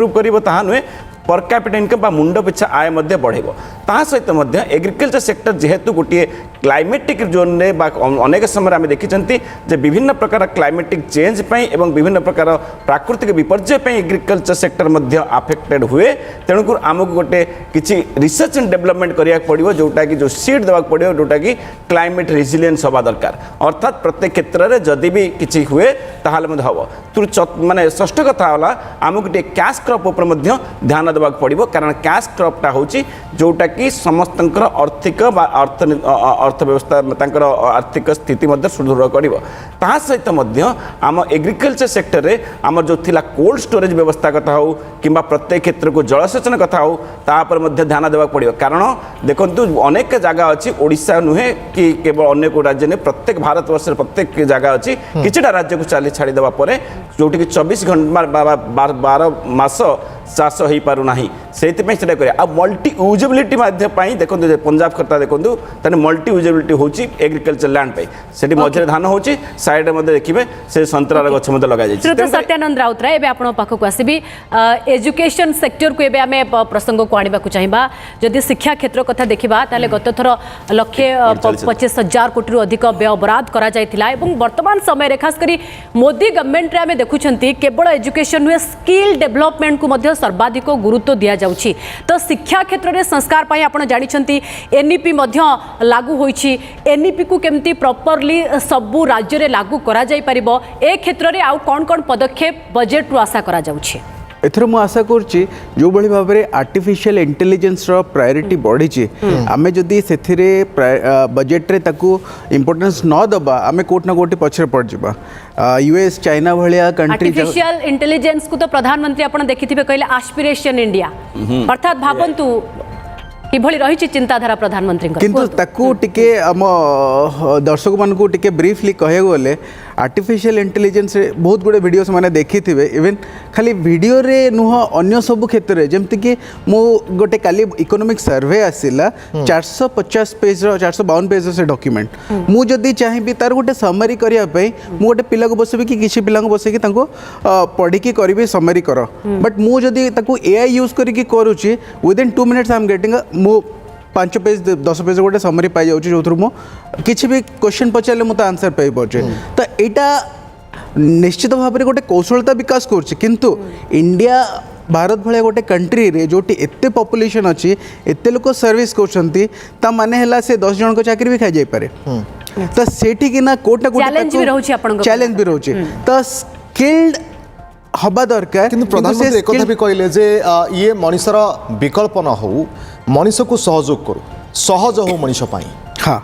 कर ताहा नुहे पर कैपिटा इनकम बा मुंड पिछा आय मध्य बढ़ेबो ता सहित मध्य एग्रीकल्चर सेक्टर जेहेतु गोटे क्लाइमेटिक जोन ने बा अनेक समय आम देखी जे विभिन्न प्रकार क्लाइमेटिक चेंज पई एवं विभिन्न प्रकार प्राकृतिक विपर्यय पई एग्रीकल्चर सेक्टर मध्य अफेक्टेड हुए तेणुक आमको गोटे किछि रिसर्च एंड डेवलपमेंट करिया पड़िबो जोटा कि जो सीड देवा पड़िबो जोटा कि क्लाइमेट रेजिलिएंस हवा दरकार अर्थात प्रत्येक क्षेत्र में जदि भी किछि हुए ताहाले मध्य हबो माने षष्ठ कथा होला आमको गोटे कैश क्रॉप ऊपर मध्य ध्यान देवा पड़िबो कारण कैश क्रॉपटा होची जोटा कि समस्तंकर आर्थिक अर्थव्यवस्था तांकर आर्थिक स्थिति मध्य सुदृढ़ करिवो ता सहित मध्य आम एग्रीकल्चर सेक्टर रे आम जो थिला कोल्ड स्टोरेज व्यवस्था कथा हो किंबा प्रत्येक क्षेत्र को जलसेचन कथा हो ता पर मध्य ध्यान देवा पड़िवो कारण देखंतु अनेक जगह अछि ओडिशा नुहे कि केवल अन्य को राज्य ने प्रत्येक भारत वर्ष प्रत्येक जगह अछि किछटा राज्य को चाली छाड़ी देवा परे जोटी कि 24 घंटा 12 मास चाष हो पारु नाही सेति पे सेटा करे आ मल्टी यूजेबिलिटी माध्य पई देखंतु पंजाब खाता देखंतु तने मल्टी यूजेबिलिटी होची एग्रीकल्चर लैंड पे सेठी मझरे धान होची साइड मध्ये देखिबे से संतरा गछ मध्ये लगा जाय श्रोता सत्यानंद राउत रे एबे आपण पाखक आसीबी एजुकेशन सेक्टर को एबे आमे प्रसंग को आनिबा को चाहिबा जदि शिक्षा क्षेत्र कथा देखिबा ताले गत थर लक्षे 25,000 कोटी रु अधिक व्यय बराद करा जायतिला एवं वर्तमान समय रे खास करी मोदी गवर्नमेंट रे आमे देखुछंती केवल एजुकेशन वे स्किल डेवलपमेंट को मध्ये सर्वाधिक गुरुत्व दिया जाउछि तो शिक्षा क्षेत्र में संस्कार पाई आपण जानिछंती एनईपी मध्य लागू होईछि एनईपी को केमती प्रॉपर्ली सबु राज्य रे लागू करा जाय परिबो ए क्षेत्र रे आउ कोन कोन पदक्षेप बजट रु आशा करा जाउछि एथर मु आशा करछि जो बड़ी भाव में आर्टिफिशियल इंटेलिजेंस रो प्रायोरिटी बढ़ी आमे जदि सेथिरे बजेट रे ताकू इंपोर्टेंस न दबा आमे कोट ना कोटी पछरे पड़ जिबा यूएस चाइना भलिया कंट्री आर्टिफिशियल इंटेलिजेंस को तो प्रधानमंत्री आपण देखिथिबे कहले एस्पिरेशन इंडिया अर्थात भाबंतु कि भली रही चिंताधारा प्रधानमंत्री किंतु ताकू टिके हम दर्शक मान को टिके ब्रीफली कहे गले आर्टिफिशियल इंटेलिजेंस बहुत गुड़े वीडियो से मैंने देखी थे इवन खाली वीडियो रे नुह अन्य सब क्षेत्र में जमती कि मु गोटे काली इकोनॉमिक सर्वे आसिला 450 पेज 452 पेज से डॉक्यूमेंट मु जदी चाहिए तार गोटे समरी करिया पे मु गोटे पिला को बसबी कि किसी पिला को बसे कि तांको पढ़ी की करबी समरी कर बट मु जदी ताकू एआई यूज करी करूची within 2 minutes I am getting मु 5 पेज 10 पेज गोटे समरी पाई जाऊँ जो थ्रू किसी भी क्वेश्चन पचारे मुझे आंसर पाई पारे तो यहाँ निश्चित भाव में गोटे कौशलता विकास करुँच इंडिया भारत भाया गोटे कंट्री रे जोटी एते पॉपुलेशन अच्छी एते लोक सर्विस कर माने है से 10 जन को चाकरी भी खाई जाई पारे तो सेठी कि ना कोट ना कोट चैलेंज भी रोचे तो स्किल्ड हवा दरकार किंतु प्रधानमंत्री एक कथा भी कहले जे ये मनुष्यर विकल्प न हो मनुष्य को सहयोग करू सहज हो मनुष्य पाई हाँ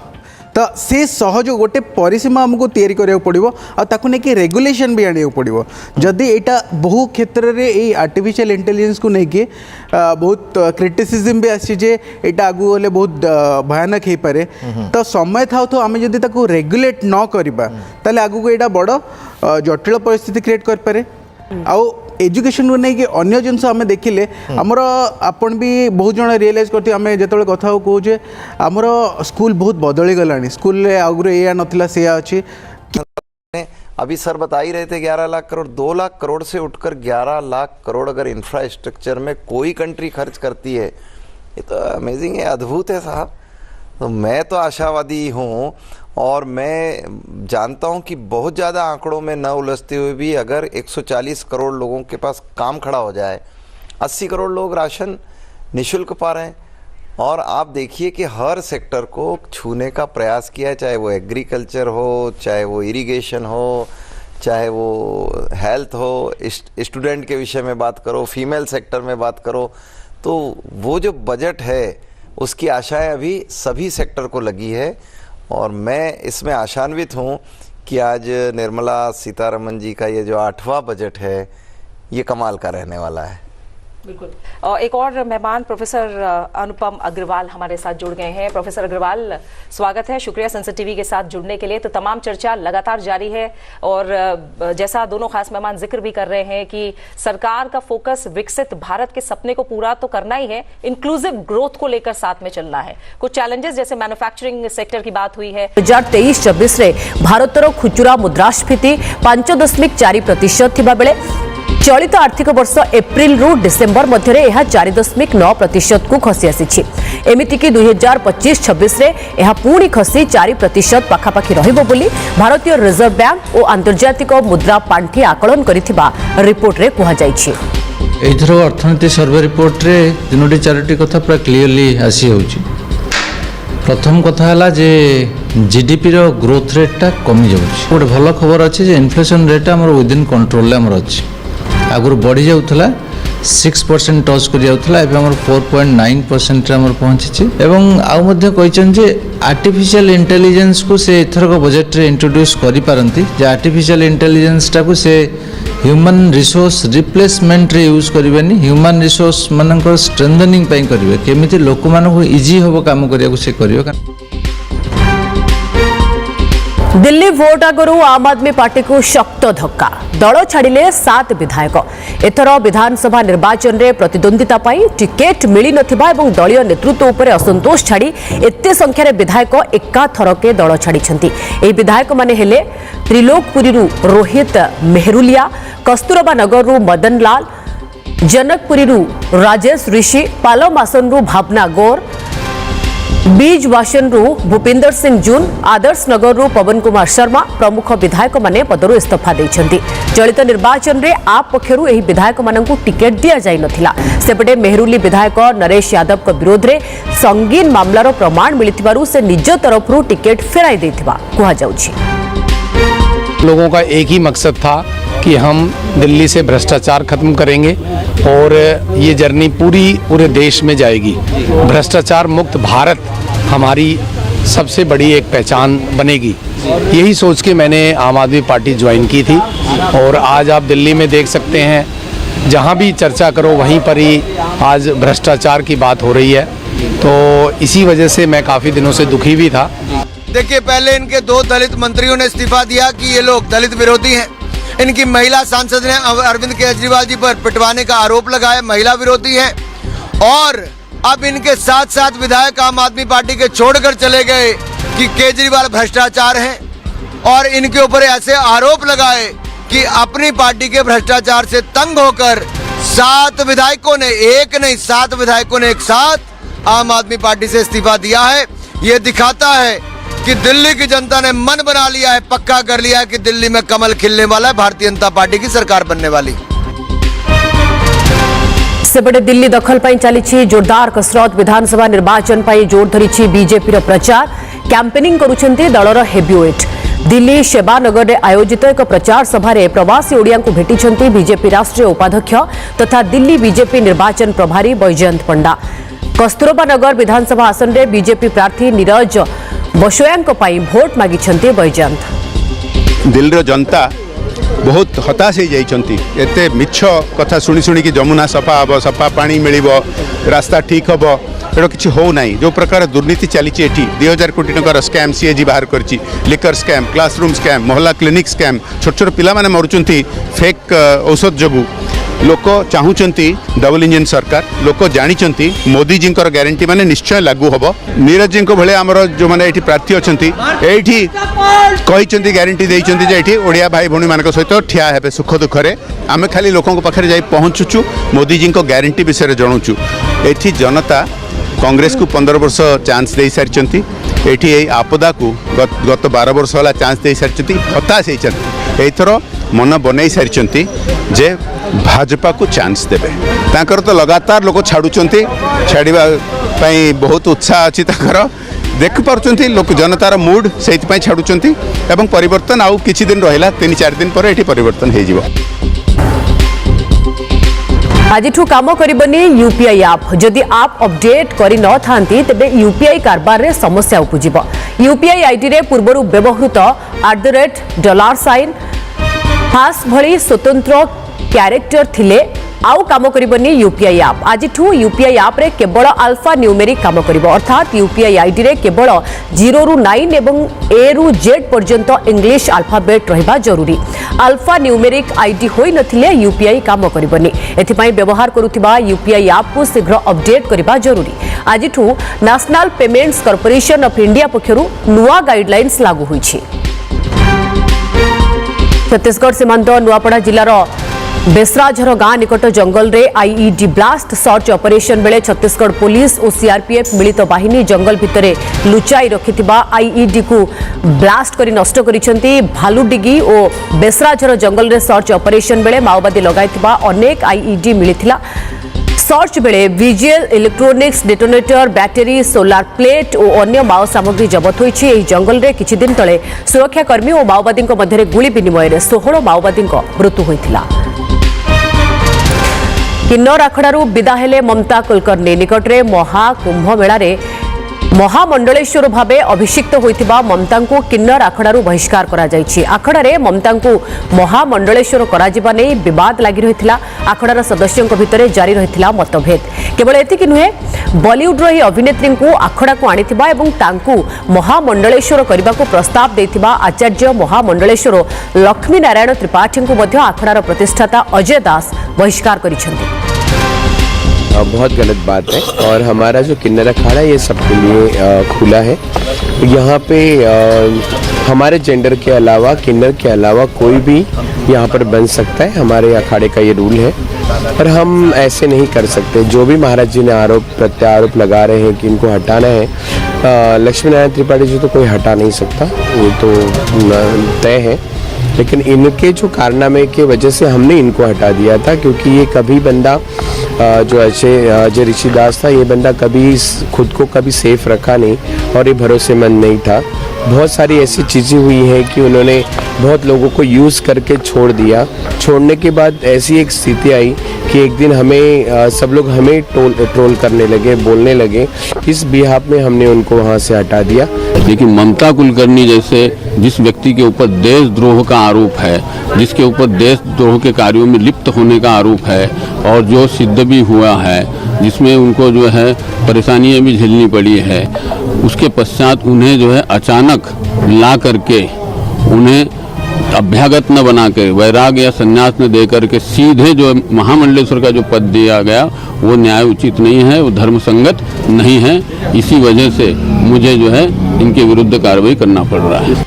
तो से सहज गोटे परिसीमा आमको तैयारी करिया पड़िबो आ ताकू ने कि रेगुलेशन भी आनिया पड़िबो जदि एटा बहु क्षेत्र रे ए आर्टिफिशियल इंटेलिजेंस को नहीं कि बहुत क्रिटिसिज्म भी आसी जे एटा आगु गले बहुत भयानक हे पारे तो समय था तो आमे जदि ताकू रेगुलेट न करिबा ताले आगु को एटा बड़ जटिल परिस्थिति क्रिएट कर पारे आउ एजुकेशन को नहीं कि अन्य जिनस आम देखिले आमर आपन भी बहुत जन रियलाइज करते आम जो कथा कहे आमर स्कूल बहुत बदली गला स्कूल आगुरी या नथिला से अच्छी अभी सर बता ही रहे थे 11 लाख करोड़ 2 लाख करोड़ से उठकर 11 लाख करोड़ अगर इंफ्रास्ट्रक्चर में कोई कंट्री खर्च करती है ये तो अमेजिंग है अद्भुत है साहब तो मैं तो आशावादी हूँ और मैं जानता हूं कि बहुत ज़्यादा आंकड़ों में न उलझते हुए भी अगर 140 करोड़ लोगों के पास काम खड़ा हो जाए 80 करोड़ लोग राशन निःशुल्क पा रहे हैं और आप देखिए कि हर सेक्टर को छूने का प्रयास किया है चाहे वो एग्रीकल्चर हो चाहे वो इरिगेशन हो चाहे वो हेल्थ हो स्टूडेंट के विषय में बात करो फीमेल सेक्टर में बात करो तो वो जो बजट है उसकी आशाएं अभी सभी सेक्टर को लगी है और मैं इसमें आशान्वित हूँ कि आज निर्मला सीतारमण जी का ये जो 8वां बजट है ये कमाल का रहने वाला है। बिल्कुल एक और मेहमान प्रोफेसर अनुपम अग्रवाल हमारे साथ जुड़ गए हैं। प्रोफेसर अग्रवाल स्वागत है, शुक्रिया संसद टीवी के साथ जुड़ने के लिए। तो तमाम चर्चा लगातार जारी है और जैसा दोनों खास मेहमान जिक्र भी कर रहे हैं कि सरकार का फोकस विकसित भारत के सपने को पूरा तो करना ही है, इंक्लूसिव ग्रोथ को लेकर साथ में चलना है। कुछ चैलेंजेस जैसे मैन्युफैक्चरिंग सेक्टर की बात हुई है। 2023-24 भारतर खुचुरा मुद्रास्फीति 5.4% थिबा बेले चलित आर्थिक वर्ष एप्रिल रु डिसेम्बर मध्य 4.9% को खसी आसी एमितिकी 2025-26 यह पुणी खसी 4% पाखापाखि रहिबो बोली भारतीय रिजर्व बैंक और आंतर्जातिक मुद्रा पांठी आकलन करिथिबा रिपोर्ट रे कुहा जाइछि। एथर अर्थनीति सर्वे रिपोर्ट रे तीनोटी चारोटी कथा पूरा क्लियरली आसी होछि। प्रथम कथा है जे जीडीपी रो ग्रोथ रेटा कमी जाउछि। गोटे भल खबर अच्छे जे इन्फ्लेशन रेट आमर विदिन कंट्रोल आमर अच्छे। आगुरी बढ़ी जाउथला 6% टच कर जाउथला एबे हमर 4.9% आमर पहुंची एवं आउ मध्ये कहिचन जे आर्टिफिशियल इंटेलिजेंस को से एथर को बजट रे इंट्रोड्यूस करि पारंती जे आर्टिफिशियल इंटेलिजेंस टा को से ह्यूमन रिसोर्स रिप्लेसमेंट रे यूज करबेनी ह्यूमन रिसोर्स मानकर स्ट्रेंथनिंग पई करबे केमिति लोक मानको इजी होबो काम करिया को से करियो। दिल्ली भोट आगु आम आदमी पार्टी को शक्त धक्का दल छाड़िले 7 विधायक एथर विधानसभा निर्वाचन में प्रतिद्वंदिता टिकेट मिली नथिबा एवं दलीय नेतृत्व उपर असंतोष छाड़ी एते संख्यार विधायक एकाथरके दल छाड़ी विधायक माने हेले त्रिलोकपुरी रोहित मेहरुलिया कस्तूरबा नगर मदन लाल जनकपुरी राजेश ऋषि पालमासन भावना गौर बीज वाशन भूपिंदर सिंह जून आदर्श नगर पवन कुमार शर्मा प्रमुख विधायक माने पदरु इस्तीफा देइछन्ति। चलित निर्वाचन रे आप पक्षरु एही विधायक माननकु टिकेट दिया जाय नथिला। सेपटे मेहरुली विधायक नरेश यादव को विरोध रे संगीन मामलार प्रमाण मिलिथिबारु से निज तरफरु टिकेट फेराई देथिबा कुहा जाउछि। लोगों का एक ही मकसद था कि हम दिल्ली से भ्रष्टाचार खत्म करेंगे और ये जर्नी पूरे देश में जाएगी। भ्रष्टाचार मुक्त भारत हमारी सबसे बड़ी एक पहचान बनेगी। यही सोच के मैंने आम आदमी पार्टी ज्वाइन की थी और आज आप दिल्ली में देख सकते हैं जहाँ भी चर्चा करो वहीं पर ही आज भ्रष्टाचार की बात हो रही है। तो इसी वजह से मैं काफ़ी दिनों से दुखी भी था। देखिए, पहले इनके 2 दलित मंत्रियों ने इस्तीफा दिया कि ये लोग दलित विरोधी हैं। इनकी महिला सांसद ने अरविंद केजरीवाल जी पर पिटवाने का आरोप लगाया, महिला विरोधी है। और अब इनके 7 विधायक आम आदमी पार्टी के छोड़कर चले गए कि केजरीवाल भ्रष्टाचार हैं और इनके ऊपर ऐसे आरोप लगाए कि अपनी पार्टी के भ्रष्टाचार से तंग होकर 7 विधायकों ने, एक नहीं 7 विधायकों ने एक साथ आम आदमी पार्टी से इस्तीफा दिया है। ये दिखाता है कि दिल्ली की जनता ने मन बना लिया है, पक्का कर लिया है कि दिल्ली में कमल खिलने वाला है, भारतीय जनता पार्टी की सरकार बनने वाली। सेपटे दिल्ली दखल पर चली जोरदार कसरत विधानसभा निर्वाचन पर जोर धरी बीजेपी प्रचार कैंपेनिंग करुछंती दलर हेवीवेट। दिल्ली सेवानगर में आयोजित एक प्रचार सभा प्रवासी ओडिया को भेटी बीजेपी राष्ट्रीय उपाध्यक्ष तथा दिल्ली बीजेपी निर्वाचन प्रभारी बैजयंत पंडा। कस्तूरबा नगर विधानसभा आसन में बीजेपी प्रार्थी नीरज बसोयांक भोट मागिछंती बैजयंत। दिल्ली जनता बहुत हताश हो जाइछंती। एते मिछ कथा शुणी शुणी कि जमुना सफा हम, सफा पानी मिल, रास्ता ठीक हम, एटा किसी हो ना। जो प्रकार दुर्नीति चली 2000 कोटी टकर स्कैम सीएजी बाहर करछि, लिकर स्कैम, क्लासरूम स्कैम, मोहल्ला क्लिनिक स्कैम, छोट छोट पिला माने मरुचंती फेक औषध जगू। लोक चाहूँगी डबल इंजन सरकार, लोक जानी मोदी जी ग्यारंटी माने निश्चय लागू हम। नीरज जी भाई आमर जो मैंने ये प्रार्थी अच्छा ये ग्यारंटी देती ओडिया भाई भौणी मान सहित ठिया है सुख दुखे। आम खाली लोकों पाखे जा पहुँचुचु, मोदी जी ग्यारंटी विषय जनाऊँ। ये जनता कांग्रेस को 15 वर्ष चांस दे सारी, ये आपदा को गत 12 वर्ष वाला चांस दे सारी, हताश होथर मन बनई सारी जे भाजपा को चांस देवे। तांकर तो लगातार लोग छाड़ुचंती, छाड़िबा पई बहुत उत्साह अच्छी तांकर देख पारुचंती लोक जनतार मूड से छाड़ुचंती एवं परिवर्तन आउ किछि दिन रहिला 3-4 दिन पर एठी परिवर्तन हो जिवो। आजिठू काम करबनी यूपीआई आप जदि आप अपडेट करि न थांती तबे यूपीआई कारबार रे समस्या उपजिबो। यूपीआई आईडी रे पूर्वरु व्यवहृत $, हाश भली स्वतंत्र कैरेक्टर थिले आउ काम करबनी यूपीआई आप। आजिठू यूपीआई आप रे केवल अल्फा न्यूमेरिक काम करिवो, अर्थात यूपीआई आईडी रे केवल 0 ରୁ 9 एवं A ରୁ Z पर्यंत इंग्लिश अल्फाबेट रहिबा जरूरी। अल्फा न्यूमेरिक आईडी होई नथिले यूपीआई काम करबनी। एथिपाई व्यवहार करुथिबा यूपीआई आप को शीघ्र अपडेट करिबा जरूरी। आजिठू National Payments Corporation of India पक्षरु नुवा गाइडलाइंस लागू होईछि। छत्तीसगढ़ सीमांत नुआपड़ा जिलार बेसराझर गां निकट जंगल रे आईईडी ब्लास्ट सर्च ऑपरेशन बेले छत्तीसगढ़ पुलिस और सीआरपीएफ मिलित बाहिनी जंगल भितरे लुचाई रखिथिबा आईईडी को ब्लास्ट करी नष्ट करिसेंती। भालुडिगी और बेसराझर जंगल रे सर्च ऑपरेशन बेले माओवादी लगाइथिबा अनेक आईईडी मिलिथिला। सर्च बेले visual electronics detonator battery solar plate और अन्य माओ सामग्री जबत होईछि। एही जंगल रे किछि दिन तळे सुरक्षाकर्मी और माओवादी मध्य गुली विनिमय रे 16 माओवादी मृत्यु होइथिला। किन्नर आखड़ारू विदा हेले ममता कुलकर्णी। निकटरे महाकुंभ मेला रे महामंडलेश्वर भावे अभिषिक्त होइथिबा ममता को किन्नर आखड़ारू बहिष्कार करा जायछि। आखड़ारे ममता को महामंडलेश्वर करा जिबा नै विवाद लागि रहिथिला। आखड़ार सदस्यक भितरे जारी रहिथिला मतभेद। केवल एतिकि नुहे बॉलीवुड रो ही अभिनेत्री को आखड़ा को आनिथिबा एवं तांकू महामंडलेश्वर करबा को प्रस्ताव देथिबा आचार्य महामंडलेश्वर लक्ष्मी नारायण त्रिपाठी को मध्य आखड़ार प्रतिष्ठाता अजय दास बहिष्कार करिसेंती। बहुत गलत बात है और हमारा जो किन्नर अखाड़ा ये सबके लिए खुला है। यहाँ पे हमारे जेंडर के अलावा किन्नर के अलावा कोई भी यहाँ पर बन सकता है। हमारे अखाड़े का ये रूल है और हम ऐसे नहीं कर सकते। जो भी महाराज जी ने आरोप प्रत्यारोप लगा रहे हैं कि इनको हटाना है, लक्ष्मी नारायण त्रिपाठी जी तो कोई हटा नहीं सकता, ये तो तय है। लेकिन इनके जो कारनामे के वजह से हमने इनको हटा दिया था, क्योंकि ये कभी बंदा जो अजय ऋषिदास था, ये बंदा कभी खुद को कभी सेफ रखा नहीं और ये भरोसेमंद नहीं था। बहुत सारी ऐसी चीज़ें हुई हैं कि उन्होंने बहुत लोगों को यूज़ करके छोड़ दिया। छोड़ने के बाद ऐसी एक स्थिति आई कि एक दिन हमें सब लोग हमें ट्रोल करने लगे, बोलने लगे। इस बिहाफ में हमने उनको वहाँ से हटा दिया। लेकिन ममता कुलकर्णी जैसे जिस व्यक्ति के ऊपर देशद्रोह का आरोप है, जिसके ऊपर देशद्रोह के कार्यों में लिप्त होने का आरोप है और जो सिद्ध भी हुआ है, जिसमें उनको जो है परेशानियां भी झेलनी पड़ी है, उसके पश्चात उन्हें जो है अचानक ला करके उन्हें अभ्यागत न बना के वैराग या संन्यास न दे करके सीधे जो महामंडलेश्वर का जो पद दिया गया वो न्याय उचित नहीं है, वो धर्म संगत नहीं है। इसी वजह से मुझे जो है इनके विरुद्ध कार्रवाई करना पड़ रहा है।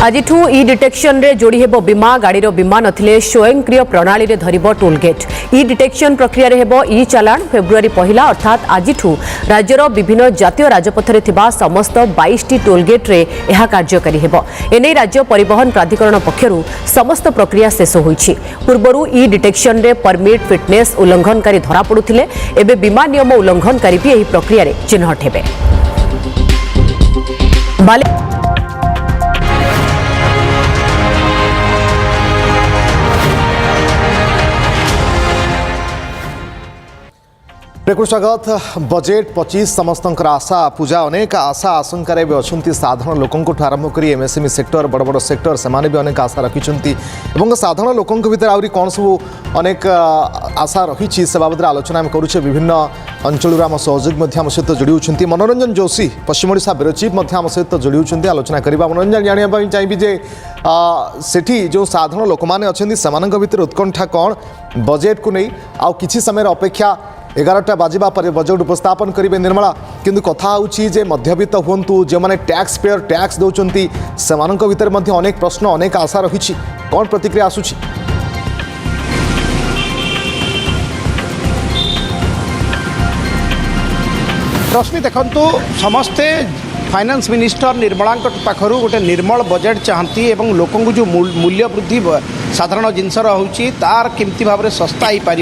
आजिठू ई डिटेक्शन रे जोड़ी हेबो बीमा। गाड़ी रो बीमा नथिले स्वयंक्रिय प्रणाली रे धरिबो टोल गेट। ई डिटेक्शन प्रक्रिया रे हेबो ई चालान। फेब्रुआरी 1 अर्थात आजिठू राज्यर विभिन्न जातीय राजपथ रे थिबा समस्त 22टी टोल गेट रे एहा कार्यकारी हेबो। एनै राज्य परिवहन प्राधिकरण पक्षरु समस्त प्रक्रिया शेष होईछि। पूर्वरु ई डिटेक्शन रे परमिट फिटनेस उल्लंघनकारी धरा पडुथिले। एबे बीमा नियम उल्लंघनकारी भी एही प्रक्रिया रे चिन्हट हेबे। स्वागत। बजेट 25 समस्त आशा पूजा अनेक आशा आशंकार भी अच्छा। साधारण लोकों आरंभ कर एमएसएमई सेक्टर बड़ बड़ सेक्टर से भी अनेक आशा रखिंट और साधारण लोकों भीतर आहरी कौन सब अनेक आशा रही से बाबद आलोचना आम करुचे। विभिन्न अंचल आम सहयोगी आम सहित जोड़ी होती। मनोरंजन जोशी पश्चिम ओडिशा ब्यूरो चीफ आम सहित जोड़ी होती। आलोचना करवा। मनोरंजन जानापी चाहिए जे सेठी जो साधारण लोक मैंने अच्छा से भीतर उत्कंठा कौन बजेट को नहीं आ किसी समय अपेक्षा 11टा बाजिबा पर बजेट उपस्थापन करेंगे निर्मला। किंतु कथा होची जे मध्यवित्त हुंतु जो माने टैक्स पेयर टैक्स दौरान से भीतर अनेक प्रश्न अनेक आशा रही। कौन प्रतिक्रिया आसूची? रश्मि देखंतु समस्ते फाइनेंस मिनिस्टर निर्मला पाखर गोटे निर्मल बजेट चाहती एवं लोकों को जो मूल्य वृद्धि साधारण जिनसर होची तार केमती भाव में सस्ता हो पार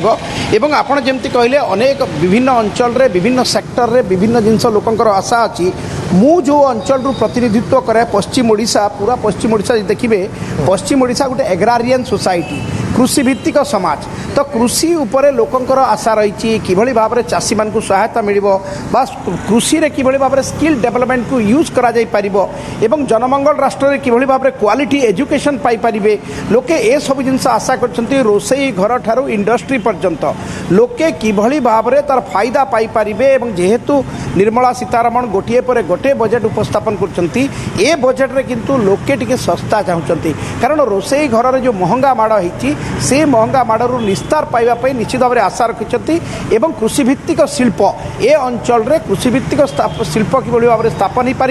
एवं आपड़ जमती कहले अनेक विभिन्न अंचल रे विभिन्न सेक्टर रे विभिन्न जिनस लोकंकर आशा अच्छी। मु जो अंचल रु प्रतिनिधित्व करे पश्चिम ओडिशा पूरा पश्चिम ओडिशा देखिए पश्चिम ओडिशा गोटे एग्रारियन सोसाइटी कृषि भित्तिक समाज। तो कृषि उपरे लोकंकर आशा रही किभली भाव में चाषी मान को सहायता मिलिबो बा कृषि रे किभली भाव में स्किल डेवलपमेंट को यूज करा जाई परिबो एवं जनमंगल राष्ट्र रे किभली भाव में क्वालिटी एजुकेशन पाई परिबे लोके ए सब जिनस आशा करछंती। रोसई घर ठारू इंडस्ट्री पर्यंत लोके किभली भाव में तार फायदा पाई परिबे एवं जेहेतु निर्मला सीतारमण गोटे पर गोटे बजेट उपस्थापन करछंती ए बजेट रे किंतु लोके टिके सस्ता चाहछंती। कारण रोसई घर रे जो महंगा माड़ होईची से महंगा माड़रू निश्चित विस्तार पाइबा निश्चित भाव में आशा रखिंट एवं कृषिभित्तिक शिल्प ए अंचल रे कृषिभित्तिक शिल्प किभली भाव में स्थापन हो पार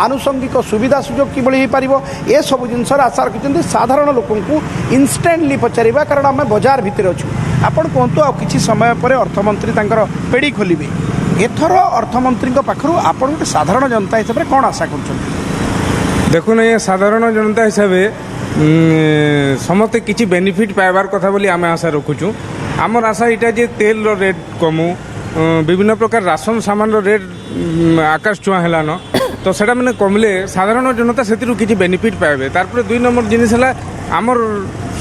आनुषंगिक सुविधा सुजोग किभली हो पार ए सब जिनसर आशा रखिंट साधारण लोक इनस्टाटली पचारिबा कारण आम बजार भितर अच्छु आपण कहतु आ किछि समय पर अर्थमंत्री तांकर पेड़ी खोलिबे एथर अर्थमंत्री पाखरु आपण गोटे साधारण जनता हिसाब से कौन आशा कर देखुन ये साधारण जनता हिसाब से समस्ते किसी बेनिफिट पाइबार कथा बोली आम आशा रखुचु आमर आशा यहाँ जे तेल रेट कमु विभिन्न प्रकार राशन सामान रेट आकाश छुआ है तो सेटा मैंने कमले साधारण जनता से किसी बेनिफिट पाइबे तार दुई नंबर जिनिस है आमर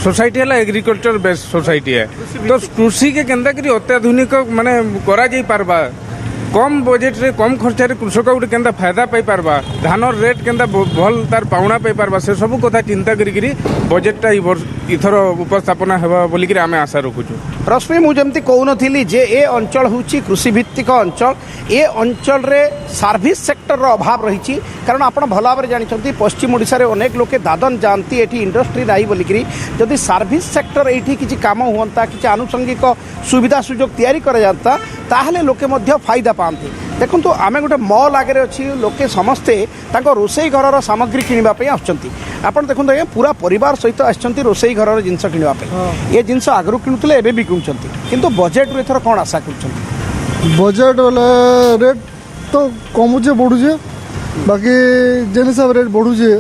सोसाइटी है एग्रीकल्चर बेस्ड सोसाइटी है तो कृषि के केन्ता करी अत्याधुनिक माने करा जाई पारबा कम बजेट रे कम खर्च रे कृषक गोटे केन्ता फायदा पाई पारबा धान रेट केन्ता भल तार पाउना पाई पारबा से सब कथा चिंता करी बजेटटा इथर उपस्थापना हेबा बोली कि आमे आशा रखुछु। रश्मि मु जमती कहूनथिली जे ए अंचल होची कृषि भित्तिक अंचल ए अंचल रे सर्विस सेक्टर रो अभाव रही कारण आपण भल भाव जानते पश्चिम ओडिशा रे अनेक लोके दादन जानती एठी इंडस्ट्री नाही बोलिकी जदि सर्विस सेक्टर एठी किछि काम हुअंता किछि आनुषंगिक सुविधा सुजोग तैयारी करा जाता ताहले लोके मध्य फायदा पाते देखो आम गोटे मॉल आगे अच्छी लोके समस्ते रोसई घर सामग्री किणापी आसुँच आपड़ देखो आज्ञा पूरा परिवार सहित आसुँच रोसई घर जिनस किणापी ये जिनस आगु किणुले एवं भी किणुंट किंतु बजेट एथर कौन आशा कर बजेट वाला रेट तो कमुचे बढ़ुचे बाकी जेन हिसाब रेट बढ़ुचे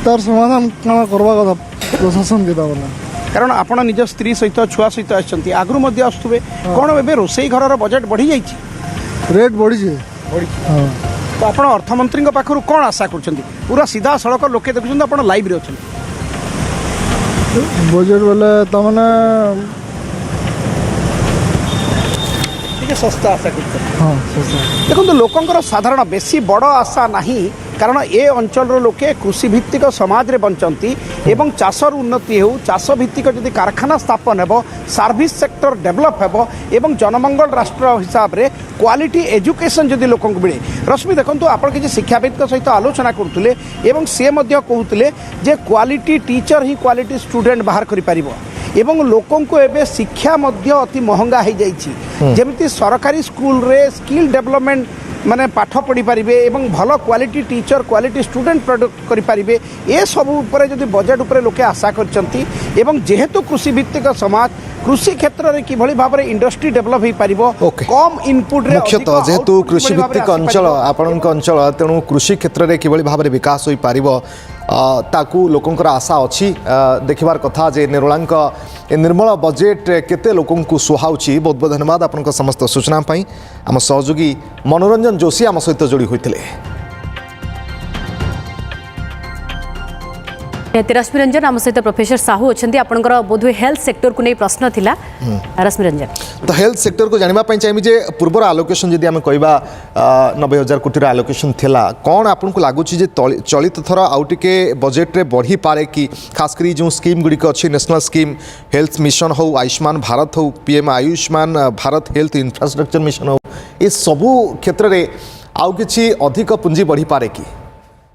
तार समाधान क्या करवा कथा प्रशासन के वाला कारण आपण निज स्त्री सहित छुआ सहित आसुँच आगु आसुवे कौन ए रोसई घर बजेट बढ़ी जाइए रेट बढ़ी तो आप अर्थमंत्री पाखु कौन आशा कर पूरा सीधा सड़क लोके देखुं आप लाइव रे अच्छा बजेट वाले तमने सस्ता आशा कर देखो लोकंर साधारण बेसी बड़ आशा नहीं कारण ए अंचल लोके कृषि भित्तिक समाज रे बंचंती एवं चाषर उन्नति हो चाष भित्तिक जदि कारखाना स्थापन हेबो सर्विस सेक्टर डेवलप हेबो एवं जनमंगल राष्ट्र हिसाब रे क्वालिटी एजुकेशन जदि लोक मिले रश्मि देखो आप किसी शिक्षाविद सहित आलोचना करुले एवं सी कहते जे क्वालिटी टीचर ही क्वालिटी स्टूडेंट बाहर करि परिबो एवं लोकों को एबे शिक्षा मध्य अति महंगा हो जाइए जमी सरकारी स्कूल रे स्किल डेवलपमेंट माने पाठ पढ़ी पारिबे एवं भल quality teacher quality student product करि पारिबे ए सब उपरे जदि बजेट उपरे लोके आशा करचंती एवं जेहेतु कृषि भित्तिक समाज कृषि क्षेत्र रे किभली भाव में इंडस्ट्री डेवलप हो पारिबो कम इनपुट रे मुख्यतः जेहेतु कृषि भित्तिक अंचल आपणक अंचल तेणु कृषि क्षेत्र में किभली भाव में विकास हो पारिबो ताकू लोकंकर आशा अच्छी देखिबार कथा जे निर्मलांक निर्मल बजेट केते लोकं को सुहाउची बहुत बहुत धन्यवाद आपन समस्त सूचना पाई आम सहयोगी मनोरंजन जोशी आम सहित जोड़ी होते रश्मि रंजन आम सहित प्रोफेसर साहू अच्छा आपंकर बोधवे हेल्थ सेक्टर को नहीं प्रश्न थिला रश्मि रंजन तो हेल्थ सेक्टर को जानापी चाहिए जे पूर्वर आलोकेशन जदि आम कहवा 90,000 कोटी आलोकेशन थिला कौन आपन को लगुच चलित थर आउ टिके बजेट रे बढ़ी पारे कि खासकर जो स्कीम गुड़िक अच्छी नेशनल स्कीम हेल्थ मिशन हो आयुष्मान भारत हो PM Ayushman Bharat health infrastructure mission हो ये सबू क्षेत्र में आउ कि अधिक पुंजी बढ़ी पारे कि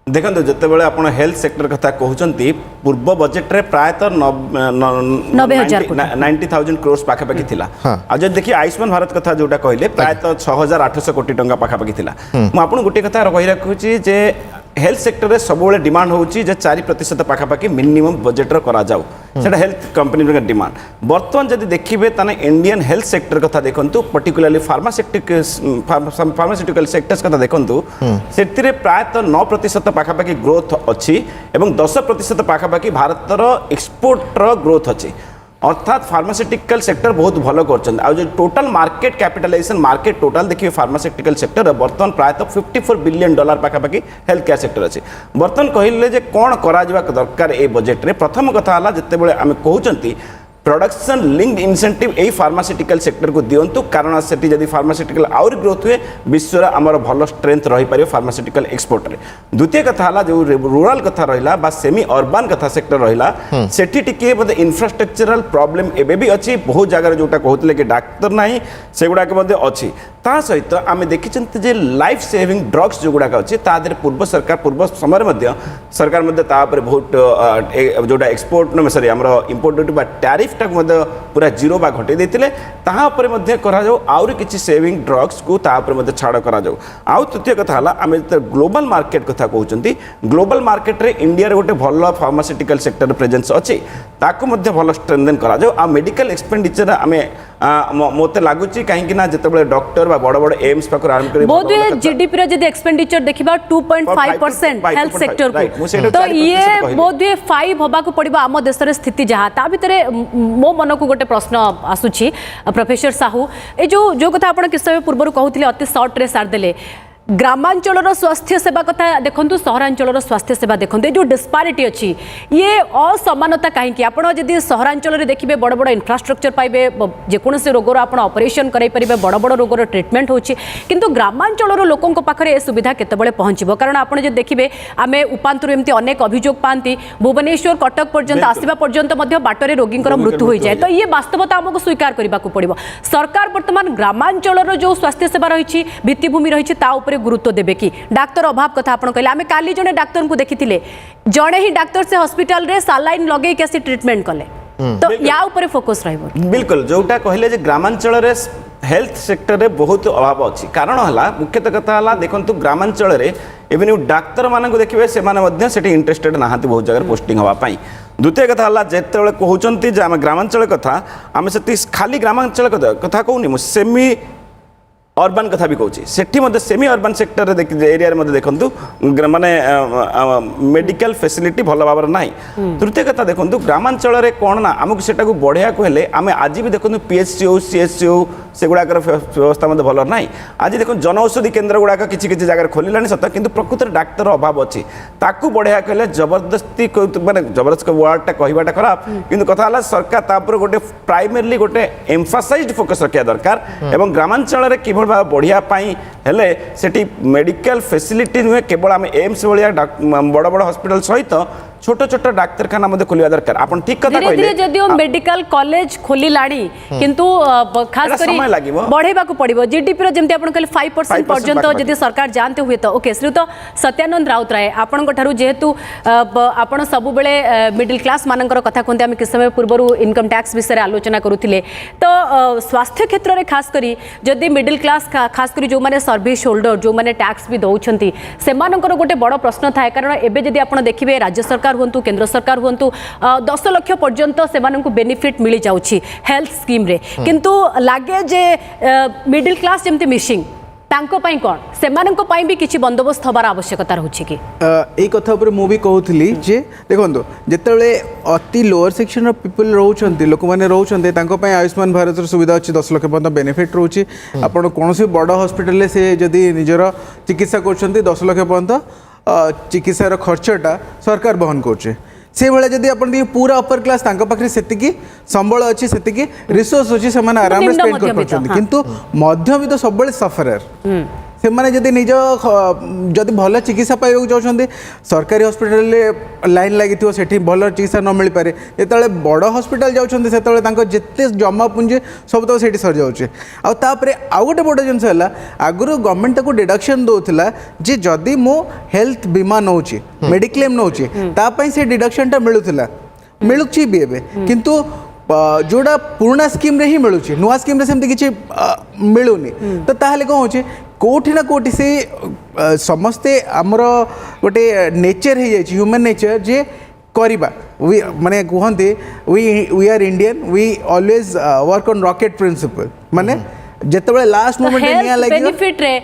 देखो जितेबाला आप हेल्थ सेक्टर कथा कहते पूर्व बजेट रे प्रायतः 90,000 करोड़ पाखापाखि थिला आज देखिए आयुष्मान भारत कथा जोटा कहले प्रायतः 6,800 कोटी टंका पाखापाखि थिला मु आपन गोटे कथा कहि रखुची जे हेल्थ सेक्टर रे सब बेले डिमांड होची जे 4% पाखापाखि मिनिमम बजेट रो करा जाऊ सेटा हेल्थ कंपनी डिमांड बर्तमान जदि देखिबे ताने इंडियन हेल्थ सेक्टर कथा देखंतु पर्टिकुलरली फार्मास्यूटिकल सेक्टर्स कथा देखंतु सेतिरे प्रायतः 9% पाखापाखि ग्रोथ अच्छी एवं 10% पाखापाखि भारतर एक्सपोर्ट रो ग्रोथ अच्छी अर्थात फार्मास्यूटिकल सेक्टर बहुत भल कर total market capitalisation market total देखिए फार्मास्यूटिकल सेक्टर बर्तमान प्रायतः $54 बिलियन पाखापाखि हेल्थ केयर सेक्टर अच्छे बर्तमान कहले जे कौन करा दरकार ए बजेट रे प्रथम कथा जितेबाला आम कहते प्रोडक्शन लिंक्ड इनसेंटिव यही फार्मास्यूटिकल सेक्टर को दिंतु कारण से जब फार्मास्यूटिकल आउरी ग्रोथ हुए विश्व आमर भल स्ट्रेंथ रही पारे फार्मास्यूटिकल एक्सपोर्ट रे द्वितीय कथा जो रूराल कथा रहा सेमी अर्बान कथा सेक्टर रहा सेठी टिके बोधे इंफ्रास्ट्रक्चरल प्रॉब्लम एबे भी अच्छी बहुत जगह जोटा कहते कि डाक्तर ना से गुड़ाक अच्छी ता सहित आम देखी जे लाइफ सेविंग ड्रग्स जो गुड़ाक अच्छे तादे पूर्व सरकार पूर्व समय सरकार बहुत जोटा एक्सपोर्ट सॉरी आम इम्पोर्ट ड्यूटी टैरिफ टाक पूरा जीरो बा घटे देते आउरी किसी सेविंग ड्रग्स को छाड़ करा आउ तृतीय कथा आम ग्लोबल मार्केट कथा कहते ग्लोबल मार्केट रे इंडिया गोटे भल फार्मास्यूटिकल सेक्टर प्रेजेंस अच्छी ताकू भल स्ट्रेंथन करा मेडिकल एक्सपेंडिचर आम मत लगुच कहीं जिते डॉक्टर बड़ बड़ एम्स पाखर आरंभ कर बहुत जीडीपी रो जदी एक्सपेंडिचर देखिबा 2.5% हेल्थ सेक्टर को तो ये बहुत 5 होबा को पड़िबा आम देशर स्थिति जहाँ ता भितरे मो मन को गोटे प्रश्न आसुछि प्रोफेसर साहू ए जो कथा आपण किस समय पूर्व कहउथिले अति शॉर्ट रे सार देले ग्रामांचल स्वास्थ्य सेवा कथा देखु सहरांचल स्वास्थ्य सेवा देखते जो डिस्पारिटी अच्छी ये असमानता कहीं आप सहरांचल देखिए बड़ बड़ इंफ्रास्ट्रक्चर पाइबे जेकोसी रोगर आप ऑपरेशन कराई पारे बड़ बड़ रोगर ट्रिटमेंट होची किंतु ग्रामांचल लोकों पाखे ए सुविधा केतबेले पहुँचब कारण आपड़ जो देखिए आम उपांतर एमती अनेक अभियोग पाती भुवनेश्वर कटक पर्यंत आसवा पर्यंत बाटर रोगी मृत्यु हो जाए तो ये वास्तवता आमको स्वीकार करने को पड़ो सरकार बर्तमान ग्रामांचल जो स्वास्थ्य सेवा रही भित्तिभूमि रही गुरुत्व देबे कि डाक्तर अभाव कथा आपण कहले आमे काली जने डाक्तर को देखिथिले जने ही डाक्तर से हॉस्पिटल रे सालाइन लगे कैसे ट्रीटमेंट कले तो या ऊपर फोकस रहइबो बिल्कुल जोटा कहले जे ग्रामांचल रे हेल्थ सेक्टर रे बहुत अभाव अच्छी कारण हला मुख्यतः कथा हला देखंतु ग्रामांचल रे इवन डाक्तर मानक देखिबे से माने मध्य सेठी इंटरेस्टेड नाहांती बहुत जगह पोस्टिंग हवा पाई द्वितीय कथा हला जेतेबेले कहउचंती जे आम ग्रामांचल कथा आम से खाली ग्रामांचल कथा कहूनी सेमी अर्बन कथा भी कहूँ से सेमी अर्बन सेक्टर एरिया देखु माने मेडिकल फैसिलिटी भल भाव ना तृतीय कथा देखो ग्रामांचल में कौन ना आमको सेटा बढ़िया हेले आम आज भी देखो पीएचसी हो सीएचसी हो से गुड़ाक व्यवस्था भल ना आज देखो जनऔषधि केन्द्र गुड़ाक किसी किसी जगह खोल सत कि प्रकृत डाक्तर अभाव अच्छी ताकू बढ़िया हेले जबरदस्ती माने जबरदस्त वर्डटा कहवाटा खराब कि कथा सरकार तापर गोटे प्राइमरली गोटे एम्फासाइज्ड फोकस रखा दरकार एवं ग्रामांचल कि बढ़िया हेले सेठी मेडिकल फैसिलिटी नुहे केवल आम एम्स भाया बड़ बड़ हॉस्पिटल सहित छोट छोट डाक्तखाना खोलिया दरकार आपन ठीक कथा कहले जदियो मेडिकल कॉलेज खोलिलाणी किंतु खास करी बढ़ेबा को पड़िबो जीडीपी रो जेमते आपन कहले 5% पर्यंत जदि सरकार जानते हुए तो ओके श्रीयुत सत्यानंद राउत राय आपन को जेहेतु आपन सब बेले मिडिल क्लास मानकर कथा कहते आम किस समय पूर्व इनकम टैक्स विषय आलोचना करुथिले तो स्वास्थ्य क्षेत्र में खास करी जदि मिडिल क्लास खास करी जो माने सर्विस होल्डर जो माने टैक्स भी दउछंती सेमानकर गोटे बड़ प्रश्न थाए कारण एबे जदि आपन देखिबे राज्य सरकार हुंतु केंद्र सरकार हुंतु 10 लाख पर्यंत सेमानंकु बेनिफिट मिली जाउछि हेल्थ स्कीम रे किंतु लागे जे मिडिल क्लास जेमते मिसिंग तांको पाई कोन सेमानंको पाई भी किछि बंदोबस्त हबार आवश्यकता रहउछि कि एई कथा ऊपर मु भी कहउथली जे देखंतो जेतेले अति लोअर सेक्शन ऑफ पीपल रहउछंती लोक माने रहउछंती तांको पाई आयुष्मान भारत सुविधा अछि 10 लाख पर्यंत बेनिफिट रहउछि आपण कोनोसी बड़ हॉस्पिटल ले से जदी निजर चिकित्सा करछंती 10 लाख पर्यंत चिकित्सार खर्चटा सरकार बहन करे से भाई जब आप पूरा अपर क्लास पाखे से संबल अच्छी से रिसोर्स अच्छी से आराम स्पेंड कर किंतु मध्यवित्त सब सफरर से माने जदि निज जदि भल चिकित्सा पाइबा चाहते सरकारी हॉस्पिटल लाइन लगी सेठी भल चिकित्सा न मिल पारे जिते बड़ हॉस्पिटल जाऊँच से जिते जमा पुंजी सब तो सेठी सर जाऊे आउे आउ गोटे बड़ जिनस है आगुरी गवर्नमेंट को डिडक्शन दौला जे जदि मो हेल्थ बीमा नौची मेडिक्लेम नौची तापाई से डिडक्शनटा मिलूँ भी एवं किंतु जोड़ा पुराना स्कीम रे ही मिलूँ नुआ स्कीम रे सेमती किछि मिलूनी तो ताहले कौन होची कोठी ना कोठी से समस्ते आमर गोटे नेचर हो जाए ह्यूमन नेचर जे करिबा वी माने कहते we are Indian we always work on rocket principle माने जेतबे लास्ट मोमेंट निया लागि बेनिफिट रे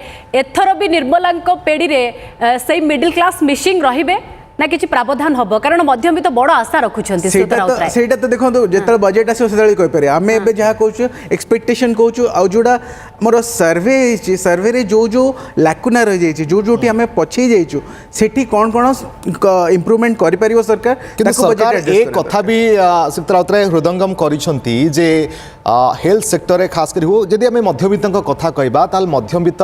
एथरो भी निर्मलांको पेडी रे सही मिडिल क्लास मिसिंग रहिबे ना किछि प्रावधान हबो कारण मध्यमित बड़ आशा रखुछंती सेटा तो देखो जेतबे बजेट आसे सेतबे कहि पारे आमे एबे जहा कहूछु एक्सपेक्टेशन कहूछु आ जोडा मोर सर्वे रे जो जो लाकुना रह जाइछि जो जोटी आमे पछै जाइछु सेठी कोन इंप्रूवमेंट करि परिबो सरकार किंतु सरकार एक कथा भी सित्राउतरे हृदंगम करिसंती जे हेल्थ सेक्टर रे खास करी हो जदि आमे मध्यवित्तक कथा कहबा ताल मध्यवित्त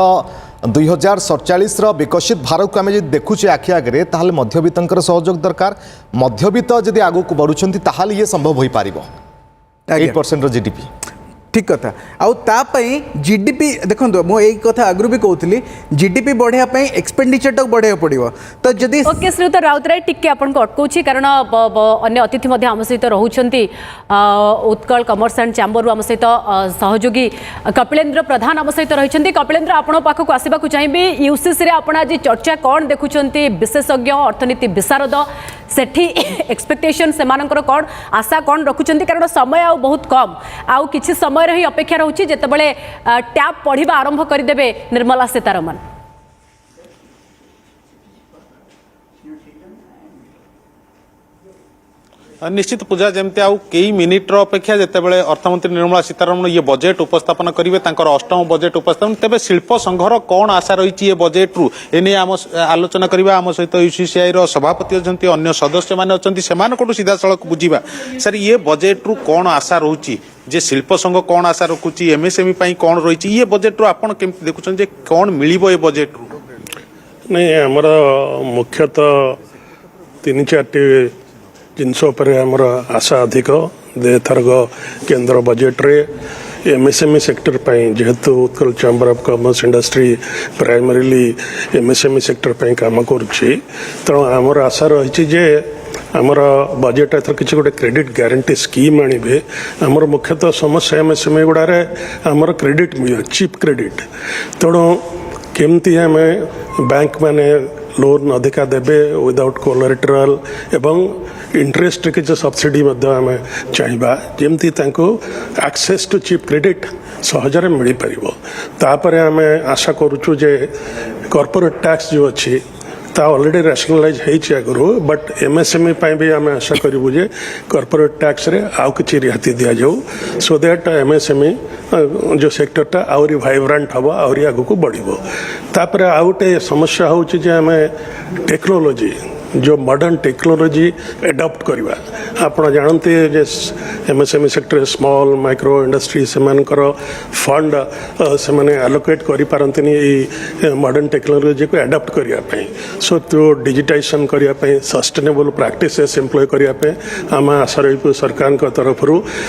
2047 विकसित भारत को आम देखुचे आखि आगे ताल मध्यवित्तर सहयोग दरकार मध्यवित्त जदि आगू को बढ़ुं ताल ये संभव हो पार 8% जीडीपी ठीक कथा आउ तापाई जीडीपी देखो मुझे कथा आगु भी कहूली जीडीपी बढ़ाई एक्सपेंडिचर टाक बढ़ाया पड़ो तो जदि ओके श्रीयुत राउतराय टिके आपन को अटकाउछि कारण अन्य अतिथि मध्ये आम सहित रहउछंती उत्कल कमर्स एंड चैम्बर आम सहित सहयोगी कपिलेन्द्र प्रधान आम सहित रहिछंती कपिलेन्द्र आपण पाखक आसीबा को चाहिबी यूसीसी रे आपण आज चर्चा कोन देखुछंती विशेषज्ञ अर्थनीति विशारद सेठी एक्सपेक्टेशन सेमानकर कोन आशा कोन रखुछंती कारण समय आ बहुत कम आउ किछि समय रही अपेक्षा रहउछि जेतेबेले टैप पढ़िबा आरंभ करि देबे निर्मला सीतारमण निश्चित पूजा जमती आउ कई मिनिट्र अपेक्षा जितेबाला अर्थमंत्री निर्मला सीतारमण ये बजेट उपस्थापन करेंगे अष्टम बजेट उपस्थापन तेज शिल्प संघर कौन आशा रही है बजेट रु एने आम आलोचना करवा आम सहित यूसीसीआई सभापति अच्छा अन्य सदस्य मैंने अच्छा सीधा सड़क बुझा सर ये बजेट रु कौन आशा रोचे जे शिल्प संघ कौन आशा रखुची एमएसएमई कौन रही ये बजेट रु आपन केमती देखुछन जे कौन मिलिबो ये बजेट रु नहीं आमर मुख्यतः 3-4 जिनस आमर आशा अधिक एथरक केन्द्र बजेट रे एमएसएमई सेक्टर जेहेतु Utkal chamber of commerce industry primarily MSME sector काम करुच्ची तेणु आमर आशा रही जे आमर बजेट एथर किसी गोटे क्रेडिट ग्यारंटी स्कीम आणवे आमर मुख्यतः समस्या एमएसएमई गुड़ारे आमर क्रेडिट मिले चीप क्रेडिट तेणु केमती आम बैंक माने लोन अधिका देबे विदाउट कोलेटरल एवं इंटरेस्ट किसी सब्सिडी आम चाहिए जमती एक्सेस टू चीप क्रेडिट सहजरे मिल पार आम आशा करुचु जे कॉर्पोरेट टैक्स जो अच्छी ता ऑलरेडी रैशनलाइज होइछि आगु बट एमएसएमई भी आम आशा करूँ जे कॉर्पोरेट टैक्स रे आउ किछि रिहाती दिया जाऊ सो दैट एमएसएमई जो सेक्टरटा आउरी वाइब्रेंट हम आउरी आगु को बढ़िबो तापर आउ गोटे समस्या होछि जे आम टेक्नोलॉजी जो मॉडर्न टेक्नोलॉजी एडॉप्ट करवा आप जानते जे MSME sector small micro industry से फंड से माने एलोकेट करि पारंतनी मॉडर्न टेक्नोलॉजी को एडॉप्ट करने सो तो डिजिटाइजेशन करने सस्टेनेबल प्रैक्टिसेस एम्प्लॉय करने आम आशा रही सरकार तरफ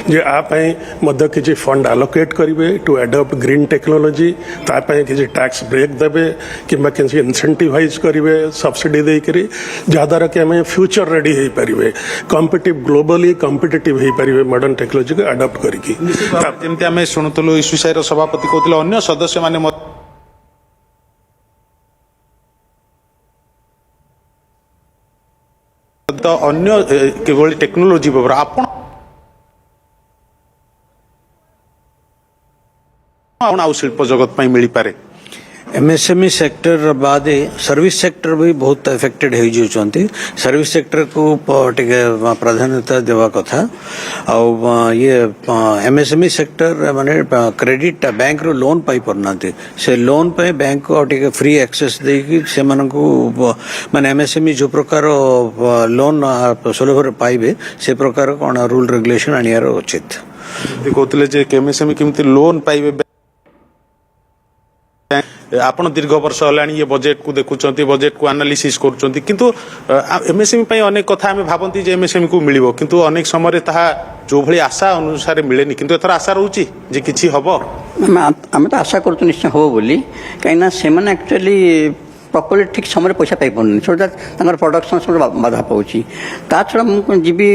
जे आप किसी फंड एलोकेट करेंगे टू एडॉप्ट ग्रीन टेक्नोलॉजी तापाई किसी टैक्स ब्रेक देवे कि किसी इंसेंटिवाइज करेंगे सब्सिडी देकर जहाद्वारा कि आम फ्यूचर रेडी हो पारे कॉम्पिटिटिव ग्लोबली कॉम्पिटिटिव हो पारे मॉडर्न टेक्नोलॉजी को एडॉप्ट करके जमी आम शुणुलु यूसीसीआई सभापति कहते अन्य सदस्य माने तो अन्य केवल टेक्नोलॉजी पर आपण आउ शिल्प जगत मिल पारे एमएसएमई सेक्टर बाद सर्विस सेक्टर भी बहुत एफेक्टेड हो जाती सर्विस सेक्टर को प्राधान्यता देवा कथा और ये एमएसएमई सेक्टर माने क्रेडिट बैंक रो लोन पाई परना से लोन पे बैंक को टिके फ्री एक्सेस देकी से माने एमएसएमई जो प्रकार लोन सुलभ पाइबे से प्रकार कौन रूल रेगुलेशन आनियार उचित कहते जे एमएसएमई केमती लोन पाइबे आपण दीर्घ वर्ष होलानी ये बजेट को देखुचंती बजेट को एनालिसिस करूचंती किंतु एमएसएमई पई अनेक कथा हमें भाबंती जे एमएसएमई को मिलिबो किंतु अनेक समय ताहा जो भली आशा अनुसार मिलेनी किंतु एथर आशा रहउची जे किछि हबो हम तो आशा करतो निश्चय हो बोली काइना सेमन एक्चुअली प्रॉपर्ली ठीक समय पैसा पाई पड़नी सो दैट तांगर प्रोडक्शन सब बाधा पाउची ता छडा मु GB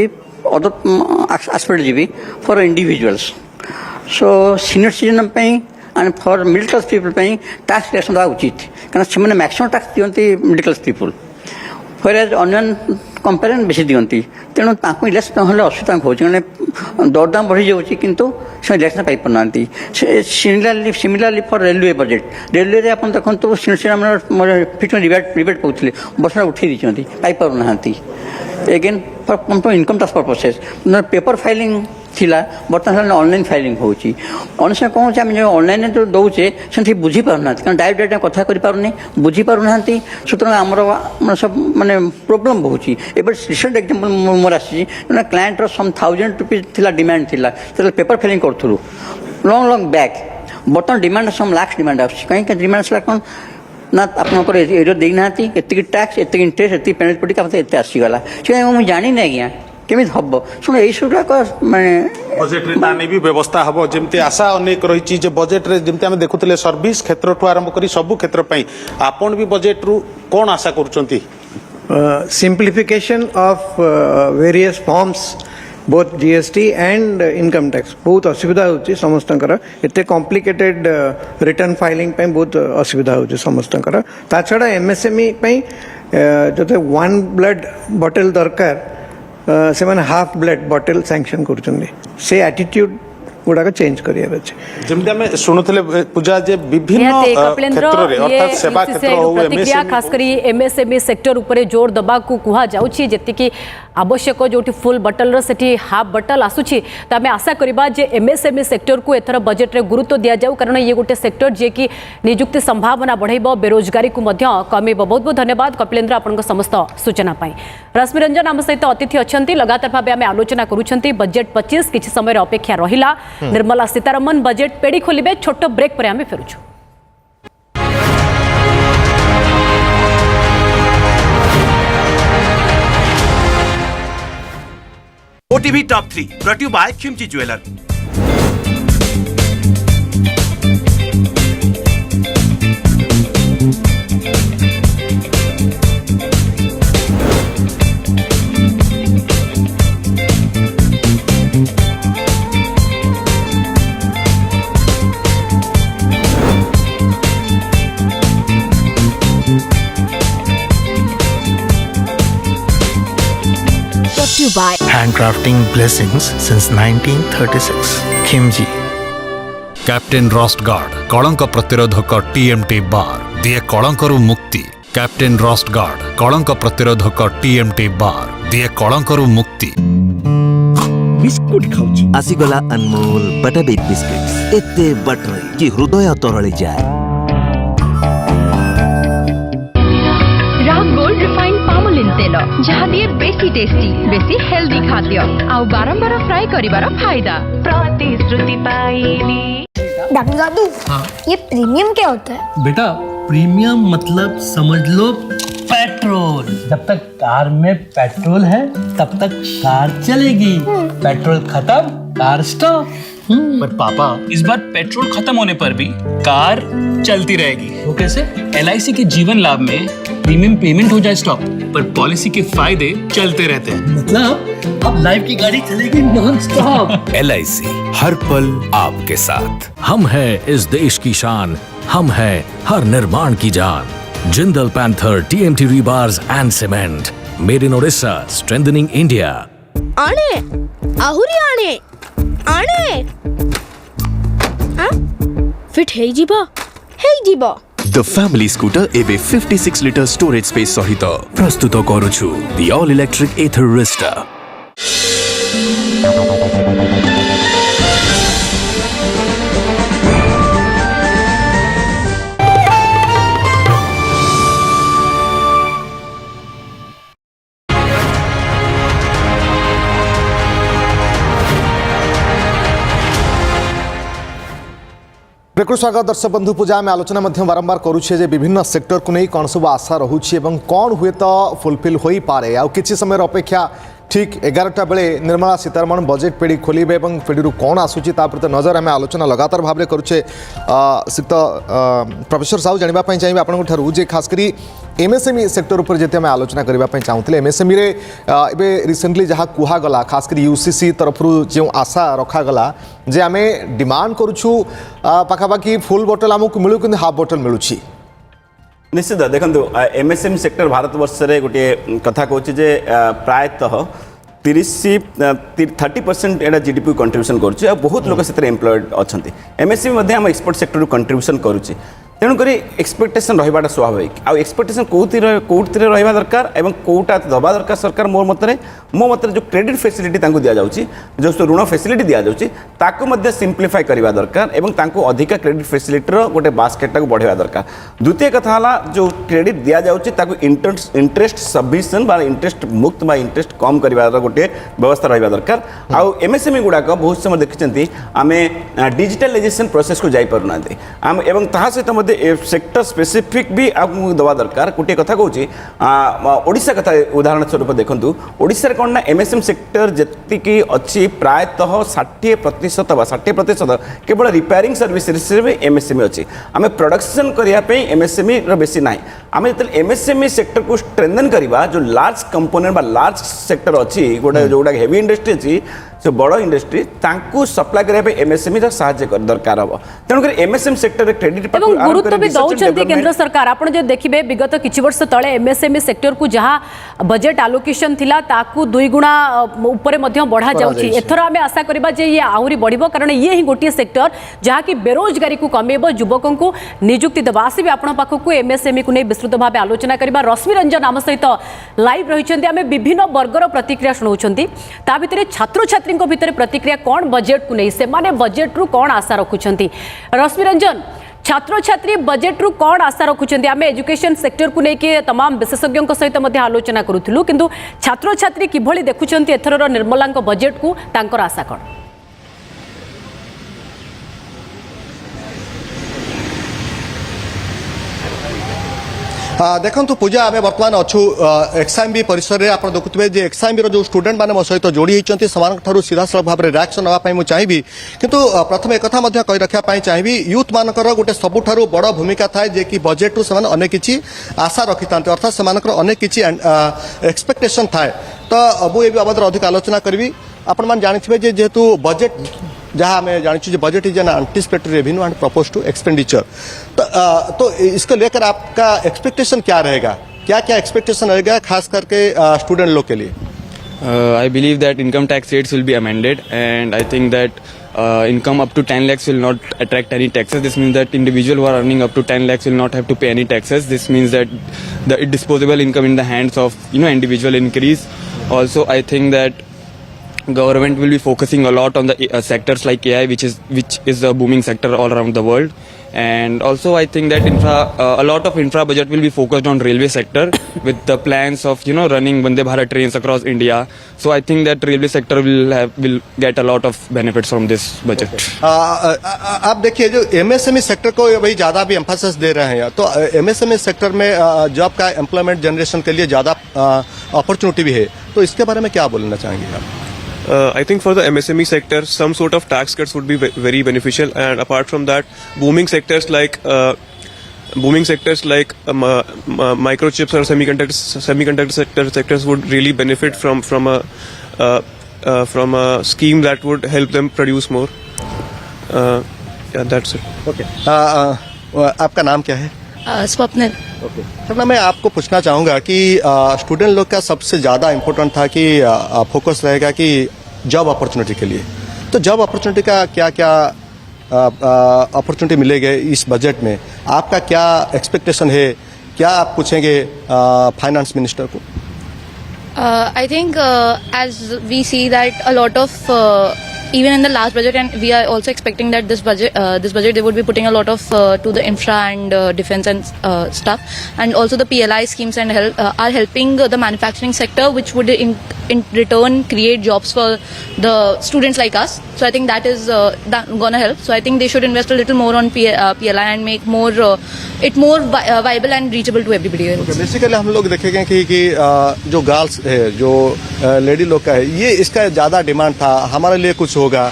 other aspect GB for individuals so senior citizen पई and for middle class people paying tax reduction उचित कारण से मैक्सिमम टैक्स दिखती मिडिल क्लास पीपुल whereas अन्य कंपेरिजन बेसी दिखती तेणु इलेक्शन ना असुविधा हो दरदाम बढ़ी जाऊँगी किंतु से इलेक्शन पाई पाना सिमिलारली फॉर रेलवे बजेट रेलवे आप देखो फिट रिबेट पाते बस उठे देती पाई पाना again for income tax purposes paper filing थिला बर्तमान ऑनलाइन फाइलिंग होची अनुसार कौन आम जो ऑनलाइन जो दौचे से बुझी पारना कारण डायरेक्ट कथा करें बुझी पारना सुतरां आमर सब माने प्रोब्लेम बहुत रिसेंट एग्जांपल मोर आसी क्लाएंटर सम 1000 रुपीज थिला डिमांड थिला पेपर फाइलिंग करूँ लॉन्ग लॉन्ग बैक बर्तमान डिमांड सम लाख डिमांड कहीं डिमांड कौन ना आपंकर एरिया देना एतिक टैक्स एतिक इंटरेस्ट एतिक पेनल्टी पड़ी एत आसीगला से मुझे जानी आज्ञा केमिति हम शुण युवाक माने बजेट रे ताने भी व्यवस्था हबो जेमते आशा अनेक रही जे बजेट रे जेमते हम देखुतले सर्विस क्षेत्र ठु आरंभ करी सब क्षेत्र पई आपण भी बजेट रु कोन आशा करूचंती simplification of various forms both GST and income tax बहुत असुविधा होची समस्तंकर एते कॉम्प्लिकेटेड रिटर्न फाइलिंग पे बहुत असुविधा होची समस्तंकर ता छडा MSME पे जते वन ब्लड बॉटल दरकार से माने हाफ ब्लड बॉटल सैंक्शन करचुंदी से एटीट्यूड गुडाक चेंज करिया अछि जेमते हम सुनुथले पूजा जे विभिन्न क्षेत्र रे अर्थात सेवा क्षेत्र हो प्रतिक्रिया खास करी MSME सेक्टर ऊपर जोर दबा को कुहा जाउछि जेति कि आवश्यक जोटी फुल बटल रो सेठी हाफ बटल आसुछि त हमें आशा करबा जे MSME सेक्टर को एथर बजेट रे गुरुत्व दिया जाउ कारण ये गोटे सेक्टर जे कि नियुक्ति संभावना बढ़ाइबो बेरोजगारी को मध्य कमेबो। बहुत बहुत धन्यवाद कपिलेंद्र आपनक समस्त सूचना पाई। रश्मि रंजन आम सहित अतिथि अछंती लगातार भाबे हमें आलोचना करूछंती बजेट 25 किछि समय रे अपेक्षा रहिला निर्मला सीतारमण बजेट पेड़ी खोलिबे छोट ब्रेक पर हमें फेरुछु। OTV Top 3 brought to you by Khimchi Jeweler. By handcrafting blessings since 1936 Khimji captain rust guard कलंक प्रतिरोधक TMT बार दिए कलंकरू मुक्ति कैप्टेन रस्ट गार्ड कलंक प्रतिरोधक TMT बार दिए कलंकरू मुक्ति बिस्कुट खाउची आसीगला अनमोल बटरबेक बिस्किट्स एते बटर कि हृदय तरळे जाय गोल्ड रिफाइंड पामोलिन तेल जहाँ दिए बेसी टेस्टी बेसी हेल्दी खाद्य आउ बारंबार फ्राई करिवार फायदा प्रतिश्रुति पाइली। डॉक्टर जादू ये प्रीमियम क्या होता है? बेटा प्रीमियम मतलब समझ लो पेट्रोल। जब तक कार में पेट्रोल है तब तक कार चलेगी, पेट्रोल खत्म कार स्टॉप। पर पापा इस बार पेट्रोल खत्म होने पर भी कार चलती रहेगी। वो कैसे? LIC के जीवन लाभ में प्रीमियम पेमेंट हो जाए स्टॉप पर पॉलिसी के फायदे चलते रहते हैं। मतलब अब लाइफ की गाड़ी चलेगी नॉन स्टॉप। LIC हर पल आपके साथ। हम है इस देश की शान, हम है हर निर्माण की जान। Jindal panther TMT rebars and cement made in Odisha strengthening India. आने आहुरी आने आने फिट है जीवा द फैमिली स्कूटर एबे 56 लिटर स्टोरेज स्पेस सहित प्रस्तुत करूछु the all electric Ather Rizta. Break स्वागत दर्शक बंधु पूजा आम आलोचना बारंबार करुचे जे विभिन्न सेक्टर को नहीं कौन सब आशा रोचे कौन हुए तो फुलफिल हो पारे आ किसी समय अपेक्षा ठीक 11टा बेले निर्मला सीतारमण बजेट पेड़ी खोलिबे और पेड़ी कौन आसूची प्रति नजर आम आलोचना लगातार भाव में करुचे। सिक्त प्रोफेसर साहू जानापी चाहिए आपंठू जे खासकरी MSME सेक्टर उपर जैसे आम आलोचना करने चाहूँगे MSME रे एबे रिसेंटली जहाँ कहगला खासकरी UCC तरफ जो आशा रखागला जे आम डिमांड करुछु पाखापाखि फुल बोतल आमको मिलू कि हाफ बोतल मिलूँ निश्चित देखो MSME सेक्टर भारत वर्ष रे गोटे कथा कहूँ जे प्रायतः 30% एटा GDP कंट्रीब्यूशन करुच्ची बहुत लोग से एम्प्लॉयड अच्छा MSME आम एक्सपोर्ट सेक्टर कंट्रीब्यूशन करुच्ची तेणुक एक्सपेक्टेशन रहा स्वाभाविक आउ एक्सपेक्टेशन कौटी रहा दरकार और कौटा दबा दरकार सरकार मो मत जो क्रेडिट फैसिलिटी दि जाऊँगी जो ऋण फैसिलिटी दि जाऊँगी सिंप्लीफाई करवा दरकार और अधिका क्रेडिट फैसिलिटीर गोटे बास्केटा को बढ़ावा दरकार। द्वितीय कथा जो क्रेडिट दि जाऊँगी इंटरेस्ट सबमिशन इंटरेस्ट मुक्त इंटरेस्ट कम कर गोटे व्यवस्था रहा दरकार। आउ MSME गुड़ाक बहुत समय देखते आम डिजिटलाइजेशन प्रोसेस को जापना सहित सेक्टर स्पेसिफिक भी आपको दवा दरकार गोटे कथा कहूँ ओडिशा कथा उदाहरण स्वरूप देखूँ ओडिशा कौन ना एमएसएम सेक्टर जी अच्छी प्रायतः 60% 60% केवल रिपेयरिंग सर्विस एमएसएमई अच्छी आम प्रोडक्शन करने एमएसएमई बेसी ना आम जो एमएसएमई सेक्टर को स्ट्रेंथन करवा जो लार्ज कंपोनेंट लार्ज सेक्टर अच्छी गोटे जोटा हेवी इंडस्ट्री अच्छी से बड़ इंडस्ट्री सप्लाई करने एमएसएमई साहाय्य दरकार हम तेणुकर एमएसएम सेक्टर क्रेडिट गुरुत्व भी दौरान केंद्र सरकार आप जो देखिए विगत किछि वर्ष तले एमएसएमई सेक्टर को जहाँ बजेट आलोकेशन थिला ताकू 2 गुणा ऊपर बढ़ा जाउछि एथर आमे आशा करबा जे ये आहुरी बढ़िबो कारण ये ही गोटे सेक्टर जहाँ की बेरोजगारी को कमेबो युवकों को नियुक्ति देबा आसीबे आपण पाखकू एमएसएमई को नहीं विस्तृत भाव आलोचना करबा रश्मि रंजन आम सहित लाइव रहिछन्ती आमे विभिन्न वर्गर प्रतिक्रिया शुणाउछन्ती ता भितरे छात्र छात्री भितर प्रतिक्रिया कौन बजेट को नहीं से माने बजेट रु कौन आशा रखुछन्ती रश्मि रंजन छात्र छात्री बजेट रु कौन आशा रखुछन्ती आमे एजुकेशन सेक्टर को लेके तमाम विशेषज्ञों सहित मध्य आलोचना करूथिलु किंतु छात्र छात्री किभଳି देखुछन्ती एथरर निर्मलांक बजेट को तांकर आशा कौन देखो पूजा आम बर्तमान अच्छु एक्सएमबी परिसर में आप देखुए जे एक्सएमबी जो स्टूडेंट मैंने मो सहित जोड़ी होती सीधा सड़क भाव में रिएक्शन नापी मुझे चाहिए किंतु प्रथम एक कही रखापी चाहिए यूथ मानकर गोटे सबुठारु बड़ भूमिका थाए जे कि बजेट से अनेक किसी आशा रखी था अर्थात से अनेक किसी एक्सपेक्टेशन थाए तो मुझे बाबद अधिक आलोचना करी आपण मैंने जानी जेहेतु बजेट जहाँ हमें जानी budget is an anticipatory revenue and propose to expenditure तो इसको लेकर आपका एक्सपेक्टेशन क्या रहेगा क्या क्या एक्सपेक्टेशन रहेगा खास करके स्टूडेंट लोग के लिए I believe that income tax rates will be amended and I think that income up to 10 lakhs will not attract any taxes. This means that individual who are earning up to 10 lakhs will not have to pay any taxes. This means that the disposable income in the hands of individual increase. Also, I think that government will be focusing a lot on the sectors like AI, which is a booming sector all around the world. And also I think that a lot of infra budget will be focused on railway sector with the plans of running Vande Bharat trains across India. So I think that railway sector will get a lot of benefits from this budget. आप देखिए जो MSME sector को भाई ज़्यादा भी emphasis दे रहे हैं तो एमएसएमई सेक्टर में जॉब का एम्प्लॉयमेंट जनरेशन के लिए ज़्यादा अपॉर्चुनिटी भी है तो इसके बारे में क्या बोलना चाहेंगे आप I think for the MSME sector, some sort of tax cuts would be very beneficial, and apart from that, booming sectors like microchips or semiconductor sectors would really benefit from a scheme that would help them produce more. Yeah, that's it. Okay. आपका नाम क्या है? स्वप्निल। तो मैं आपको पूछना चाहूँगा कि स्टूडेंट लोग का सबसे ज़्यादा इम्पोर्टेंट था कि फोकस रहेगा कि जॉब अपॉर्चुनिटी के लिए तो जॉब अपॉर्चुनिटी का क्या क्या अपॉर्चुनिटी मिलेगा इस बजट में आपका क्या एक्सपेक्टेशन है क्या आप पूछेंगे फाइनेंस मिनिस्टर को I think as we see that a lot of even in the last budget and we are also expecting that this budget they would be putting a lot of to the infra and defense and stuff and also the PLI schemes and are helping the manufacturing sector which would in return create jobs for the students like us. So I think that is gonna help. So I think they should invest a little more on PLI and make more it more viable and reachable to everybody else. Okay, basically हम लोग देखेंगे कि जो girls है जो lady लोग का है ये इसका ज़्यादा डिमांड था हमारे लिए कुछ होगा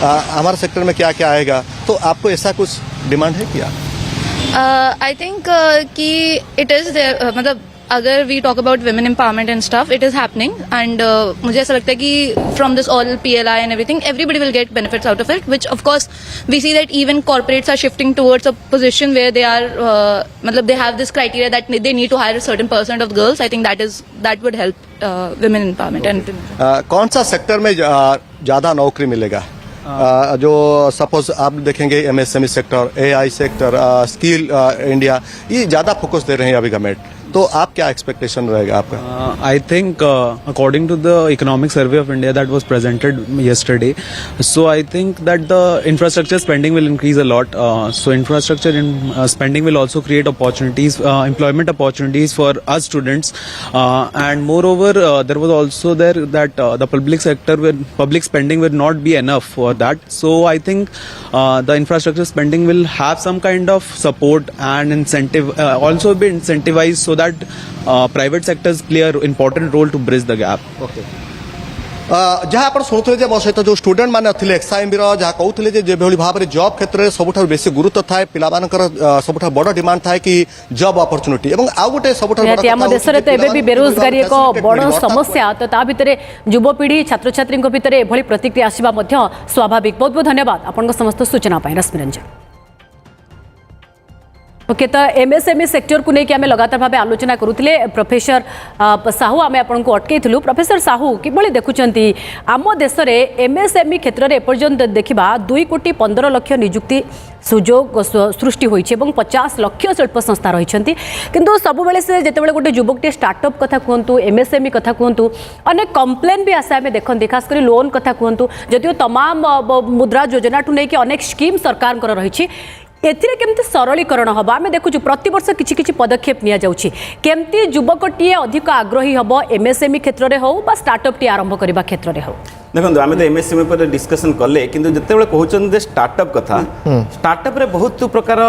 हमारे सेक्टर में क्या क्या आएगा तो आपको ऐसा कुछ डिमांड है क्या I think कि it is there मतलब अगर we talk about women empowerment and stuff it is happening and मुझे ऐसा लगता है कि from this all PLI and everything everybody will get benefits out of it which of course we see that even corporates are shifting towards a position where they are मतलब they have this criteria that they need to hire a certain % of girls. I think that would help women empowerment and कौन सा sector में ज़्यादा नौकरी मिलेगा जो suppose आप देखेंगे MSME sector AI sector skill India ये ज़्यादा फोकस दे रहे हैं अभी गवर्नमेंट तो आप क्या एक्सपेक्टेशन रहेगा आपका? I think according to the economic survey of India that was presented yesterday, so I think that the infrastructure spending will increase a lot. So infrastructure spending will also create opportunities, employment opportunities for us students, and moreover there was also there that the public spending will not be enough for that. So I think the infrastructure spending will have some kind of support and incentive, also be incentivized so that private sectors play an important role to bridge the gap. Okay. जहाँ आप शुणुते मो सहित जो student मैंने अच्छे एक्सआईएमबी जहाँ कहते जो भाव में जॉब क्षेत्र में सबुठ बेसी गुरुत्व थाए पिलामानकर सबुठ बड़ डिमांड थाए कि जॉब अपॉर्चुनिटी एवं आउ गोटे सबुठ आम देश में तो एबे भी बेरोजगारी एक बड़ समस्या तो ता भितर युवपीढ़ी छात्र छात्री भितर एभली प्रतिक्रिया आसवा स्वाभाविक। बहुत बहुत धन्यवाद आपन समस्त सूचना रश्मि रंजन। ओके तो एमएसएमई सेक्टर को लेकिन आम लगातार भाव आलोचना करुले प्रोफेसर साहू आम आपन को अटकईलु। प्रोफेसर साहू किभली देखुंती आम देश में एमएसएमई क्षेत्र में एपर्यंत देखा 2,15,00,000 नियुक्ति सुजोग सृष्टि होइछे एवं 50 लाख शिल्प संस्था रही किंतु सब बेले से जितेबाला गोटे युवकटे स्टार्टअप कथा कहतु एमएसएमई कथा कहतु अनेक कंप्लेन भी आसे आम देखते खास कर लोन कथा कहतु जदिव तमाम मुद्रा योजना ठू नहीं अनेक स्कीम सरकार रही एथिरे केमती सरलीकरण हम आम देखु प्रति वर्ष किछि किछि पदक्षेप निया जाउछि केमती युवकटीए अधिक आग्रही हम एमएसएमई क्षेत्र में हो बा स्टार्टअप टी आरंभ करबा क्षेत्र में हो। देखो आम तो एमएसएमई पर डिस्कसन कले किंतु जितेबाला कहते स्टार्टअप कथा स्टार्टअप रे बहुत प्रकार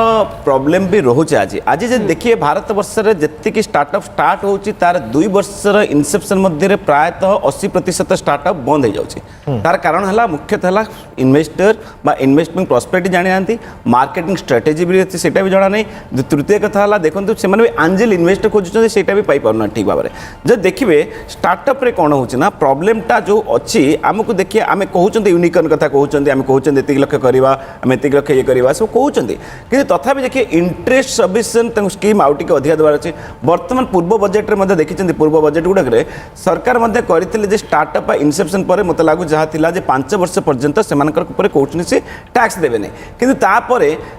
प्रॉब्लम भी रोचे। आज जे देखिए भारत वर्ष रे जत्तिकी स्टार्टअप स्टार्ट होउछि तार 2 वर्षर इनसेप्शन मध्य प्रायतः 80% स्टार्टअप बंद हो जाउछि। तार कारण है मुख्यतः इन्वेस्टर बा इन्वेस्टमेंट प्रॉस्पेक्ट जानि नांती मार्केटिंग स्ट्रेटेजी भी सेटा भी जाना नहीं। तृतीय कथा है देखो से एंजेल इन्वेस्टर खोजुछन सेटा भी पाई पारना ठीक भाव में जब देखिए स्टार्टअप रे कौन होछि ना प्रॉब्लमटा जो अच्छी आमको देखिए आम कहते यूनिकॉर्न कथा कहते आम कहते एतिक लक्ष करवा आम एतिक लक्ष ये करवा सब कहते कि तथापि देखिए इंटरेस्ट सफिशिएंट स्कीम आउ टिके अधिक देवार अच्छे। बर्तमान पूर्व बजेट में देखिए पूर्व बजेट गुड़ाक सरकार करते स्टार्टअप इनसेप्शन पर मत लगू जहाँ थिला 5 वर्ष पर्यंत से कौन से टैक्स देवे कि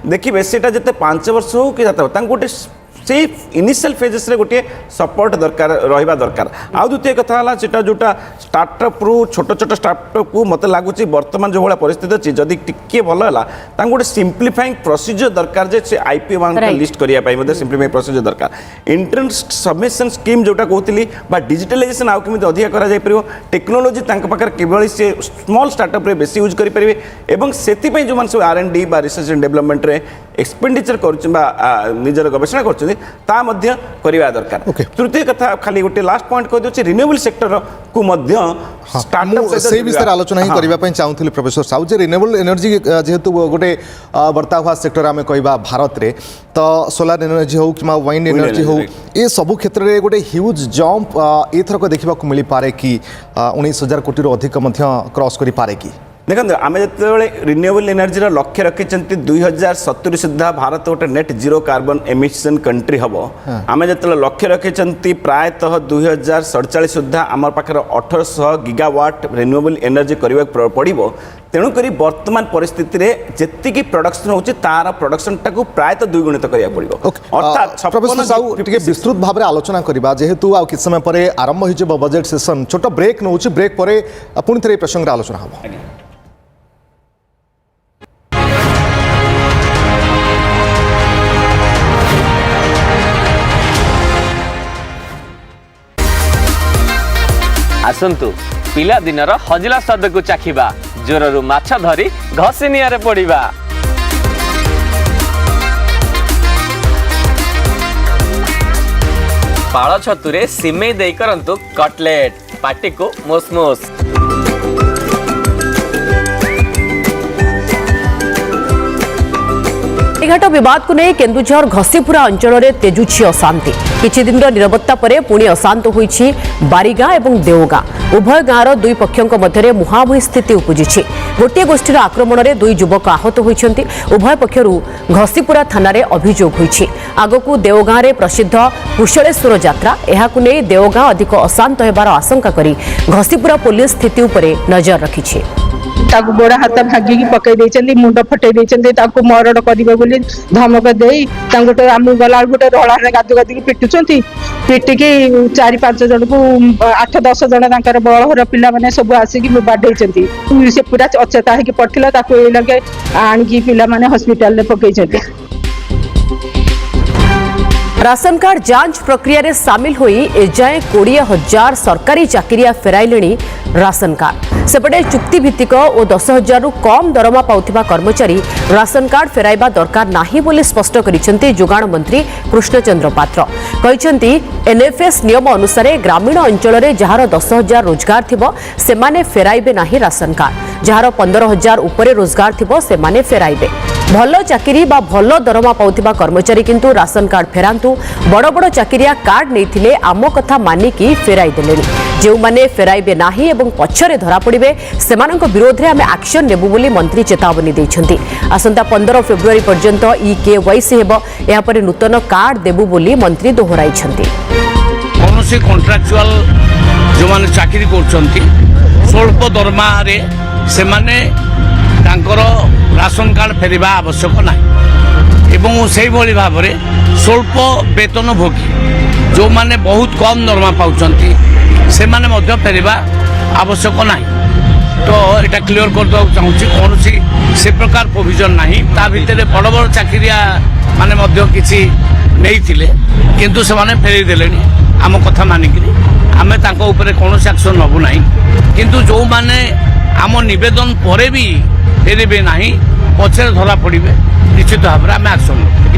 देखिए से जिते 5 वर्ष हो कि गोटे से इनिशियल फेजेस रे गोटे सपोर्ट दरकार रहिबा दरकार। आ द्वितीय कथा है सेटा जोटा स्टार्टअप रु छोट छोट स्टार्टअप को मत लगुच बर्तमान जो भाई परिस्थिति अच्छी जदि टिके भल है गोटे सिंप्लीफाइंग प्रोसीजर दरकार जे से आईपीओ मान लिस्ट करने सिंप्लीफाइंग प्रोसीजर दरकार। इंटरेस्ट सबमिशन स्कीम जोटा कहती डिजिटलाइजेशन आउ केमी अधिक कर टेक्नोलोजी केवल से स्मॉल स्टार्टअप रे बेसी यूज करें और से जो मैंने सब R&D बा रिसर्च एंड डेवलपमेंट रे एक्सपेंडिचर कर गवेषणा कर दरकार। तृतीय कथा खाली गोटे लास्ट पॉइंट कह दूसरी रिन्यूएबल सेक्टर को से विषय आलोचना ही करने चाहूँगी प्रोफेसर साहू जे रिन्यूएबल एनर्जी जेहेतु गोटे बर्ता हुआ सेक्टर आम कह भारत में तो सोलार एनर्जी हो कि वाइंड एनर्जी हो ये सब क्षेत्र में गोटे ह्यूज जंप एथरक देखा मिल पारे कि 19,000 कोटी अधिक क्रॉस कर पारे कि देखो आम जो रिन्यूएबल एनर्जी लक्ष्य रखी 2070 सुधा भारत गोटे net zero carbon emission country हम आम जो लक्ष्य रखी प्रायतः 2047 सुधा आम पाखे 1800 गीगावाट रिन्यूएबल एनर्जी करने पड़ो। तेणुक वर्तमान परिस्थिति में जी प्रोडक्शन होची तार प्रोडक्शन टाको प्रायतः 2 गुणित करिया पड़िबो। अर्थात प्रोफेसर साहू टिके विस्तृत भाव में आलोचना करबा जेहेतु आ किछ समय पर आरंभ होई जे बजेट सेशन छोट ब्रेक नउची ब्रेक पर पुणी थे प्रसंग आलोचना हम। आसंतु पिला दिनर हजला स्वाद को चाखिबा जोररु माछ धरी घसिनिया पड़िबा। पाଳ छतुरे सिमेई देई करंतु कटलेट पाटी को मोसमोस। घाट विवाद को नहीं केन्दुझर घसीपुरा अंचल में तेजुछि अशांति। किछि दिन निरवत्ता परे पुणी अशांत होइछि बारीगां और देवगां। उभय गाँवर 2 पक्षों मध्य मुहांमुही स्थिति उपजिछि। गोटे गोष्ठीर आक्रमण में 2 युवक आहत होइछन्ति। उभय पक्षरु घसीपुरा थाना रे अभियोग होइछि। आगकू देवगाँ रे प्रसिद्ध कुशलेश्वर यात्रा एहाकू नै देवगाँ अधिक अशांत हेबार आशंका करी घसीपुरा पुलिस स्थिति उपरे नजर रखिछि। ताकू गोड़ हाथ भागिकी पकई देइचंदी मुंड फटई देइचंदी ताकू मरण करिबे बोली धमक देई तांगोटे आम गला गोटे रळारे गादु गादी पिटुचंती पिटिकी 4-5 जन को 8-10 जन तांकर बळहर पिला माने सब आसिकी बाडैचंती से पूरा अचेता हेकी पड़थिला ताकू ए लगे आणकी पिला माने हॉस्पिटल ले पकईचंती। राशन कार्ड जांच प्रक्रिया रे सामिल होई एजाए 20,000 सरकारी चाकरिया फेराइलेणी राशन कार्ड सेपटे चुक्ति भित्तिक और 10,000 रु कम दरमा पाउथिबा कर्मचारी राशन कार्ड फेराइबा दरकार नाही बोली स्पष्ट करिसेंती जोगाण मंत्री कृष्णचंद्र पात्र कहिसेंती एनएफएस नियम अनुसार ग्रामीण अंचल रे जहार 10,000 रोजगार थिबो सेमाने फेराइबे नाही राशन कार्ड जहार 15,000 उपरे रोजगार थिबो सेमाने फेराइबे भल चाकरी बा भल दरमा पाउथिबा कर्मचारी किंतु राशन कार्ड फेरांतु बड़ बड़ चाकरिया कार्ड नैथिले आम कथा मानिकी फेराई देलेनी जो माने फेराइबे नाही एवं पछरे धरा पड़िबे सेमानक विरोध रे आमे एक्शन नेबु बोली मंत्री चेतावनी दैछंती। आसंता 15 फेब्रुआरी पर्यंत ई-केवाईसी हेबो या परे नूतन कार्ड देबु बोली मंत्री दोहराइछंती। कोनोसी कॉन्ट्रैक्चुअल जो माने चाकरी करछंती स्वल्प दरमा रे से माने तांकर राशन कार्ड फेरिबा आवश्यक नाही एवं से भली भाव रे स्वल्प वेतन भोगी जो माने बहुत कम दरमा पाउछंती से माने मध्य फेरिबा आवश्यक नाही तो एटा क्लियर कर दो चाहूची कोनोसी से प्रकार प्रोविजन नाही ता भितरे बड़ बड़ चाकरिया माने मध्य किछि नेइथिले किंतु से माने फेरि देलेनी आम कथा मानिकरी आमे तांको ऊपर कोनोसी एक्शन नबु नाही किंतु जो माने आम निवेदन परे भी फेरबे नाही पछरे धरा पड़िबे निश्चित भाव में आम एक्शन नबु।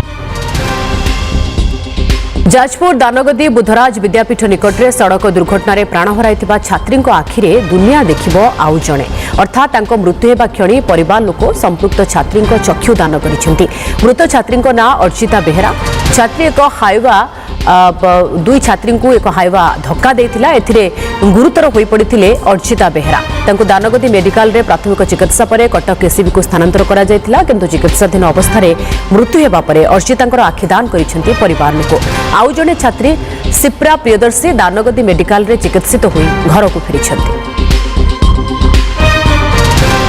जाजपुर दानगदी बुधराज विद्यापीठ निकट में सड़क दुर्घटना रे प्राण हराइथिबा छात्री आखिरे दुनिया देखिबो आउ जणे अर्थात तांको मृत्यु हेबा क्षणी परिवार लोक संपृक्त छात्री चक्षु दान करिसेंती। मृत छात्री ना अर्चिता बेहेरा छात्री एक हाइवा दुई छात्री को एक हाइवा धक्का देथिला एथिरे गुरुतर होई पड़िथिले अर्चिता बेहेरा तांको दानगदी मेडिकल रे प्राथमिक चिकित्सा परे कटक एसीबी को स्थानांतर करा जायथिला किंतु चिकित्साधीन अवस्था रे मृत्यु हेबा परे अर्चितांकर आखिदान करिसेंती परिवार लोक। आउ जणे छात्री सिप्रा प्रियदर्शी दानगदी मेडिकल रे चिकित्सित होई घर को फेरिछंती।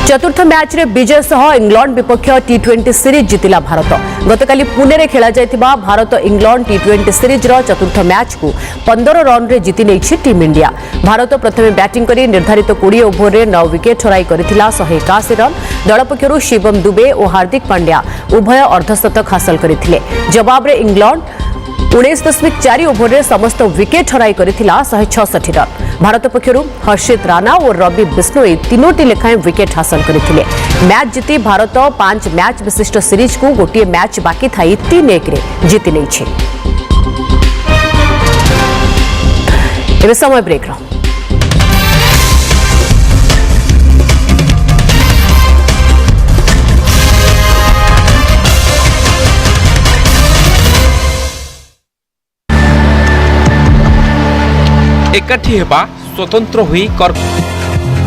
चतुर्थ मैच रे विजय सह इंग्लैंड विपक्ष टी20 सीरीज जितिला भारत। गतकाली पुणे रे खेला जायतिबा भारत इंग्लैंड टी20 सीरीज रो चतुर्थ मैच को 15 रन रे जिति नेछि टीम इंडिया। भारत प्रथमे बैटिंग करी निर्धारित 20 ओभर रे 9 विकेट हराई करथिला 181 रन। दल पक्षरु शिवम दुबे और हार्दिक पांड्या उभय अर्धशतक हासिल करथिले। जवाब रे इंग्लैंड 19.4 ओभर रे समस्त विकेट हराई करथिला 166 रन। भारत पक्षरु हर्षित राणा और रवि बिश्नोई तीनोटी लेखाएं विकेट हासिल करथिले। मैच जीति भारत 5 मैच विशिष्ट सीरीज को गोटे मैच बाकी थाई 3-1 रे जीति नेछि। एबे समय ब्रेक रो एकाठी हेबा स्वतंत्र हुई कर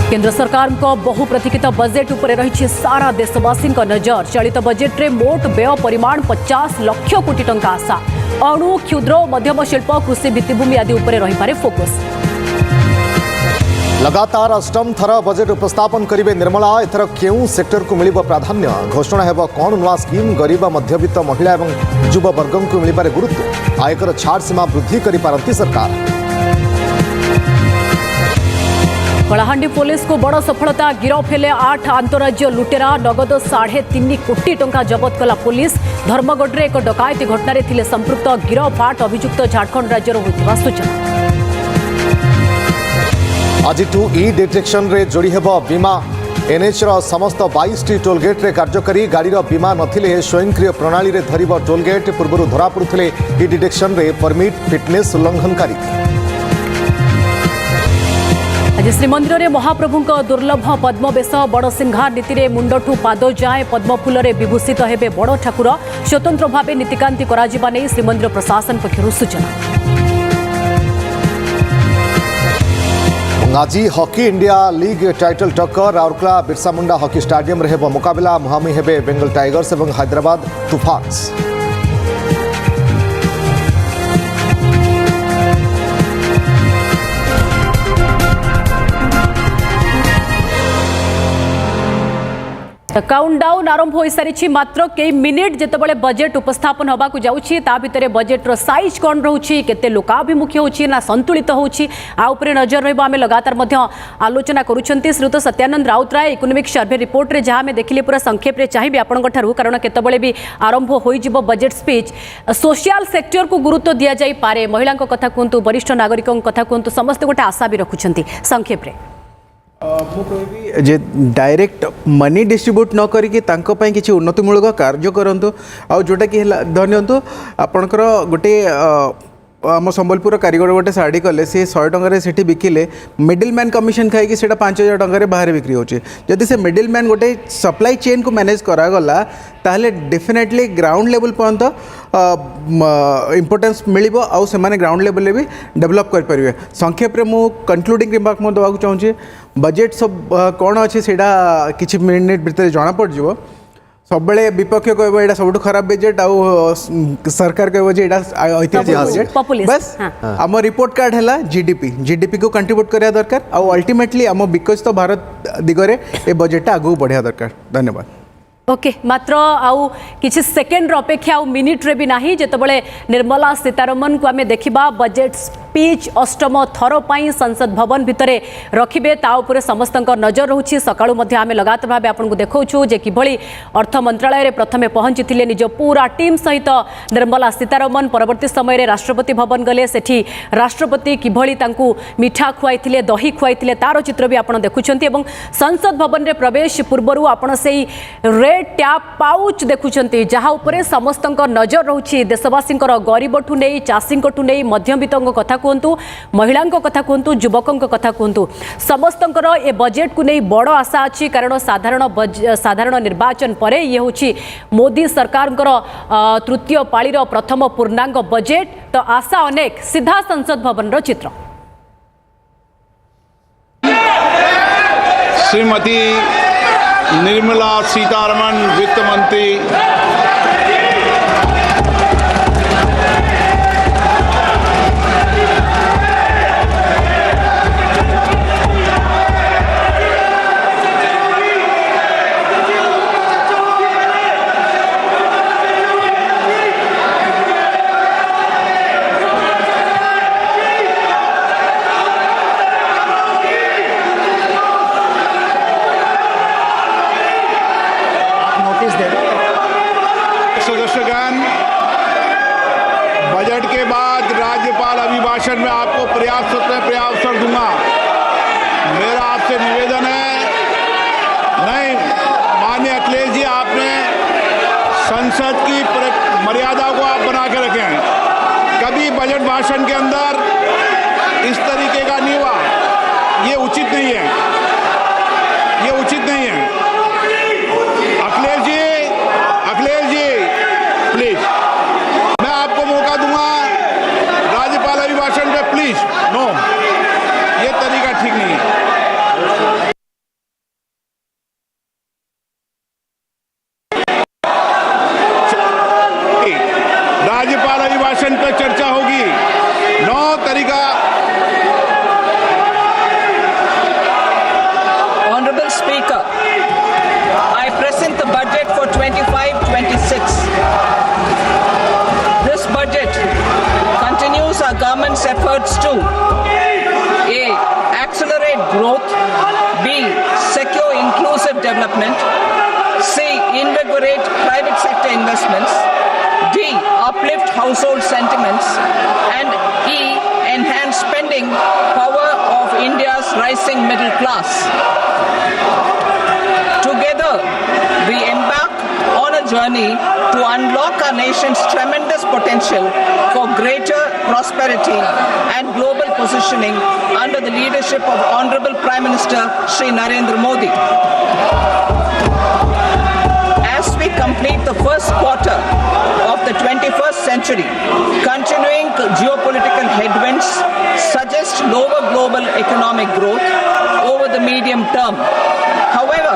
केंद्र सरकार को बहु प्रतीक्षित बजेट उपरे रही सारा देशवासी नजर। चलित बजेट रे मोट व्यय परिमाण 50 लाख कोटी टंका आशा। अणु क्षुद्र और मध्यम शिल्प कृषि भित्तिभूमि आदि उपरे रही पारे फोकस। लगातार अष्टम थर बजेट उपस्थापन करिवे निर्मला एथर केउ सेक्टर को मिलिबो प्राधान्य घोषणा हेबो कोन नुआ स्कीम गरीब मध्यवित्त महिला एवं युवा वर्गों को मिल पारे गुरुत्व आयकर छाड़ सीमा वृद्धि करि पारंती सरकार। कलाहांडी पुलिस को बड़ सफलता गिरफ हेले 8 अंतरराज्य लुटेरा नगद 3.5 कोटी टंका जबत कला पुलिस। धर्मगढ़ एक डकायती घटना थिले संपृक्त गिरफ 8 अभियुक्त झारखंड राज्यर होइतिबा सूचना। आज ई डिटेक्शन रे जोड़ी हेबो बीमा एनएच रो समस्त 22 टोलगेट रे कार्यकारी गाड़ी रो बीमा नथिले स्वयंक्रिय प्रणाली रे धरिबो टोलगेट पूर्व धरा पड़ुथिले ई डिटेक्शन रे परमिट फिटनेस उल्लंघनकारी। आज श्रीमंदिर में महाप्रभु दुर्लभ पद्मवेश बड़ सिंहार नीति में मुंडठू पाद जाए पद्मफूल विभूषित हेबे बड़ ठाकुर। स्वतंत्र भाव नीतिकांति कराजिबा नै श्रीमंदिर प्रशासन पक्षरु सूचना। आज हॉकी इंडिया लीग टाइटल टक्कर राउरकेला बिरसा मुंडा हॉकी स्टेडियम रे मुकाबला मुहांमुही हेबे बेंगल टाइगर्स और हैदराबाद तूफान्स। काउंटडाउन आरंभ हो सारी मात्र कई मिनिट जितेबाला बजेट उपस्थापन होगा जाऊँगी ता भितर बजेट्र साइज कौन रोचे केते लोकाभिमुखी होची ना संतुलित होची आ उपरे नजर रहिबा आमे लगातार मध्य आलोचना करूछंती। Shriyut Satyananda Routray economic survey report रे जहाँ देखिले पूरा संक्षेप रे चाहिए आपन ठारू कारण केतबेले भी आरंभ होइजिबो बजेट स्पीच सोशल सेक्टर को गुरुत्व दिया जाई पारे महिला कथा कहतु वरिष्ठ नागरिकों कथा कहतु समस्त गोटे आशा भी रखुछंती संक्षेप रे जे डायरेक्ट मनी डिस्ट्रीब्यूट न करिकी तांको पई किछि उन्नतिमूलक कार्य करंतु आ जोटा कि धन्यंतु आपणकर गोटे आम संबलपुर कारीगर गोटे शाढ़ी कले सी 100 टंका से बिकिले मिडिल मैन कमिशन खाई 5000 टंका बाहर बिक्री होची जदि से मिडिल मैन गोटे सप्लाई चेन को मैनेज करागला ताहले डेफिनेटली ग्राउंड लेवल पर्यंत इम्पोर्टेंस मिलिबो आउ से माने ग्राउंड लेवल भी डेवलप कर परिवे। संक्षेप रे मु कंक्लूडिंग रिमार्क मो दबाक चाहूँ बजेट सब कौन अच्छे सेटा किछि मिनिट भितर जना पड़ जिवो सब बेले विपक्ष कहबो एटा सबटु खराब बजेट आउ सरकार कहबो जे एटा ऐतिहासिक बजेट बस आम रिपोर्ट कार्ड हैला जीडीपी को कंट्रीब्यूट करिया दरकार आउ अल्टीमेटली आम विकसित भारत दिगरे ए बजेट आगु बढ़िया दरकार। धन्यवाद। ओके मात्र आउ किछि सेकेंड अपेक्षा आउ मिनिट रे भी नाही जेतबेले निर्मला सीतारमन को आमे देखिबा बजेट स्पीच अष्टम थर पाई संसद भवन भितरे रखिबे ता उपरे समस्तक नजर रहउछि। सकाळु मध्ये आमे लगातार भाबे आपन को देखौछु जे किभଳି अर्थ मंत्रालय रे प्रथमे पहुंचिथिले निज पूरा टीम सहित निर्मला सीतारमन परवर्ती समय रे राष्ट्रपति भवन गले सेठी राष्ट्रपति किभଳି तांकू मिठा खुआइथिले दही खुआइथिले तारो चित्र भी आपन देखुछंती एवं संसद भवन रे प्रवेश पूर्वरु आपन सेही टैप पाउच देखुछंती जहाँ उपरे समस्तक नजर रहउछि। देशवासींकर गरीबठू नहीं चाषीठू नहीं मध्यवित्तों कथा कहतु महिला कथा कहतु युवकों कथा कहतु समस्तंकर ए बजेट को नहीं बड़ आशा अच्छी कारण साधारण निर्वाचन पर ये हूँ मोदी सरकार तृतीय पाळीर प्रथम पूर्णांग बजेट तो आशा अनेक सीधा संसद भवन चित्र। श्रीमती निर्मला सीतारमन वित्त मंत्री बजट के बाद राज्यपाल अभिभाषण में आपको पर्यावसर दूंगा। मेरा आपसे निवेदन है, नहीं माननीय अखिलेश जी, आपने संसद की मर्यादा को आप बना के रखे हैं। कभी बजट भाषण के अंदर इस तरीके का नहीं हुआ, ये उचित नहीं है, ये उचित नहीं है। अखिलेश जी प्लीज, मैं आपको मौका दूंगा राज्यपाल अभिभाषण पे, प्लीज नो, ये तरीका ठीक नहीं है। राज्यपाल अभिभाषण पे चर्चा होगी, नो तरीका। Honorable Speaker, I present the budget for 25-26. This budget continues our government's efforts to A. Accelerate growth, B. Secure inclusive development, C. Invigorate private sector investments, D. Uplift household sentiments, and E. Enhance spending power of India's rising middle class. Together, we embark on a journey to unlock our nation's tremendous potential for greater prosperity and global positioning under the leadership of Honorable Prime Minister Shri Narendra Modi. As we complete the first quarter of the 21st century, continuing geopolitical headwinds suggest lower global economic growth over the medium term. However,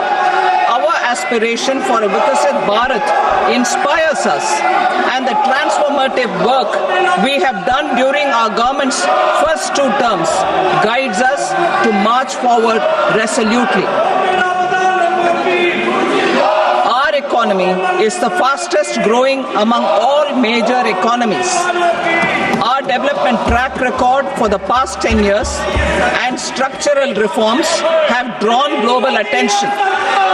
our aspiration for a Vikasit Bharat inspires us, and the transformative work we have done during our government's first 2 terms guides us to march forward resolutely. economy is the fastest growing among all major economies. Our development track record for the past 10 years and structural reforms have drawn global attention.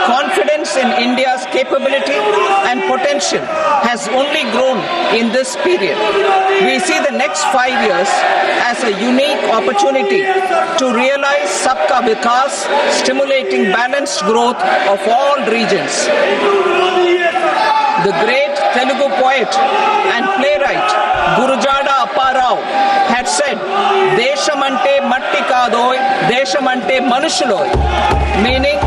Confidence in India's capability and potential has only grown in this period. We see the next 5 years as a unique opportunity to realize Sabka Vikas, stimulating balanced growth of all regions. The great Telugu poet and playwright Gurujada Apparao had said, "Deshamante matti kadoy, deshamante manushuloy," meaning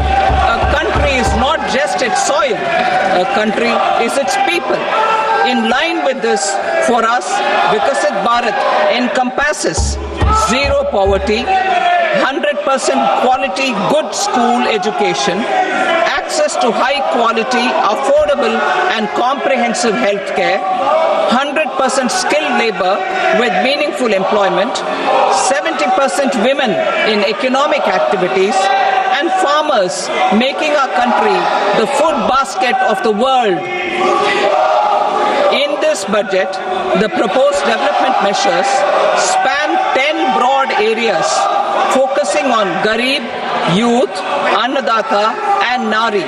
a country is not just its soil, a country is its people. In line with this, for us, Vikasit Bharat encompasses zero poverty, 100% quality good school education, access to high quality, affordable and comprehensive health care, 100% skilled labor with meaningful employment, 70% women in economic activities, and farmers making our country the food basket of the world. In this budget, the proposed development measures span 10 broad areas focusing on Garib, youth, Annadata and Nari.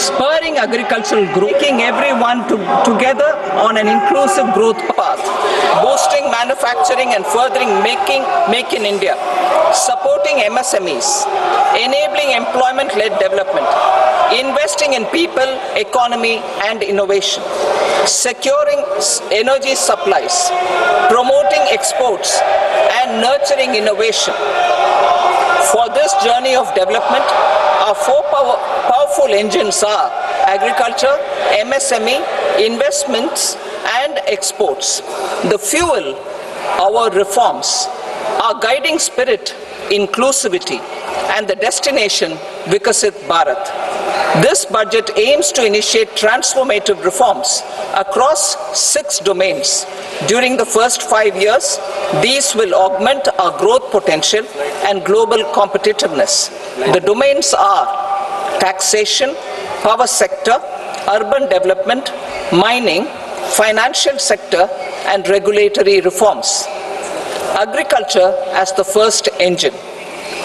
Spurring agricultural growth, taking everyone together on an inclusive growth path, boosting manufacturing and furthering Make in India, supporting MSMEs, enabling employment-led development, investing in people, economy and innovation, securing energy supplies, promoting exports and nurturing innovation. For this journey of development, our four powerful engines are agriculture, MSME, investments and exports. The fuel, our reforms, our guiding spirit, inclusivity, and the destination, Vikasit Bharat. This budget aims to initiate transformative reforms across 6 domains. During the first 5 years, these will augment our growth potential and global competitiveness. The domains are taxation, power sector, urban development, mining, financial sector, and regulatory reforms. Agriculture as the first engine.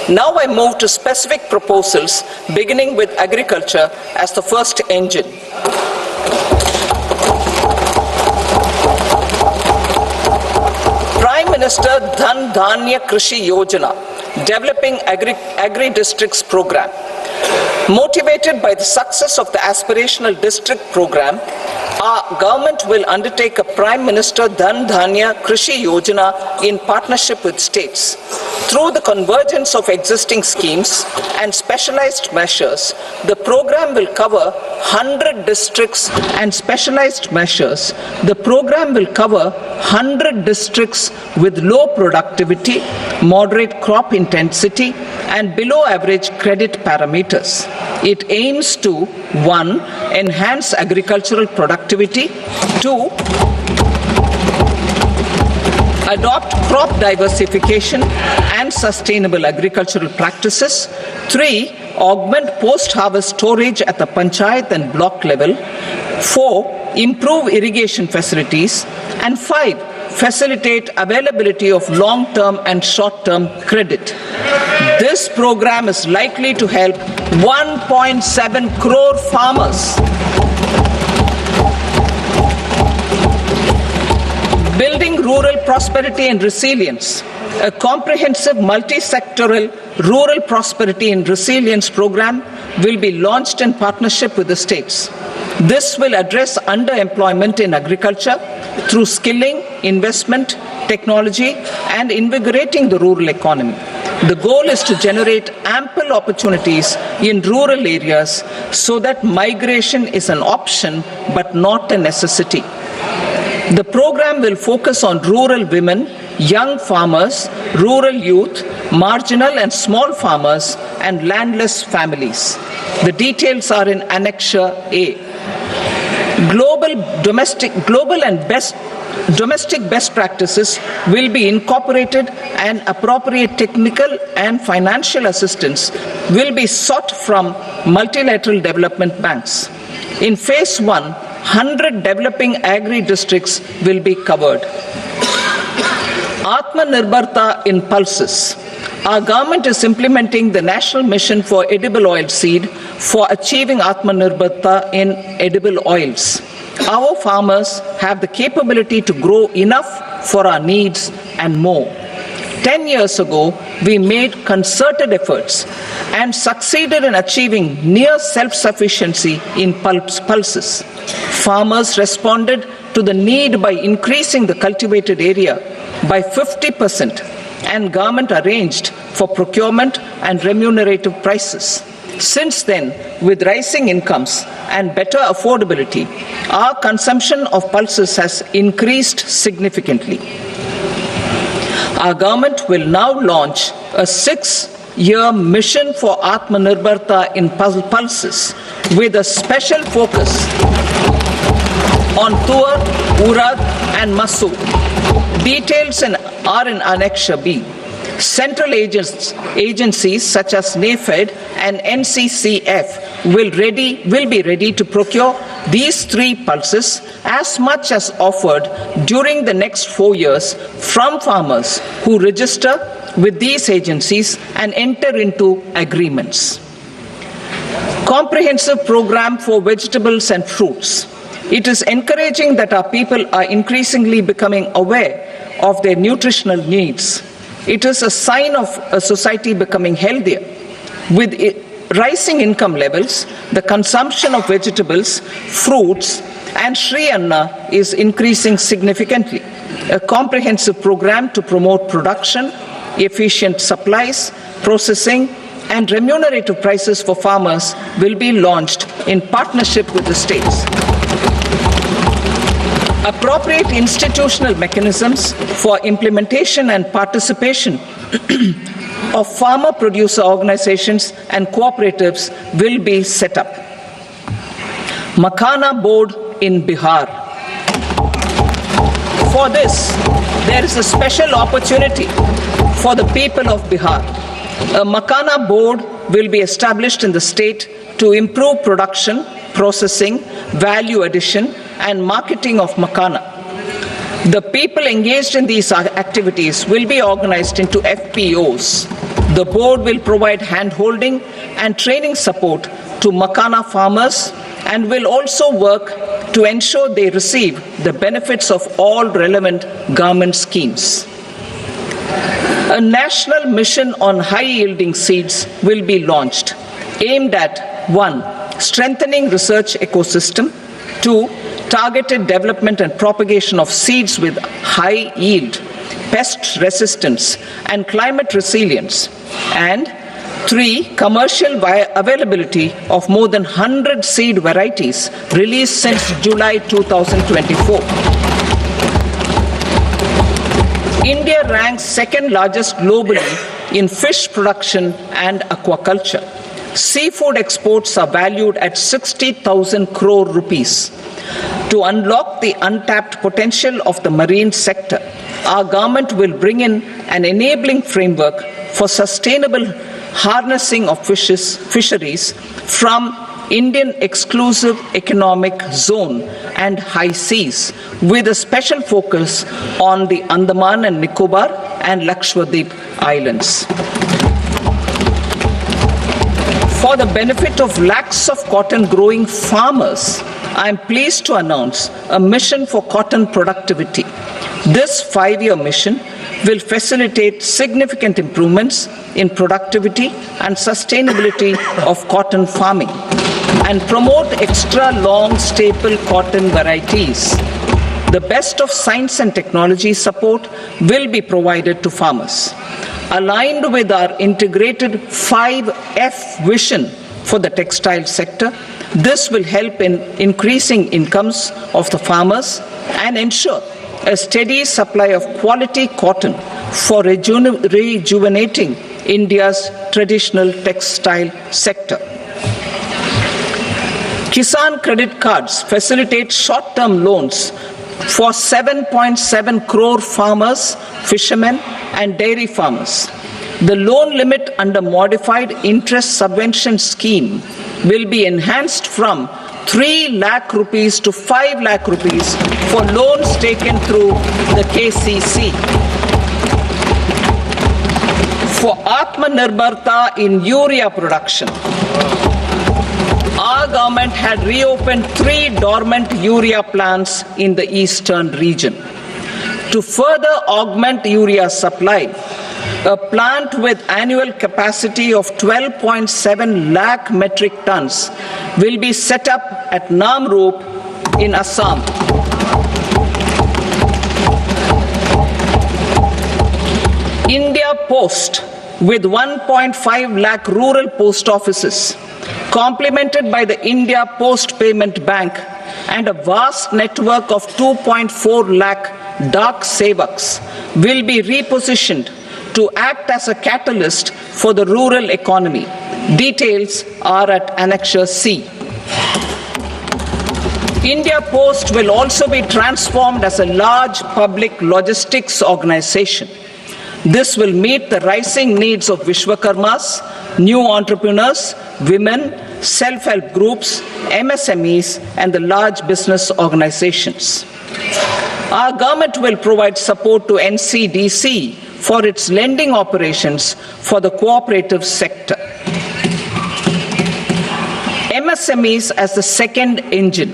Now I move to specific proposals, beginning with agriculture as the first engine. Prime Minister Dhan Dhanya Krishi Yojana, developing agri-districts program. Motivated by the success of the aspirational district program, our government will undertake a Prime Minister Dhan Dhanya Krishi Yojana in partnership with states. Through the convergence of existing schemes and specialized measures, the program will cover 100 districts and specialized measures. The program will cover 100 districts with low productivity, moderate crop intensity, and below average credit parameters. It aims to 1. Enhance agricultural productivity, 2. Adopt crop diversification and sustainable agricultural practices, 3. Augment post-harvest storage at the panchayat and block level, 4. Improve irrigation facilities, and 5. Facilitate availability of long-term and short-term credit. This program is likely to help 1.7 crore farmers. Building rural prosperity and resilience. A comprehensive multi-sectoral rural prosperity and resilience program will be launched in partnership with the states. This will address underemployment in agriculture through skilling, investment, technology, and invigorating the rural economy. The goal is to generate ample opportunities in rural areas so that migration is an option but not a necessity. The program will focus on rural women, young farmers, rural youth, marginal and small farmers, and landless families. The details are in Annexure A. Domestic best practices will be incorporated, and appropriate technical and financial assistance will be sought from multilateral development banks. In phase 1, 100 developing agri-districts will be covered. Atmanirbharta in pulses. Our government is implementing the National Mission for Edible Oilseed for achieving Atmanirbharta in edible oils. Our farmers have the capability to grow enough for our needs and more. 10 years ago, we made concerted efforts and succeeded in achieving near self-sufficiency in pulses. Farmers responded to the need by increasing the cultivated area by 50%, and government arranged for procurement and remunerative prices. Since then, with rising incomes and better affordability, our consumption of pulses has increased significantly. Our government will now launch a 6-year mission for Atmanirbharta in pulses with a special focus on Tur, Urad and Masoor. Details are in Annexure B. Central agencies such as NAFED and NCCF will be ready to procure these 3 pulses as much as offered during the next 4 years from farmers who register with these agencies and enter into agreements. Comprehensive program for vegetables and fruits. It is encouraging that our people are increasingly becoming aware of their nutritional needs. It is a sign of a society becoming healthier. With rising income levels, the consumption of vegetables, fruits, and Shri Anna is increasing significantly. A comprehensive program to promote production, efficient supplies, processing, and remunerative prices for farmers will be launched in partnership with the states. Appropriate institutional mechanisms for implementation and participation of farmer producer organizations and cooperatives will be set up. Makhana board in Bihar. For this, there is a special opportunity for the people of Bihar. A Makhana board will be established in the state to improve production, processing, value addition, and marketing of Makhana. The people engaged in these activities will be organized into FPOs. The board will provide hand-holding and training support to Makhana farmers and will also work to ensure they receive the benefits of all relevant government schemes. A national mission on high-yielding seeds will be launched, aimed at 1. Strengthening research ecosystem, 2. Targeted development and propagation of seeds with high yield, pest resistance, and climate resilience, and 3. Commercial availability of more than 100 seed varieties released since July 2024. India ranks 2nd largest globally in fish production and aquaculture. Seafood exports are valued at 60,000 crore rupees. To unlock the untapped potential of the marine sector, our government will bring in an enabling framework for sustainable harnessing of fisheries from Indian Exclusive Economic Zone and high seas, with a special focus on the Andaman and Nicobar and Lakshadweep Islands. For the benefit of lakhs of cotton growing farmers, I am pleased to announce a mission for cotton productivity. This 5-year mission will facilitate significant improvements in productivity and sustainability of cotton farming and promote extra long staple cotton varieties. The best of science and technology support will be provided to farmers. Aligned with our integrated 5F vision for the textile sector, this will help in increasing incomes of the farmers and ensure a steady supply of quality cotton for rejuvenating India's traditional textile sector. Kisan credit cards facilitate short-term loans for 7.7 crore farmers, fishermen, and dairy farmers. The loan limit under modified interest subvention scheme will be enhanced from 3 lakh rupees to 5 lakh rupees for loans taken through the KCC. For Atmanirbharta in urea production, our government had reopened 3 dormant urea plants in the eastern region. To further augment urea supply, a plant with annual capacity of 12.7 lakh metric tons will be set up at Namrup in Assam. India Post, with 1.5 lakh rural post offices, complemented by the India Post Payment Bank and a vast network of 2.4 lakh Dak Sevaks, will be repositioned to act as a catalyst for the rural economy. Details are at Annexure C. India Post will also be transformed as a large public logistics organization. This will meet the rising needs of Vishwakarmas, new entrepreneurs, women, self-help groups, MSMEs, and the large business organizations. Our government will provide support to NCDC for its lending operations for the cooperative sector. MSMEs as the second engine.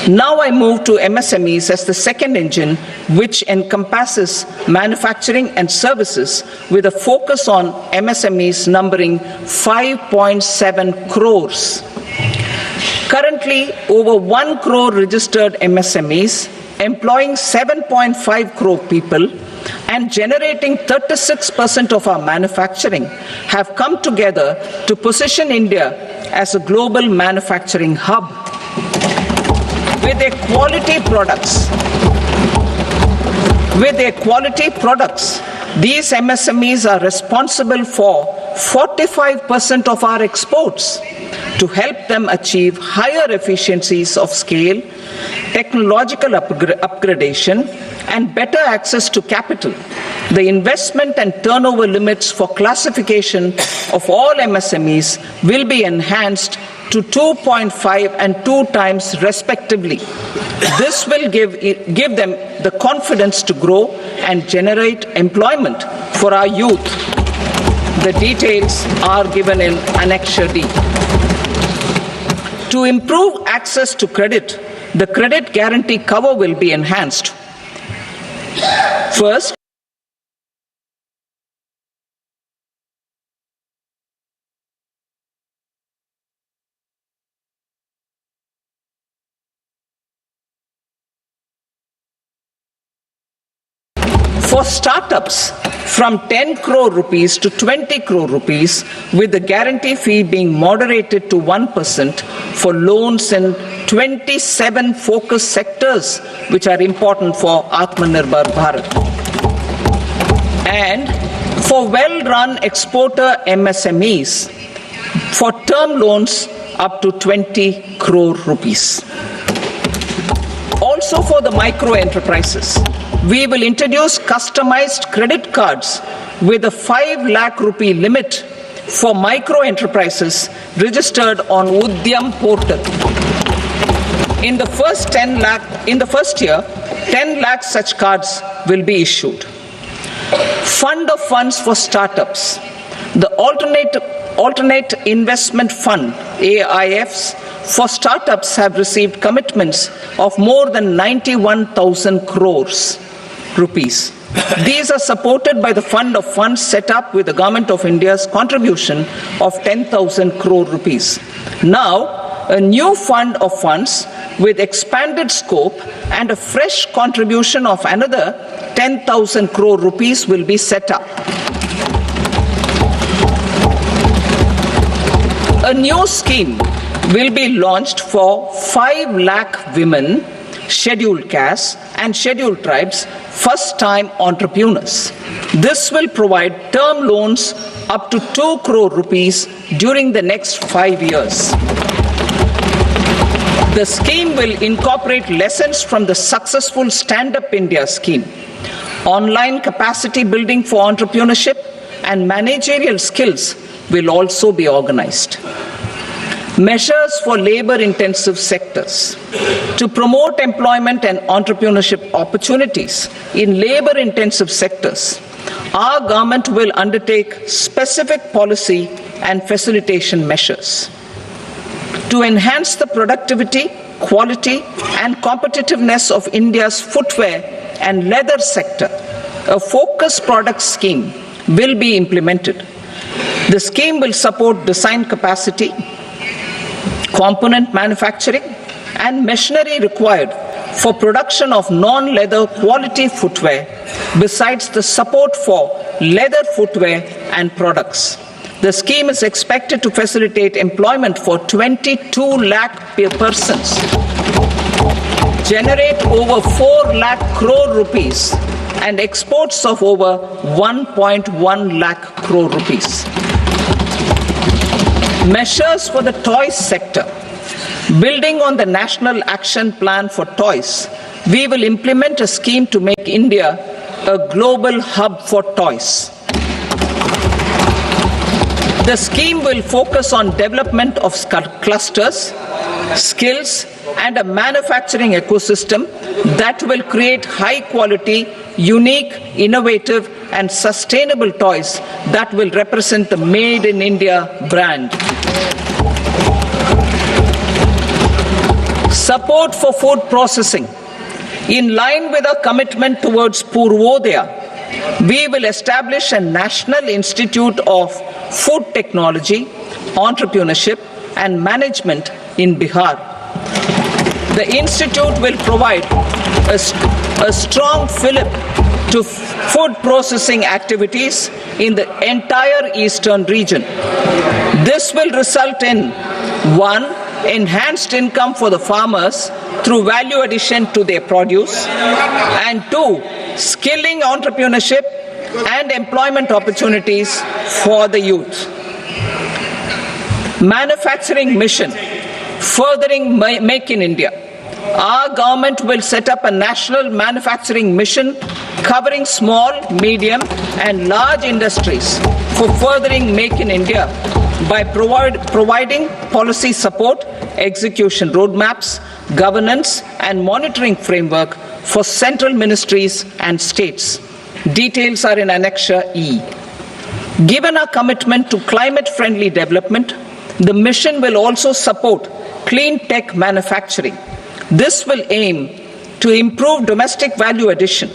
Now I move to MSMEs as the second engine, which encompasses manufacturing and services with a focus on MSMEs numbering 5.7 crores. Currently, over 1 crore registered MSMEs, employing 7.5 crore people and generating 36% of our manufacturing, have come together to position India as a global manufacturing hub. With their quality products, these MSMEs are responsible for 45% of our exports. To help them achieve higher efficiencies of scale, technological upgradation, and better access to capital, the investment and turnover limits for classification of all MSMEs will be enhanced to 2.5 and 2 times respectively. This will give them the confidence to grow and generate employment for our youth. The details are given in Annexure D. To improve access to credit, the credit guarantee cover will be enhanced. First, for startups, from 10 crore rupees to 20 crore rupees, with the guarantee fee being moderated to 1% for loans in 27 focus sectors which are important for Atmanirbhar Bharat. And for well-run exporter MSMEs, for term loans up to 20 crore rupees. Also for the micro enterprises, we will introduce customized credit cards with a 5 lakh rupee limit for micro enterprises registered on Udyam portal. In the first year, 10 lakh such cards will be issued. Fund of funds for startups. The alternate investment fund, AIFs, for startups have received commitments of more than 91,000 crores rupees. These are supported by the fund of funds set up with the Government of India's contribution of 10,000 crore rupees. Now, a new fund of funds with expanded scope and a fresh contribution of another 10,000 crore rupees will be set up. A new scheme will be launched for 5 lakh women, scheduled castes and scheduled tribes, first-time entrepreneurs. This will provide term loans up to 2 crore rupees during the next 5 years. The scheme will incorporate lessons from the successful Stand Up India scheme. Online capacity building for entrepreneurship and managerial skills will also be organized. Measures for labor-intensive sectors. To promote employment and entrepreneurship opportunities in labor-intensive sectors, our government will undertake specific policy and facilitation measures. To enhance the productivity, quality and competitiveness of India's footwear and leather sector, a focused product scheme will be implemented. The scheme will support design capacity, component manufacturing and machinery required for production of non-leather quality footwear, besides the support for leather footwear and products. The scheme is expected to facilitate employment for 22 lakh persons, generate over 4 lakh crore rupees and exports of over 1.1 lakh crore rupees. Measures for the toys sector. Building on the National Action Plan for Toys, we will implement a scheme to make India a global hub for toys. The scheme will focus on development of clusters, skills, and a manufacturing ecosystem that will create high-quality, unique, innovative, and sustainable toys that will represent the Made in India brand. Support for food processing. In line with our commitment towards Purvodaya, we will establish a National Institute of Food Technology, Entrepreneurship and Management in Bihar. The institute will provide a strong fillip to food processing activities in the entire eastern region. This will result in 1. Enhanced income for the farmers through value addition to their produce, and 2. Skilling entrepreneurship and employment opportunities for the youth. Manufacturing mission, furthering Make in India. Our government will set up a national manufacturing mission covering small, medium and large industries for furthering Make in India by providing policy support, execution roadmaps, governance and monitoring framework for central ministries and states. Details are in Annexure E. Given our commitment to climate-friendly development, the mission will also support clean tech manufacturing. This will aim to improve domestic value addition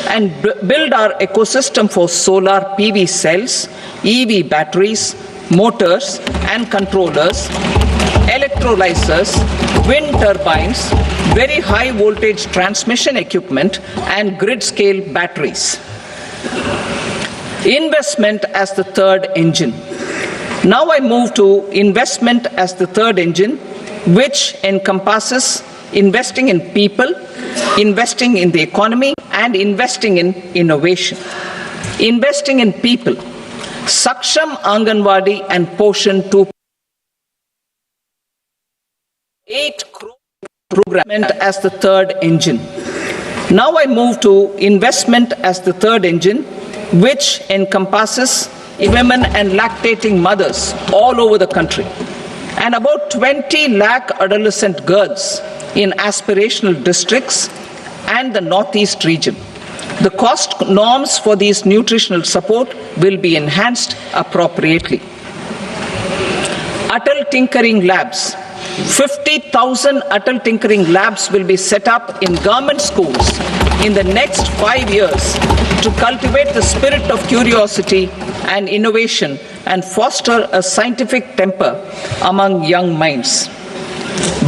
and build our ecosystem for solar PV cells, EV batteries, motors and controllers, electrolyzers, wind turbines, very high voltage transmission equipment and grid scale batteries. Investment as the third engine. Now I move to investment as the third engine, which encompasses investing in people, investing in the economy and investing in innovation. Investing in people. Saksham Anganwadi and Poshan 2. 8 crore program as the third engine. Now I move to investment as the third engine, which encompasses women and lactating mothers all over the country, and about 20 lakh adolescent girls in aspirational districts and the Northeast region. The cost norms for these nutritional support will be enhanced appropriately. Atal Tinkering Labs. 50,000 Atal Tinkering Labs will be set up in government schools in the next 5 years to cultivate the spirit of curiosity and innovation and foster a scientific temper among young minds.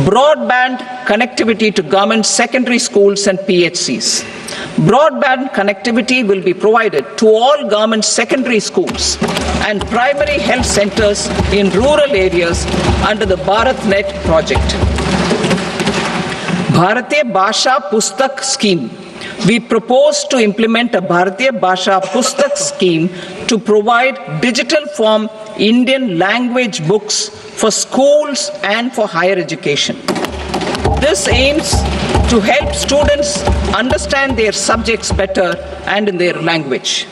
Broadband connectivity to government secondary schools and PHCs. Broadband connectivity will be provided to all government secondary schools and primary health centers in rural areas under the BharatNet project. Bharatiya Bhasha Pustak Scheme. We propose to implement a Bharatiya Bhasha Pustak scheme to provide digital form Indian language books for schools and for higher education. This aims to help students understand their subjects better and in their language.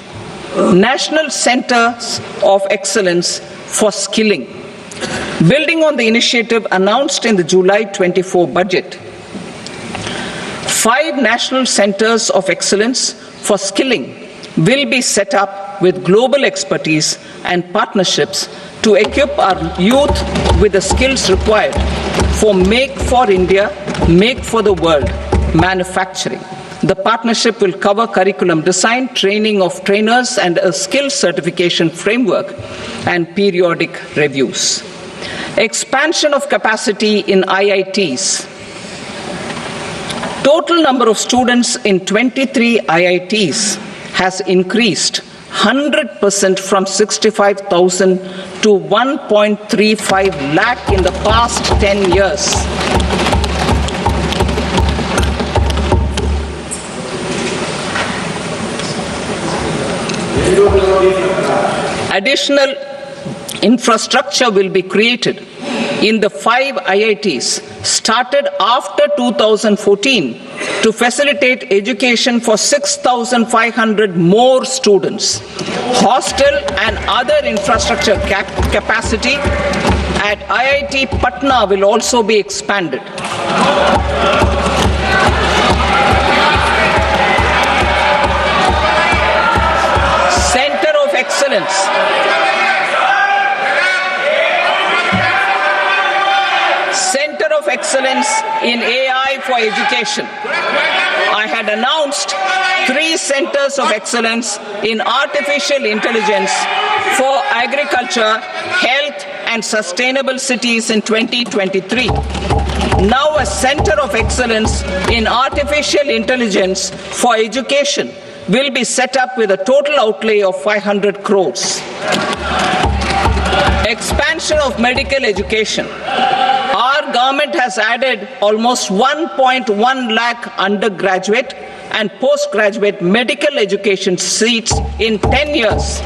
National Centers of Excellence for Skilling. Building on the initiative announced in the July 24 budget, 5 national centers of excellence for skilling will be set up with global expertise and partnerships to equip our youth with the skills required for Make for India, Make for the World manufacturing. The partnership will cover curriculum design, training of trainers, and a skills certification framework and periodic reviews. Expansion of capacity in IITs. Total number of students in 23 IITs has increased 100% from 65,000 to 1.35 lakh in the past 10 years. Additional infrastructure will be created in the 5 IITs started after 2014 to facilitate education for 6,500 more students. Hostel and other infrastructure capacity at IIT Patna will also be expanded. Center of Excellence. Center of Excellence in AI for Education. I had announced 3 centers of excellence in artificial intelligence for agriculture, health, and sustainable cities in 2023. Now a center of excellence in artificial intelligence for education will be set up with a total outlay of 500 crores. Expansion of medical education. Our government has added almost 1.1 lakh undergraduate and postgraduate medical education seats in 10 years,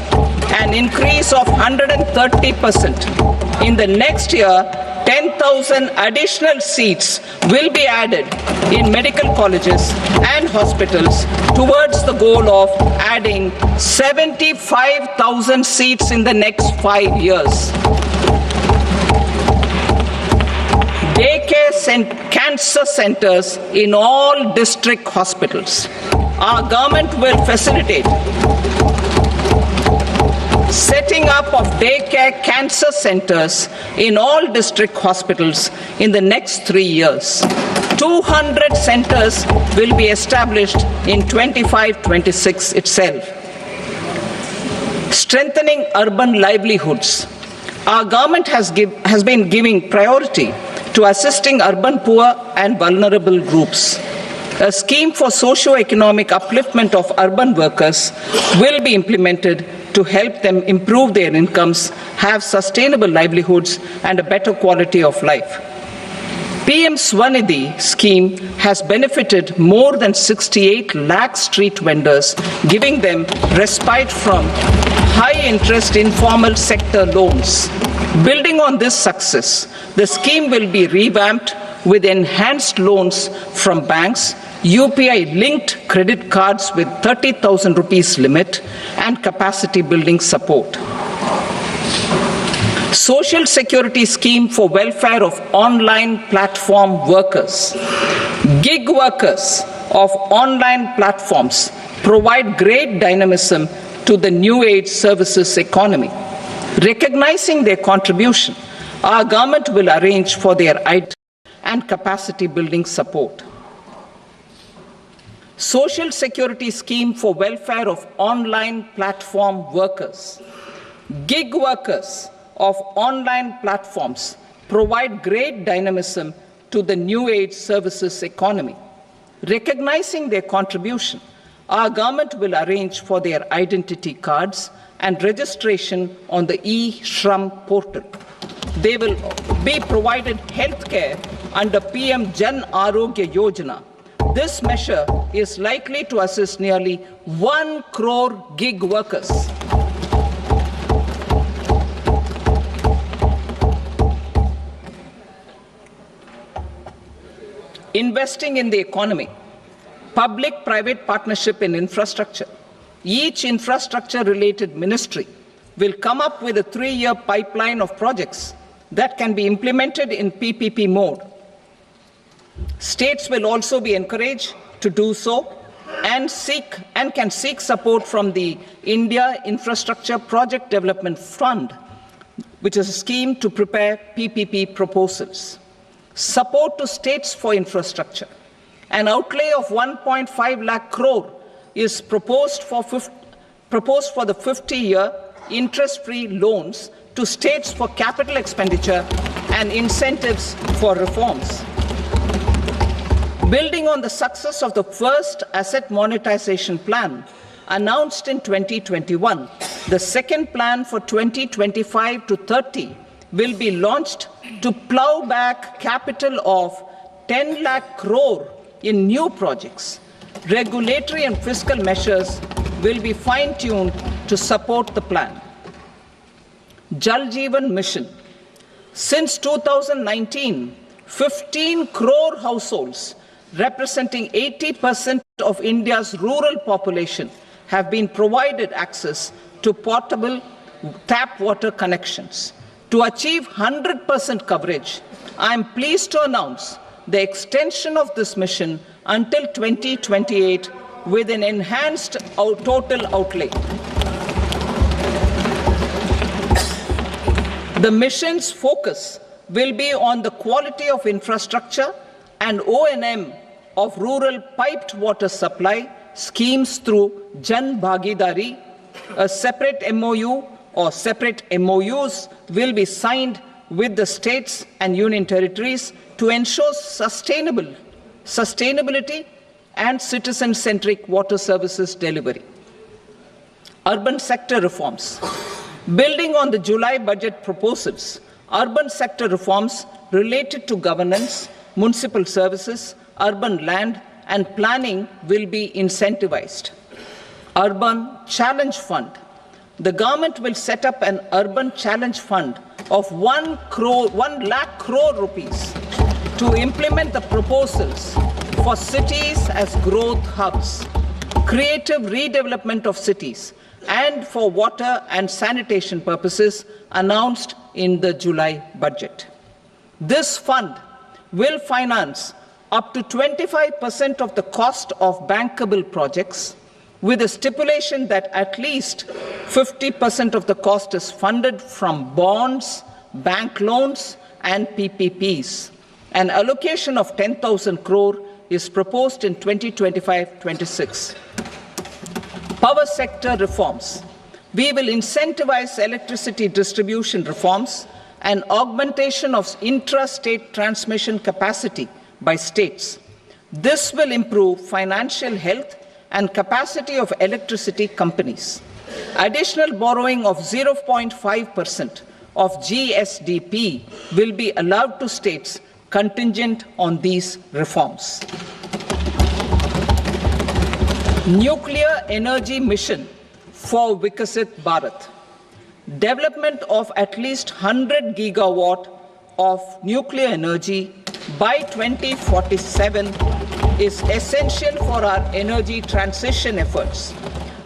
an increase of 130%. In the next year, 10,000 additional seats will be added in medical colleges and hospitals towards the goal of adding 75,000 seats in the next 5 years. Daycare cancer centers in all district hospitals. Our government will facilitate setting up of daycare cancer centers in all district hospitals in the next 3 years. 200 centers will be established in 25-26 itself. Strengthening urban livelihoods. Our government has been giving priority to assisting urban poor and vulnerable groups. A scheme for socio-economic upliftment of urban workers will be implemented to help them improve their incomes, have sustainable livelihoods, and a better quality of life. PM Swanidhi scheme has benefited more than 68 lakh street vendors, giving them respite from high-interest informal sector loans. Building on this success, the scheme will be revamped with enhanced loans from banks, UPI-linked credit cards with 30,000 rupees limit, and capacity building support. Social Security Scheme for welfare of online platform workers. Gig workers of online platforms provide great dynamism to the new age services economy. Recognizing their contribution, our government will arrange for their identity and capacity building support. Social Security Scheme for welfare of online platform workers. Gig workers of online platforms provide great dynamism to the new age services economy. Recognizing their contribution, our government will arrange for their identity cards and registration on the e-Shram portal. They will be provided health care under PM Jan Arogya Yojana. This measure is likely to assist nearly 1 crore gig workers. Investing in the economy. Public-private partnership in infrastructure. Each infrastructure-related ministry will come up with a 3-year pipeline of projects that can be implemented in PPP mode. States will also be encouraged to do so and can seek support from the India Infrastructure Project Development Fund, which is a scheme to prepare PPP proposals. Support to states for infrastructure. An outlay of 1.5 lakh crore is proposed for the 50-year interest-free loans to states for capital expenditure and incentives for reforms. Building on the success of the first asset monetization plan announced in 2021, the second plan for 2025 to 30 will be launched to plow back capital of 10 lakh crore in new projects. Regulatory and fiscal measures will be fine-tuned to support the plan. Jal Jeevan Mission. Since 2019, 15 crore households representing 80% of India's rural population have been provided access to portable tap water connections. To achieve 100% coverage, I am pleased to announce the extension of this mission until 2028 with an enhanced total outlay. The mission's focus will be on the quality of infrastructure and O&M of rural piped water supply schemes through Jan Bhagidari. A separate MOU or separate MOUs will be signed with the states and union territories to ensure sustainability and citizen-centric water services delivery. Urban sector reforms. Building on the July budget proposals, urban sector reforms related to governance, municipal services, urban land and planning will be incentivized. Urban Challenge Fund. The government will set up an urban challenge fund of 1 lakh crore rupees to implement the proposals for cities as growth hubs, creative redevelopment of cities, and for water and sanitation purposes announced in the July budget. This fund will finance up to 25% of the cost of bankable projects, with a stipulation that at least 50% of the cost is funded from bonds, bank loans, and PPPs. An allocation of 10,000 crore is proposed in 2025-26. Power sector reforms. We will incentivize electricity distribution reforms and augmentation of intra-state transmission capacity by states. This will improve financial health and capacity of electricity companies. Additional borrowing of 0.5% of GSDP will be allowed to states contingent on these reforms. Nuclear energy mission for Vikasit Bharat. Development of at least 100 gigawatt of nuclear energy by 2047 is essential for our energy transition efforts.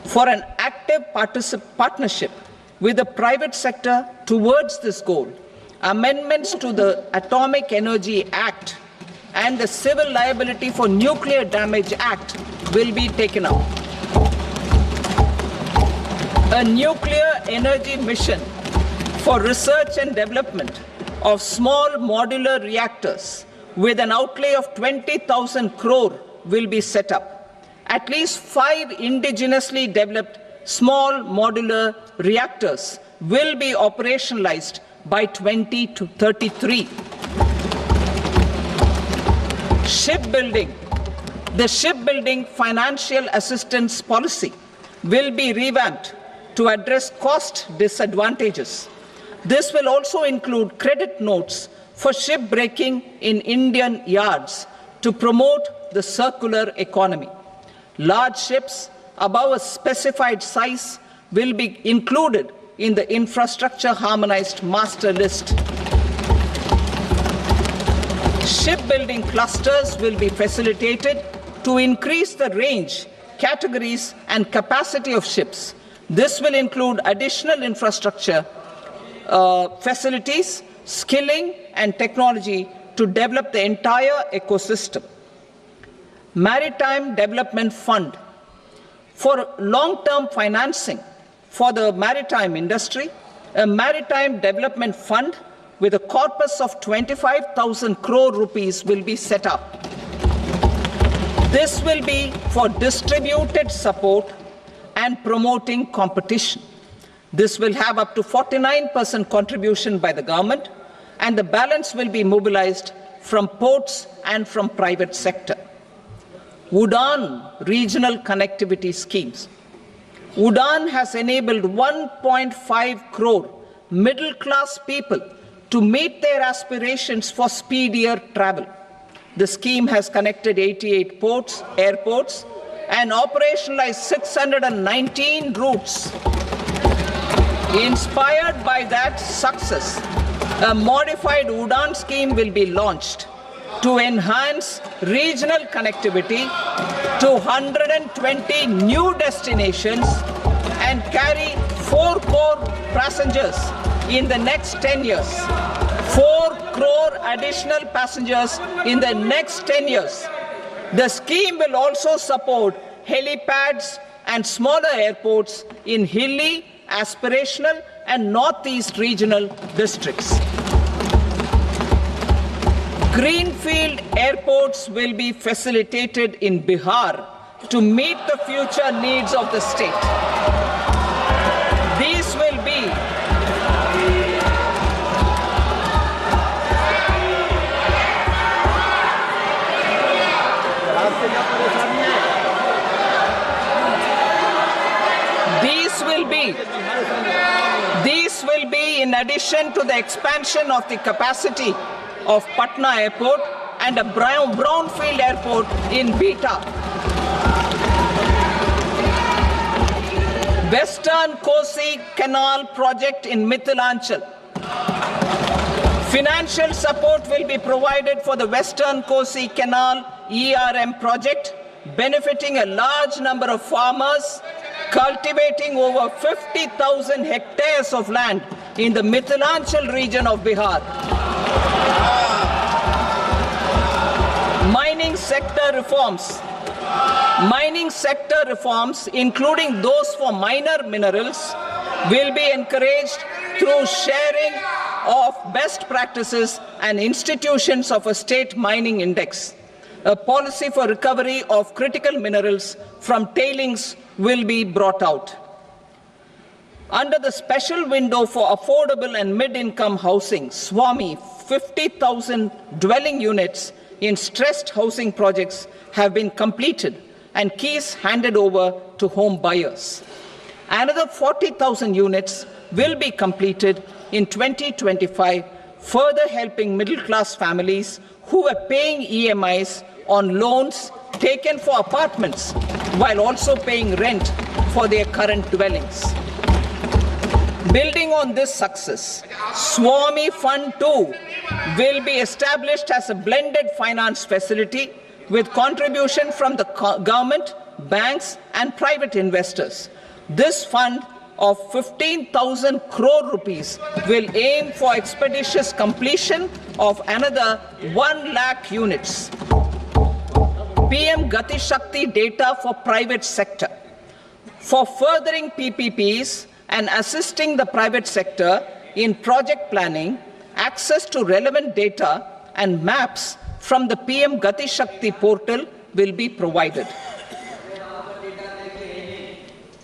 For an active partnership with the private sector towards this goal, amendments to the Atomic Energy Act and the Civil Liability for Nuclear Damage Act will be taken up. A nuclear energy mission for research and development of small modular reactors with an outlay of 20,000 crore will be set up. At least 5 indigenously developed small modular reactors will be operationalized by 2033. Shipbuilding. The shipbuilding financial assistance policy will be revamped to address cost disadvantages. This will also include credit notes for shipbreaking in Indian yards to promote the circular economy. Large ships above a specified size will be included in the infrastructure harmonized master list. Shipbuilding clusters will be facilitated to increase the range, categories, and capacity of ships. This will include additional infrastructure facilities skilling and technology to develop the entire ecosystem. Maritime Development Fund for long-term financing for the maritime industry, a maritime development fund with a corpus of 25,000 crore rupees will be set up. This will be for distributed support and promoting competition. This will have up to 49% contribution by the government, and the balance will be mobilized from ports and from private sector. UDAN regional connectivity schemes. UDAN has enabled 1.5 crore middle-class people to meet their aspirations for speedier travel. The scheme has connected 88 airports, and operationalized 619 routes. Inspired by that success, a modified UDAN scheme will be launched to enhance regional connectivity to 120 new destinations and carry 4 crore passengers in the next 10 years. 4 crore additional passengers in the next 10 years. The scheme will also support helipads and smaller airports in hilly, aspirational and northeast regional districts. Greenfield airports will be facilitated in Bihar to meet the future needs of the state. These will be in addition to the expansion of the capacity of Patna Airport and a brownfield airport in Beta. Western Kosi Canal project in Mithilanchal. Financial support will be provided for the Western Kosi Canal ERM project, benefiting a large number of farmers, cultivating over 50,000 hectares of land in the Mithilanchal region of Bihar. Mining sector reforms, including those for minor minerals, will be encouraged through sharing of best practices and institutions of a state mining index. A policy for recovery of critical minerals from tailings will be brought out. Under the special window for affordable and mid-income housing, SWAMI, 50,000 dwelling units in stressed housing projects have been completed and keys handed over to home buyers. Another 40,000 units will be completed in 2025, further helping middle-class families who are paying EMIs on loans taken for apartments while also paying rent for their current dwellings. Building on this success, SWAMI Fund 2 will be established as a blended finance facility with contribution from the government, banks and private investors. This fund of 15,000 crore rupees will aim for expeditious completion of another 1 lakh units. PM Gati Shakti data for private sector. For furthering PPPs and assisting the private sector in project planning, access to relevant data and maps from the PM Gati Shakti portal will be provided.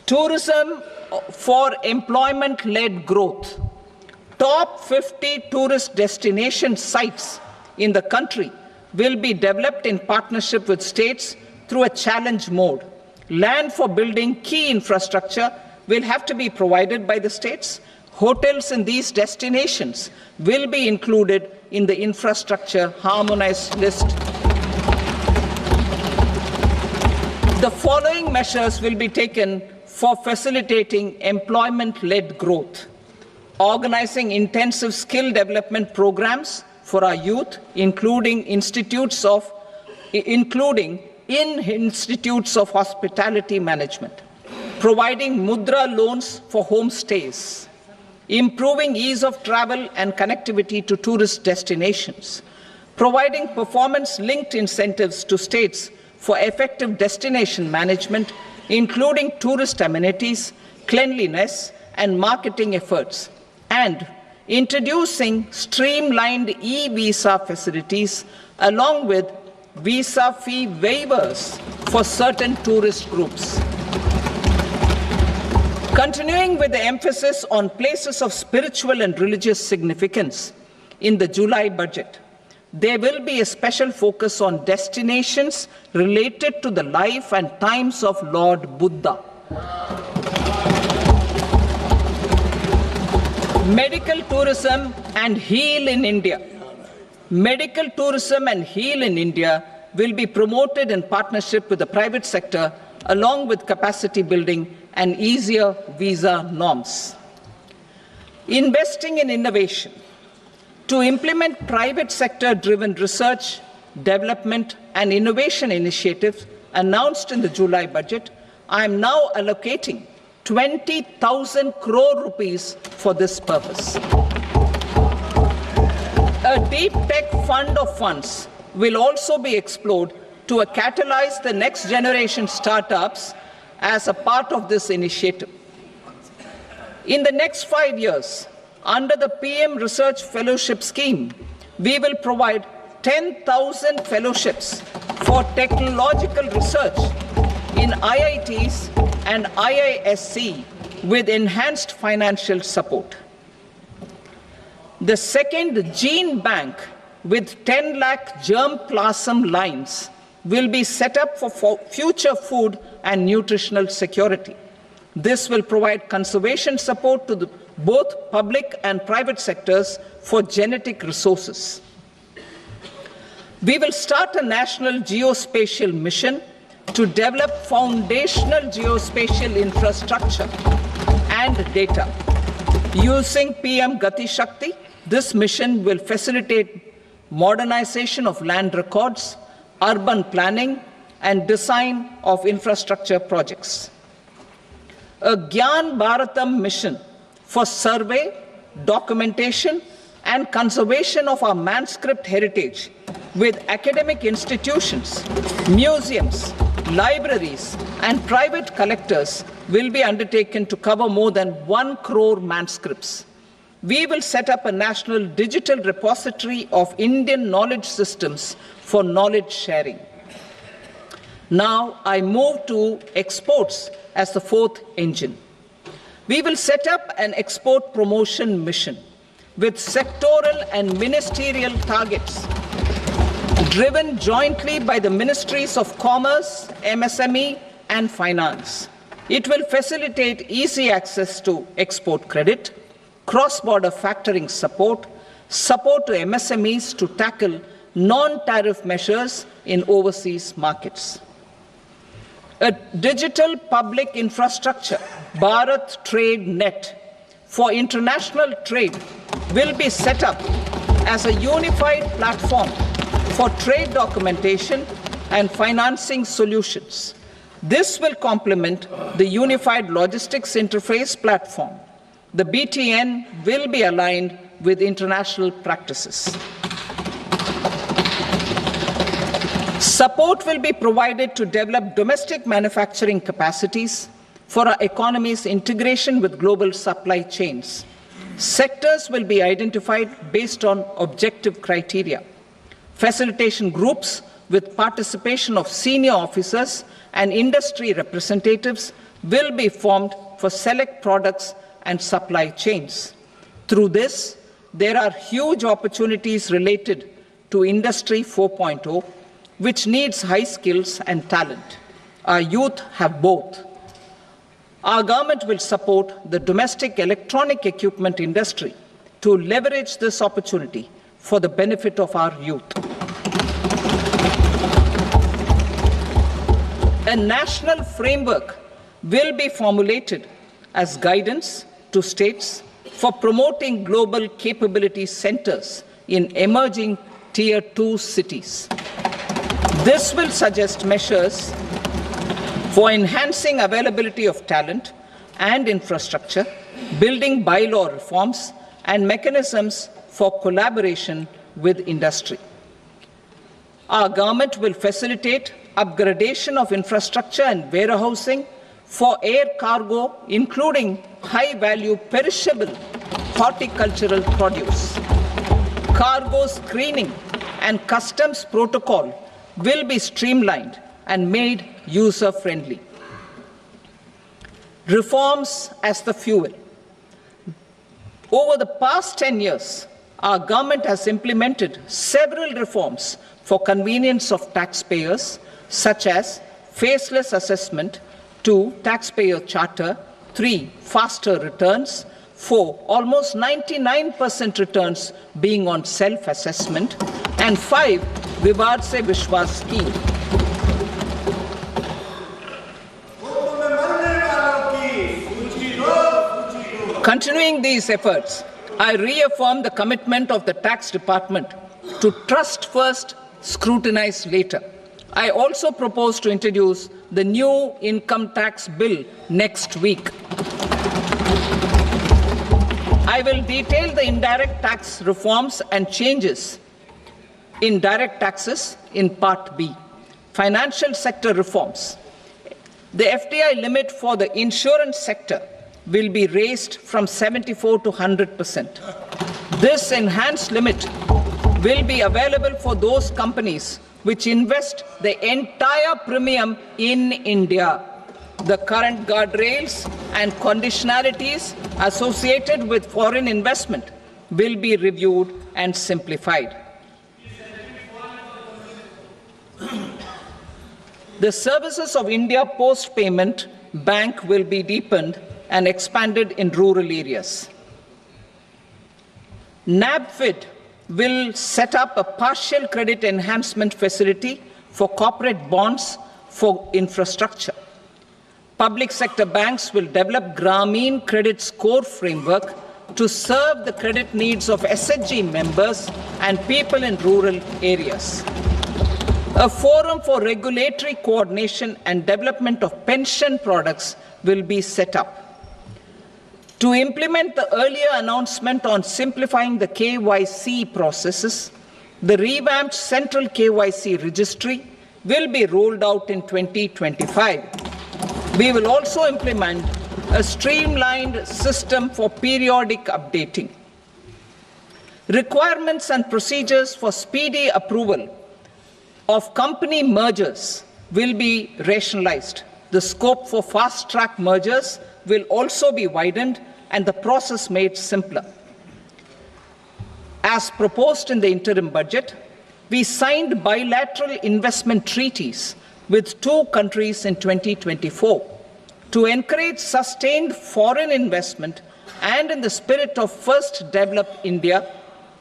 Tourism for employment-led growth. Top 50 tourist destination sites in the country will be developed in partnership with states through a challenge mode. Land for building key infrastructure will have to be provided by the states. Hotels in these destinations will be included in the infrastructure harmonized list. The following measures will be taken for facilitating employment-led growth. Organizing intensive skill development programs for our youth, including in institutes of hospitality management. Providing mudra loans for homestays. improving ease of travel and connectivity to tourist destinations, providing performance-linked incentives to states for effective destination management, including tourist amenities, cleanliness, and marketing efforts, and introducing streamlined e-visa facilities along with visa fee waivers for certain tourist groups. Continuing with the emphasis on places of spiritual and religious significance, in the July budget, there will be a special focus on destinations related to the life and times of Lord Buddha. Medical tourism and heal in India. Medical tourism and heal in India will be promoted in partnership with the private sector, along with capacity building and easier visa norms. Investing in innovation. To implement private sector-driven research, development, and innovation initiatives announced in the July budget, I am now allocating 20,000 crore rupees for this purpose. A deep tech fund of funds will also be explored to catalyze the next generation startups as a part of this initiative. In the next 5 years, under the PM Research Fellowship Scheme, we will provide 10,000 fellowships for technological research in IITs and IISc with enhanced financial support. The second gene bank with 10 lakh germplasm lines will be set up for future food and nutritional security. This will provide conservation support to both public and private sectors for genetic resources. We will start a national geospatial mission to develop foundational geospatial infrastructure and data. Using PM Gati Shakti, this mission will facilitate modernization of land records, urban planning, and design of infrastructure projects. A Gyan Bharatam mission for survey, documentation, and conservation of our manuscript heritage with academic institutions, museums, libraries, and private collectors will be undertaken to cover more than 1 crore manuscripts. We will set up a national digital repository of Indian knowledge systems for knowledge sharing. Now I move to exports as the fourth engine. We will set up an export promotion mission with sectoral and ministerial targets driven jointly by the Ministries of Commerce, MSME, and Finance. It will facilitate easy access to export credit, cross-border factoring support, support to MSMEs to tackle non-tariff measures in overseas markets. A digital public infrastructure, Bharat Trade Net, for international trade will be set up as a unified platform for trade documentation and financing solutions. This will complement the Unified Logistics Interface platform. The BTN will be aligned with international practices. Support will be provided to develop domestic manufacturing capacities for our economy's integration with global supply chains. Sectors will be identified based on objective criteria. Facilitation groups with participation of senior officers and industry representatives will be formed for select products and supply chains. Through this, there are huge opportunities related to Industry 4.0, which needs high skills and talent. Our youth have both. Our government will support the domestic electronic equipment industry to leverage this opportunity for the benefit of our youth. A national framework will be formulated as guidance to states for promoting global capability centers in emerging Tier 2 cities. This will suggest measures for enhancing availability of talent and infrastructure, building bylaw reforms, and mechanisms for collaboration with industry. Our government will facilitate upgradation of infrastructure and warehousing for air cargo, including high-value perishable horticultural produce. Cargo screening and customs protocol will be streamlined and made user-friendly. Reforms as the fuel. Over the past 10 years, our government has implemented several reforms for convenience of taxpayers, such as faceless assessment, 2, taxpayer charter, 3, faster returns, 4, almost 99% returns being on self-assessment, and 5, Vivad Se Vishwas scheme. Continuing these efforts, I reaffirm the commitment of the Tax Department to trust first, scrutinize later. I also propose to introduce the new income tax bill next week. I will detail the indirect tax reforms and changes in direct taxes in Part B. Financial sector reforms. The FDI limit for the insurance sector will be raised from 74 to 100%. This enhanced limit will be available for those companies which invest the entire premium in India. The current guardrails and conditionalities associated with foreign investment will be reviewed and simplified. The services of India Post Payment Bank will be deepened and expanded in rural areas. NABFID will set up a partial credit enhancement facility for corporate bonds for infrastructure. Public sector banks will develop Grameen Credit Score Framework to serve the credit needs of SHG members and people in rural areas. A forum for regulatory coordination and development of pension products will be set up. To implement the earlier announcement on simplifying the KYC processes, the revamped Central KYC Registry will be rolled out in 2025. We will also implement a streamlined system for periodic updating. Requirements and procedures for speedy approval of company mergers will be rationalized. The scope for fast-track mergers will also be widened and the process made simpler. As proposed in the interim budget, we signed bilateral investment treaties with 2 countries in 2024 to encourage sustained foreign investment, and in the spirit of First Develop India,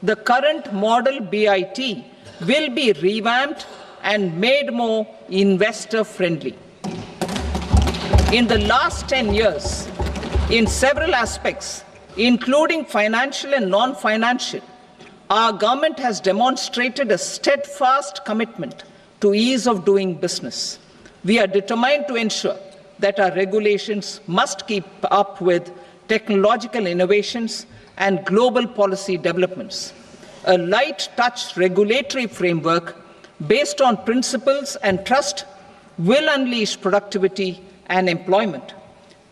the current model BIT will be revamped and made more investor-friendly. In the last 10 years, in several aspects, including financial and non-financial, our government has demonstrated a steadfast commitment to ease of doing business. We are determined to ensure that our regulations must keep up with technological innovations and global policy developments. A light-touch regulatory framework based on principles and trust will unleash productivity and employment.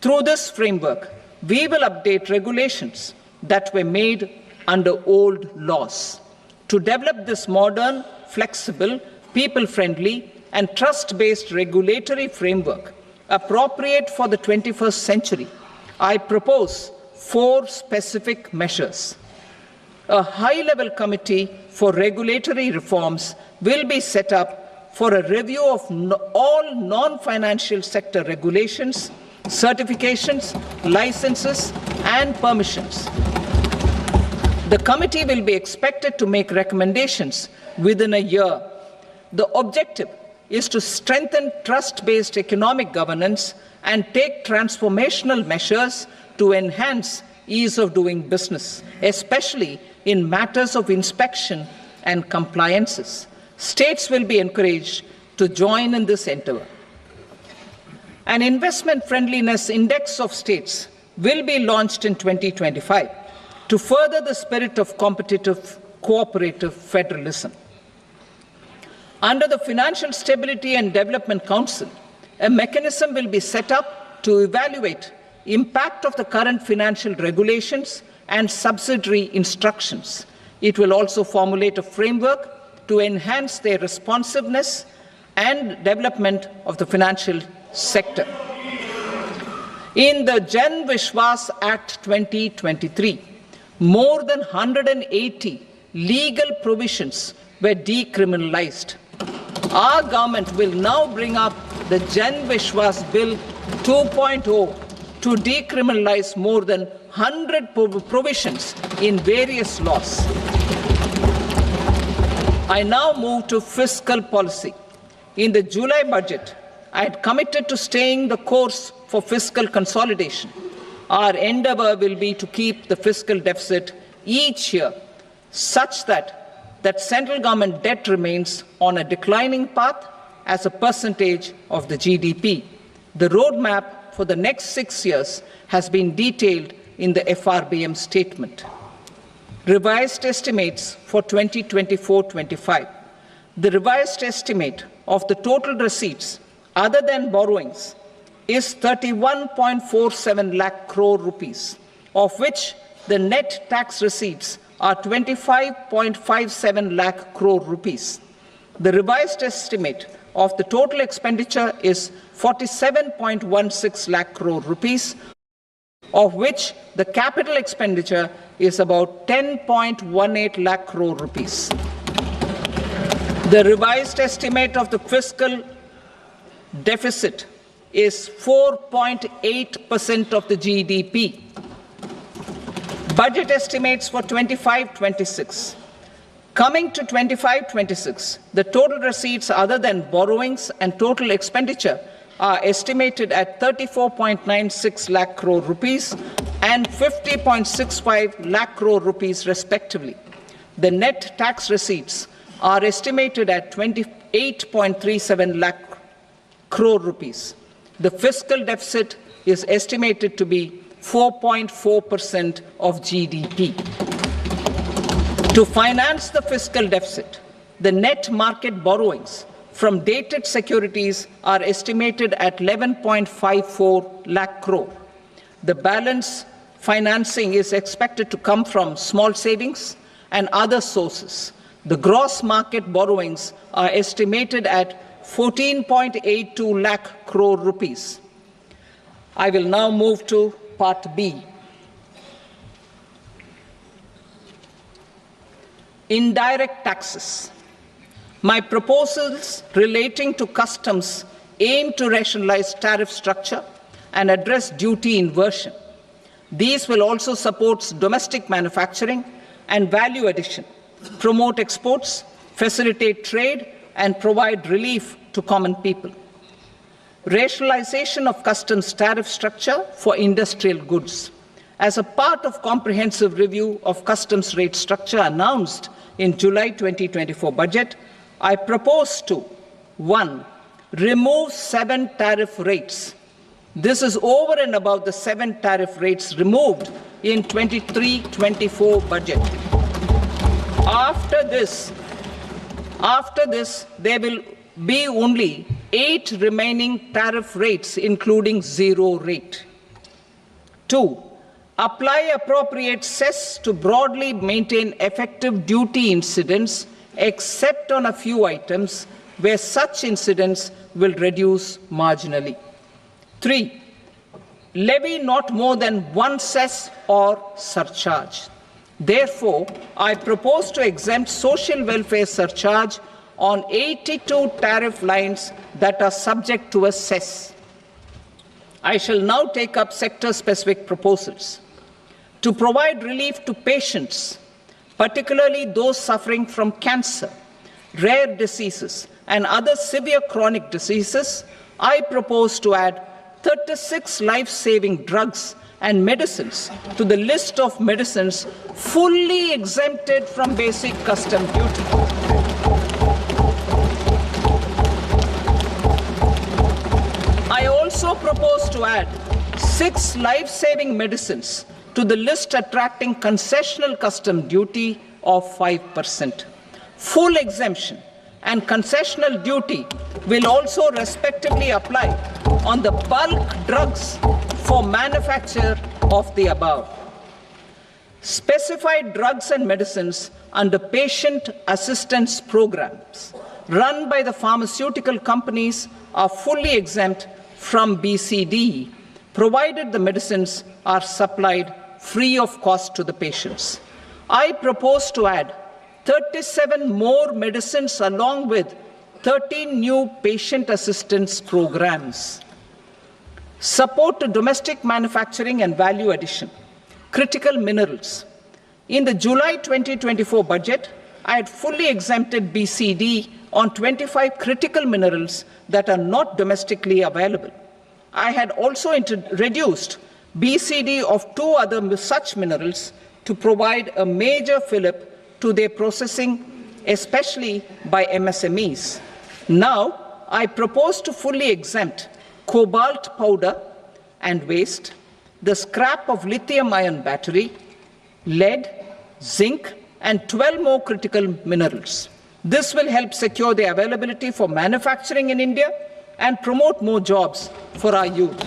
Through this framework, we will update regulations that were made under old laws. To develop this modern, flexible, people-friendly, and trust-based regulatory framework appropriate for the 21st century, I propose 4 specific measures. A high-level committee for regulatory reforms will be set up for a review of all non-financial sector regulations, certifications, licenses, and permissions. The committee will be expected to make recommendations within a year. The objective is to strengthen trust-based economic governance and take transformational measures to enhance ease of doing business, especially in matters of inspection and compliances. States will be encouraged to join in this endeavor. An investment friendliness index of states will be launched in 2025 to further the spirit of competitive, cooperative federalism. Under the Financial Stability and Development Council, a mechanism will be set up to evaluate impact of the current financial regulations and subsidiary instructions. It will also formulate a framework to enhance their responsiveness and development of the financial sector. In the Jan Vishwas Act 2023, more than 180 legal provisions were decriminalized. Our government will now bring up the Jan Vishwas Bill 2.0 to decriminalize more than 100 provisions in various laws. I now move to fiscal policy. In the July budget, I had committed to staying the course for fiscal consolidation. Our endeavor will be to keep the fiscal deficit each year such that central government debt remains on a declining path as a percentage of the GDP. The roadmap for the next 6 years has been detailed in the FRBM statement. Revised estimates for 2024-25. The revised estimate of the total receipts other than borrowings is 31.47 lakh crore rupees, of which the net tax receipts are 25.57 lakh crore rupees. The revised estimate of the total expenditure is 47.16 lakh crore rupees, of which the capital expenditure is about 10.18 lakh crore rupees. The revised estimate of the fiscal deficit is 4.8% of the GDP. Budget estimates for 25-26. Coming to 25-26, the total receipts other than borrowings and total expenditure are estimated at 34.96 lakh crore rupees and 50.65 lakh crore rupees respectively. The net tax receipts are estimated at 28.37 lakh crore rupees. The fiscal deficit is estimated to be 4.4% of GDP. To finance the fiscal deficit, the net market borrowings from dated securities are estimated at 11.54 lakh crore. The balance financing is expected to come from small savings and other sources. The gross market borrowings are estimated at 14.82 lakh crore rupees. I will now move to Part B. Indirect taxes. My proposals relating to customs aim to rationalize tariff structure and address duty inversion. These will also support domestic manufacturing and value addition, promote exports, facilitate trade, and provide relief to common people. Rationalization of customs tariff structure for industrial goods. As a part of comprehensive review of customs rate structure announced in July 2024 budget, I propose to 1. Remove 7 tariff rates. This is over and above the 7 tariff rates removed in 23-24 budget. After this, there will be only 8 remaining tariff rates, including 0 rate. 2. Apply appropriate cess to broadly maintain effective duty incidence, except on a few items where such incidence will reduce marginally. 3. Levy not more than 1 cess or surcharge. Therefore, I propose to exempt social welfare surcharge on 82 tariff lines that are subject to a cess. I shall now take up sector-specific proposals. To provide relief to patients, particularly those suffering from cancer, rare diseases, and other severe chronic diseases, I propose to add 36 life-saving drugs and medicines to the list of medicines fully exempted from basic custom duty. I also propose to add 6 life-saving medicines to the list attracting concessional custom duty of 5%. Full exemption and concessional duty will also respectively apply on the bulk drugs for manufacture of the above. Specified drugs and medicines under patient assistance programs run by the pharmaceutical companies are fully exempt from BCD, provided the medicines are supplied free of cost to the patients. I propose to add 37 more medicines along with 13 new patient assistance programs. Support to domestic manufacturing and value addition. Critical minerals. In the July 2024 budget, I had fully exempted BCD on 25 critical minerals that are not domestically available. I had also reduced BCD of 2 other such minerals to provide a major fillip to their processing, especially by MSMEs. Now, I propose to fully exempt cobalt powder and waste, the scrap of lithium-ion battery, lead, zinc, and 12 more critical minerals. This will help secure the availability for manufacturing in India and promote more jobs for our youth.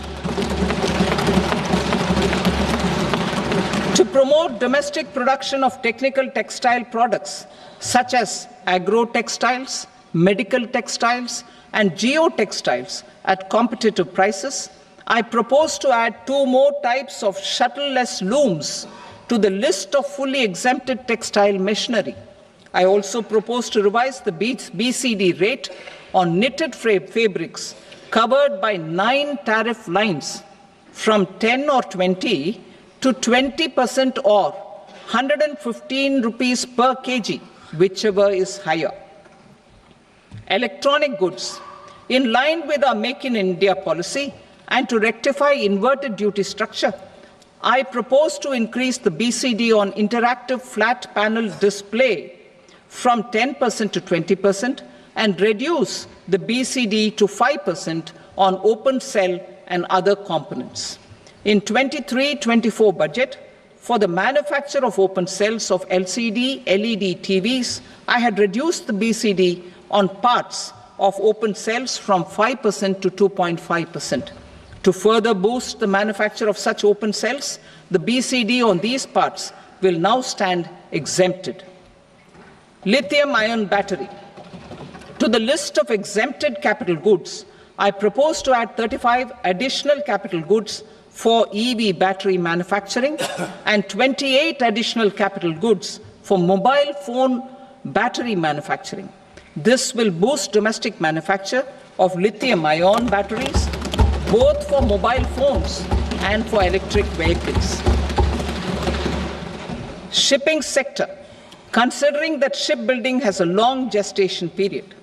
To promote domestic production of technical textile products such as agro-textiles, medical textiles, and geotextiles at competitive prices, I propose to add 2 more types of shuttle-less looms to the list of fully exempted textile machinery. I also propose to revise the BCD rate on knitted fabrics covered by 9 tariff lines from 10 or 20 to 20% or 115 rupees per kg, whichever is higher. Electronic goods. In line with our Make in India policy and to rectify inverted duty structure, I propose to increase the BCD on interactive flat panel display from 10% to 20% and reduce the BCD to 5% on open cell and other components. In 23-24 budget, for the manufacture of open cells of LCD, LED TVs, I had reduced the BCD on parts of open cells from 5% to 2.5%. To further boost the manufacture of such open cells, the BCD on these parts will now stand exempted. Lithium-ion battery. To the list of exempted capital goods, I propose to add 35 additional capital goods for EV battery manufacturing and 28 additional capital goods for mobile phone battery manufacturing. This will boost domestic manufacture of lithium-ion batteries, both for mobile phones and for electric vehicles. Shipping sector. Considering that shipbuilding has a long gestation period,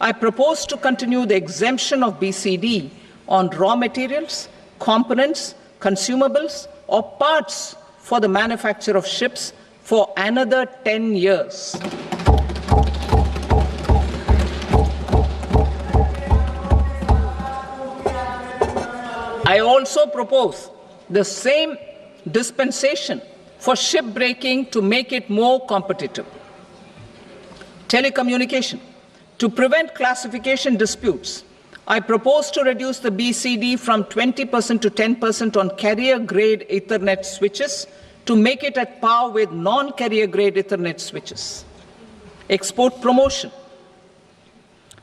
I propose to continue the exemption of BCD on raw materials, components, consumables, or parts for the manufacture of ships for another 10 years. I also propose the same dispensation for shipbreaking to make it more competitive. Telecommunication. To prevent classification disputes, I propose to reduce the BCD from 20% to 10% on carrier-grade Ethernet switches to make it at par with non-carrier-grade Ethernet switches. Export promotion.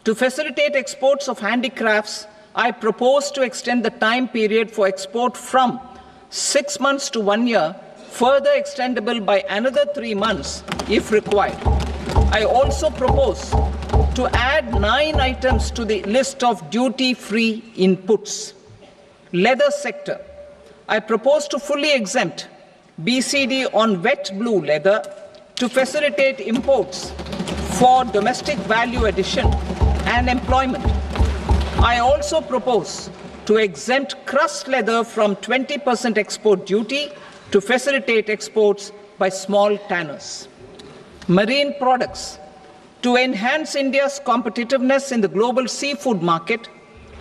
To facilitate exports of handicrafts, I propose to extend the time period for export from 6 months to 1 year, further extendable by another 3 months if required. I also propose to add 9 items to the list of duty-free inputs. Leather sector. I propose to fully exempt BCD on wet blue leather to facilitate imports for domestic value addition and employment. I also propose to exempt crust leather from 20% export duty to facilitate exports by small tanners. Marine products. To enhance India's competitiveness in the global seafood market,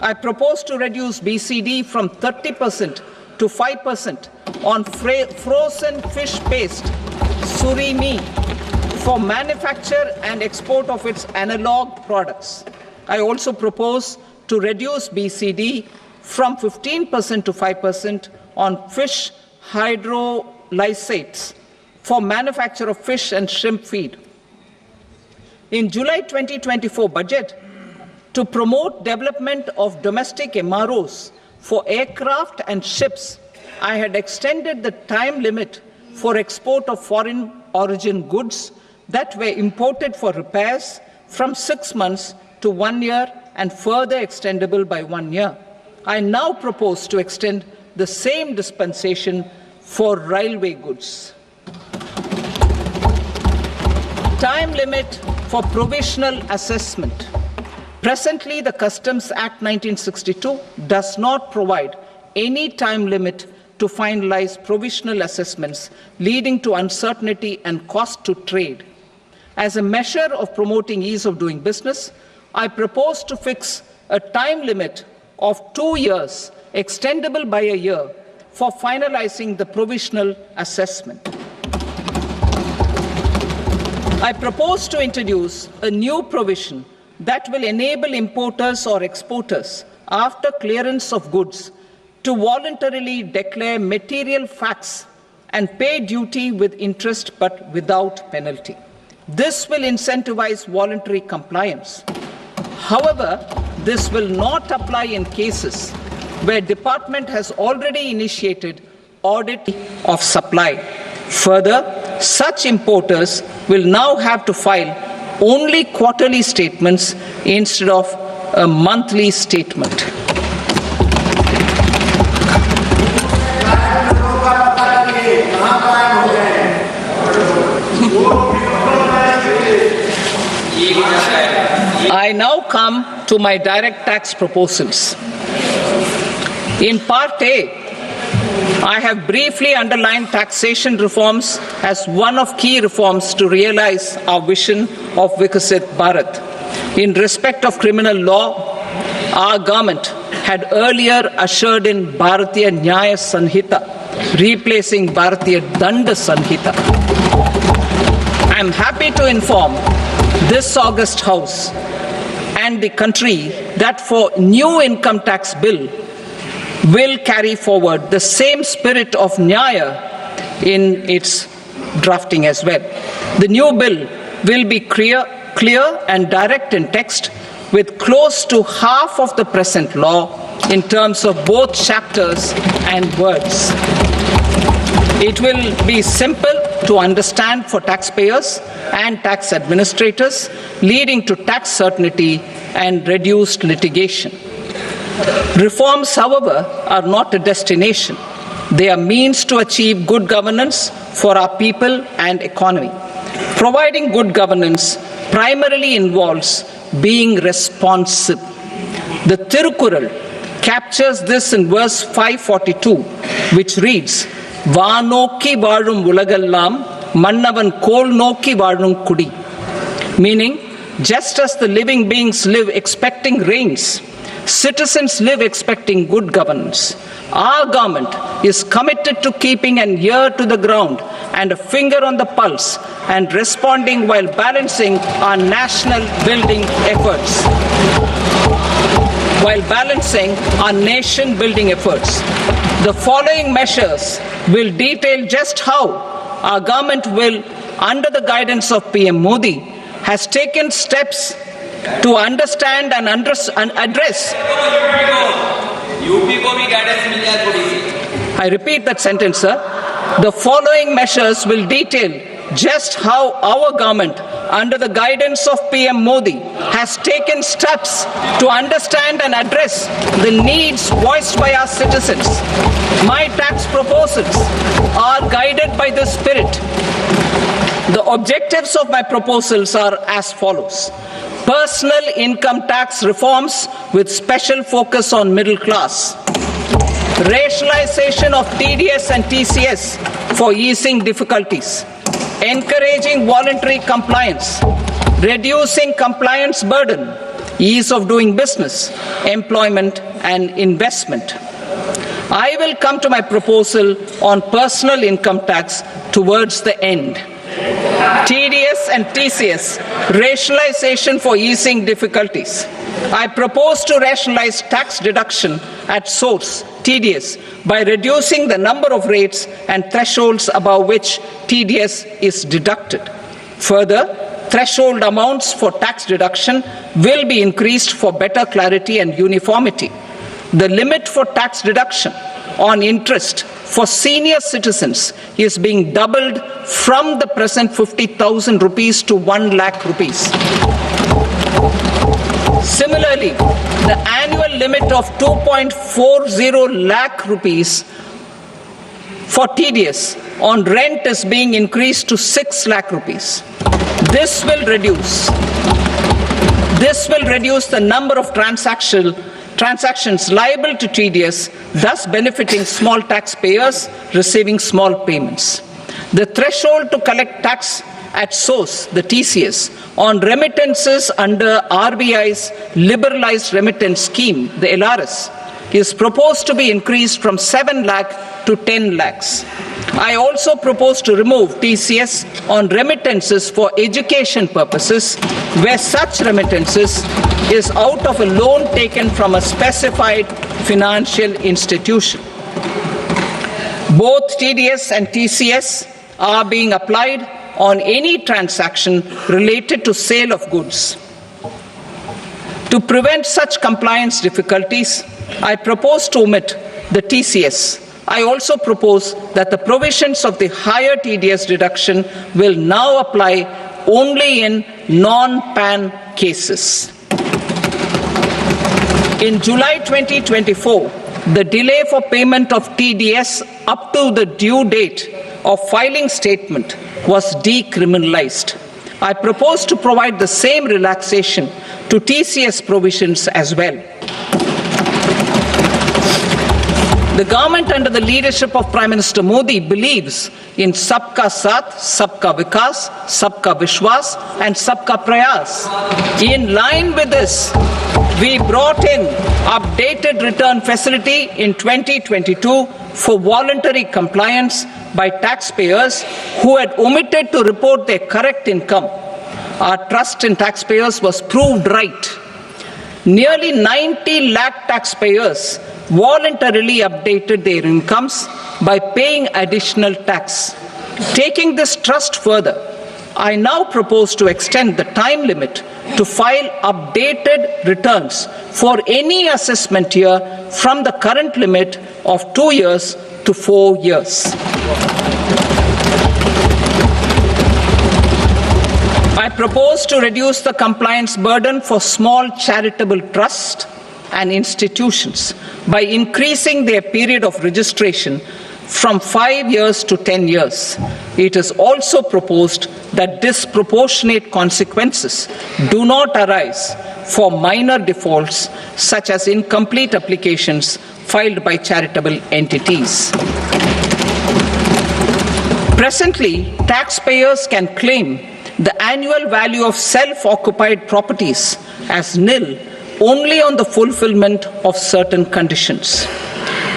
I propose to reduce BCD from 30% to 5% on frozen fish paste, surimi, for manufacture and export of its analog products. I also propose to reduce BCD from 15% to 5% on fish hydrolysates for manufacture of fish and shrimp feed. In July 2024 budget, to promote development of domestic MROs for aircraft and ships, I had extended the time limit for export of foreign origin goods that were imported for repairs from 6 months to 1 year and further extendable by 1 year. I now propose to extend the same dispensation for railway goods. Time limit for provisional assessment. Presently, the Customs Act 1962 does not provide any time limit to finalize provisional assessments, leading to uncertainty and cost to trade. As a measure of promoting ease of doing business, I propose to fix a time limit of 2 years, extendable by a year, for finalizing the provisional assessment. I propose to introduce a new provision that will enable importers or exporters, after clearance of goods, to voluntarily declare material facts and pay duty with interest but without penalty. This will incentivize voluntary compliance. However, this will not apply in cases where department has already initiated audit of supply. Further, such importers will now have to file only quarterly statements instead of a monthly statement. I now come to my direct tax proposals. In Part A, I have briefly underlined taxation reforms as one of key reforms to realize our vision of Vikasit Bharat. In respect of criminal law, our government had earlier ushered in Bharatiya Nyaya Sanhita, replacing Bharatiya Danda Sanhita. I am happy to inform this august House and the country that for new income tax bill will carry forward the same spirit of Nyaya in its drafting as well. The new bill will be clear and direct in text, with close to half of the present law in terms of both chapters and words. It will be simple to understand for taxpayers and tax administrators, leading to tax certainty and reduced litigation. Reforms, however, are not a destination. They are means to achieve good governance for our people and economy. Providing good governance primarily involves being responsive. The Tirukural captures this in verse 542, which reads, "Vaanokki vaazhum ulagallam, mannavan kol nokki vaazhum kudi," meaning, just as the living beings live expecting rains, citizens live expecting good governance. Our government is committed to keeping an ear to the ground and a finger on the pulse and responding while balancing our national building efforts. The following measures will detail just how our government will, under the guidance of PM Modi, has taken steps to understand and address. I repeat that sentence, sir. The following measures will detail just how our government, under the guidance of PM Modi, has taken steps to understand and address the needs voiced by our citizens. My tax proposals are guided by this spirit. The objectives of my proposals are as follows. Personal income tax reforms with special focus on middle class. Rationalization of TDS and TCS for easing difficulties. Encouraging voluntary compliance. Reducing compliance burden. Ease of doing business, employment and investment. I will come to my proposal on personal income tax towards the end. TDS and TCS, rationalization for easing difficulties. I propose to rationalize tax deduction at source, TDS, by reducing the number of rates and thresholds above which TDS is deducted. Further, threshold amounts for tax deduction will be increased for better clarity and uniformity. The limit for tax deduction on interest for senior citizens is being doubled from the present 50,000 rupees to 1 lakh rupees. Similarly, the annual limit of 2.40 lakh rupees for TDS on rent is being increased to 6 lakh rupees. This will reduce the number of transactions liable to TDS, thus benefiting small taxpayers receiving small payments. The threshold to collect tax at source, the TCS, on remittances under RBI's liberalized remittance scheme, the LRS, is proposed to be increased from 7 lakh to 10 lakhs. I also propose to remove TCS on remittances for education purposes, where such remittances is out of a loan taken from a specified financial institution. Both TDS and TCS are being applied on any transaction related to sale of goods. To prevent such compliance difficulties, I propose to omit the TCS. I also propose that the provisions of the higher TDS deduction will now apply only in non-PAN cases. In July 2024, the delay for payment of TDS up to the due date of filing statement was decriminalized. I propose to provide the same relaxation to TCS provisions as well. The government under the leadership of Prime Minister Modi believes in Sabka Saath, Sabka Vikas, Sabka Vishwas and Sabka Prayas. In line with this, we brought in updated return facility in 2022 for voluntary compliance by taxpayers who had omitted to report their correct income. Our trust in taxpayers was proved right. Nearly 90 lakh taxpayers voluntarily updated their incomes by paying additional tax. Taking this trust further, I now propose to extend the time limit to file updated returns for any assessment year from the current limit of 2 years to 4 years. I propose to reduce the compliance burden for small charitable trusts and institutions by increasing their period of registration from 5 years to 10 years. It is also proposed that disproportionate consequences do not arise for minor defaults such as incomplete applications filed by charitable entities. Presently, taxpayers can claim the annual value of self-occupied properties as nil only on the fulfillment of certain conditions.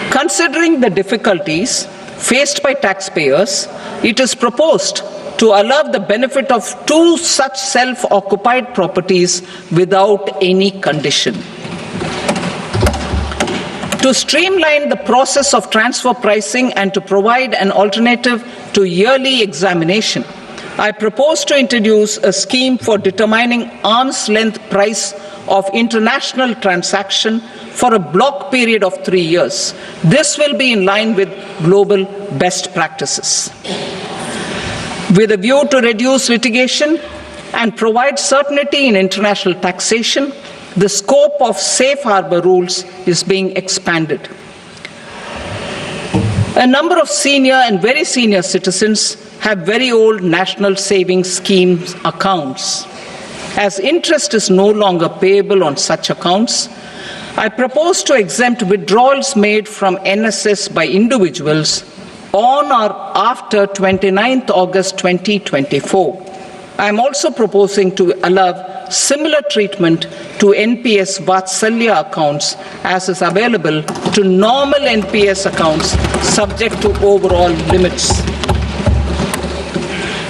Considering the difficulties faced by taxpayers, it is proposed to allow the benefit of 2 such self-occupied properties without any condition. To streamline the process of transfer pricing and to provide an alternative to yearly examination, I propose to introduce a scheme for determining arm's length price of international transaction for a block period of 3 years. This will be in line with global best practices. With a view to reduce litigation and provide certainty in international taxation, the scope of safe harbor rules is being expanded. A number of senior and very senior citizens have very old national savings schemes accounts. As interest is no longer payable on such accounts, I propose to exempt withdrawals made from NSS by individuals on or after 29th August 2024. I am also proposing to allow similar treatment to NPS Vatsalya accounts as is available to normal NPS accounts subject to overall limits.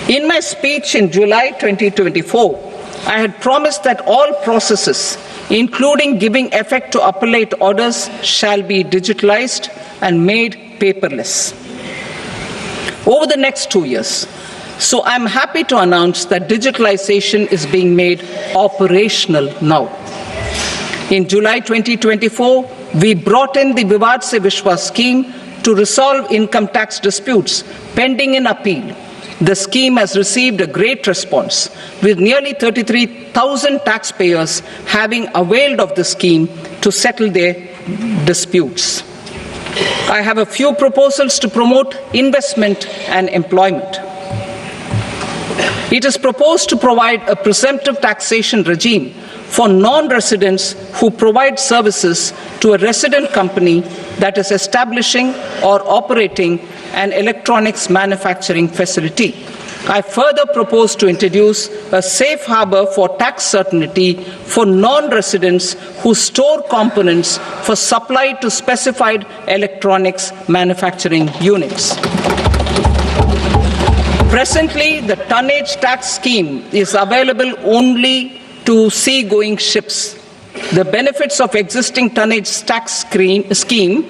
In my speech in July 2024, I had promised that all processes, including giving effect to appellate orders, shall be digitalized and made paperless over the next 2 years. So I'm happy to announce that digitalization is being made operational now. In July 2024, we brought in the Vivad Se Vishwas scheme to resolve income tax disputes pending in appeal. The scheme has received a great response, with nearly 33,000 taxpayers having availed of the scheme to settle their disputes. I have a few proposals to promote investment and employment. It is proposed to provide a presumptive taxation regime for non-residents who provide services to a resident company that is establishing or operating an electronics manufacturing facility. I further propose to introduce a safe harbor for tax certainty for non-residents who store components for supply to specified electronics manufacturing units. Presently, the tonnage tax scheme is available only to sea-going ships. The benefits of existing tonnage tax scheme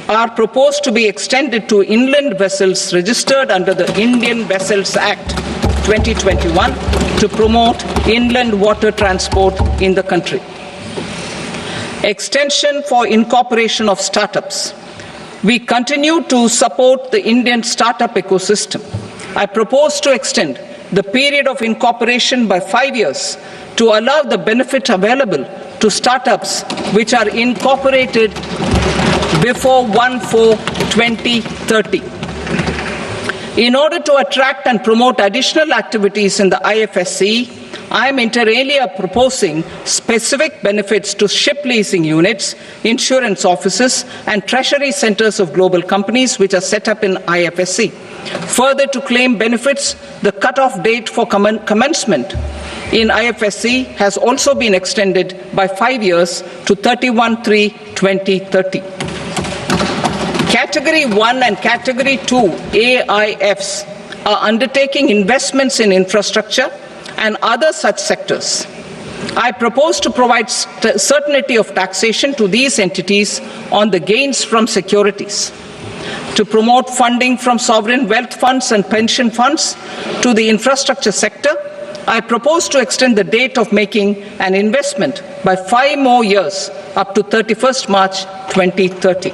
are proposed to be extended to inland vessels registered under the Indian Vessels Act 2021 to promote inland water transport in the country. Extension for incorporation of startups. We continue to support the Indian startup ecosystem. I propose to extend the period of incorporation by 5 years to allow the benefit available to startups which are incorporated before 1/4/2030. In order to attract and promote additional activities in the IFSC, I am inter alia proposing specific benefits to ship leasing units, insurance offices, and treasury centers of global companies which are set up in IFSC. Further, to claim benefits, the cut-off date for commencement in IFSC has also been extended by 5 years to 31/3/2030. Category 1 and Category 2 AIFs are undertaking investments in infrastructure and other such sectors. I propose to provide certainty of taxation to these entities on the gains from securities, to promote funding from sovereign wealth funds and pension funds to the infrastructure sector. I propose to extend the date of making an investment by 5 more years up to 31st March 2030.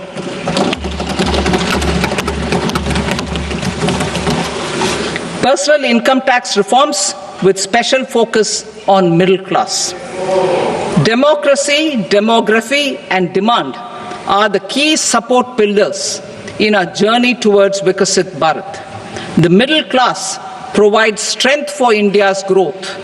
Personal income tax reforms with special focus on middle class. Democracy, demography, and demand are the key support pillars in our journey towards Vikasit Bharat. The middle class provides strength for India's growth.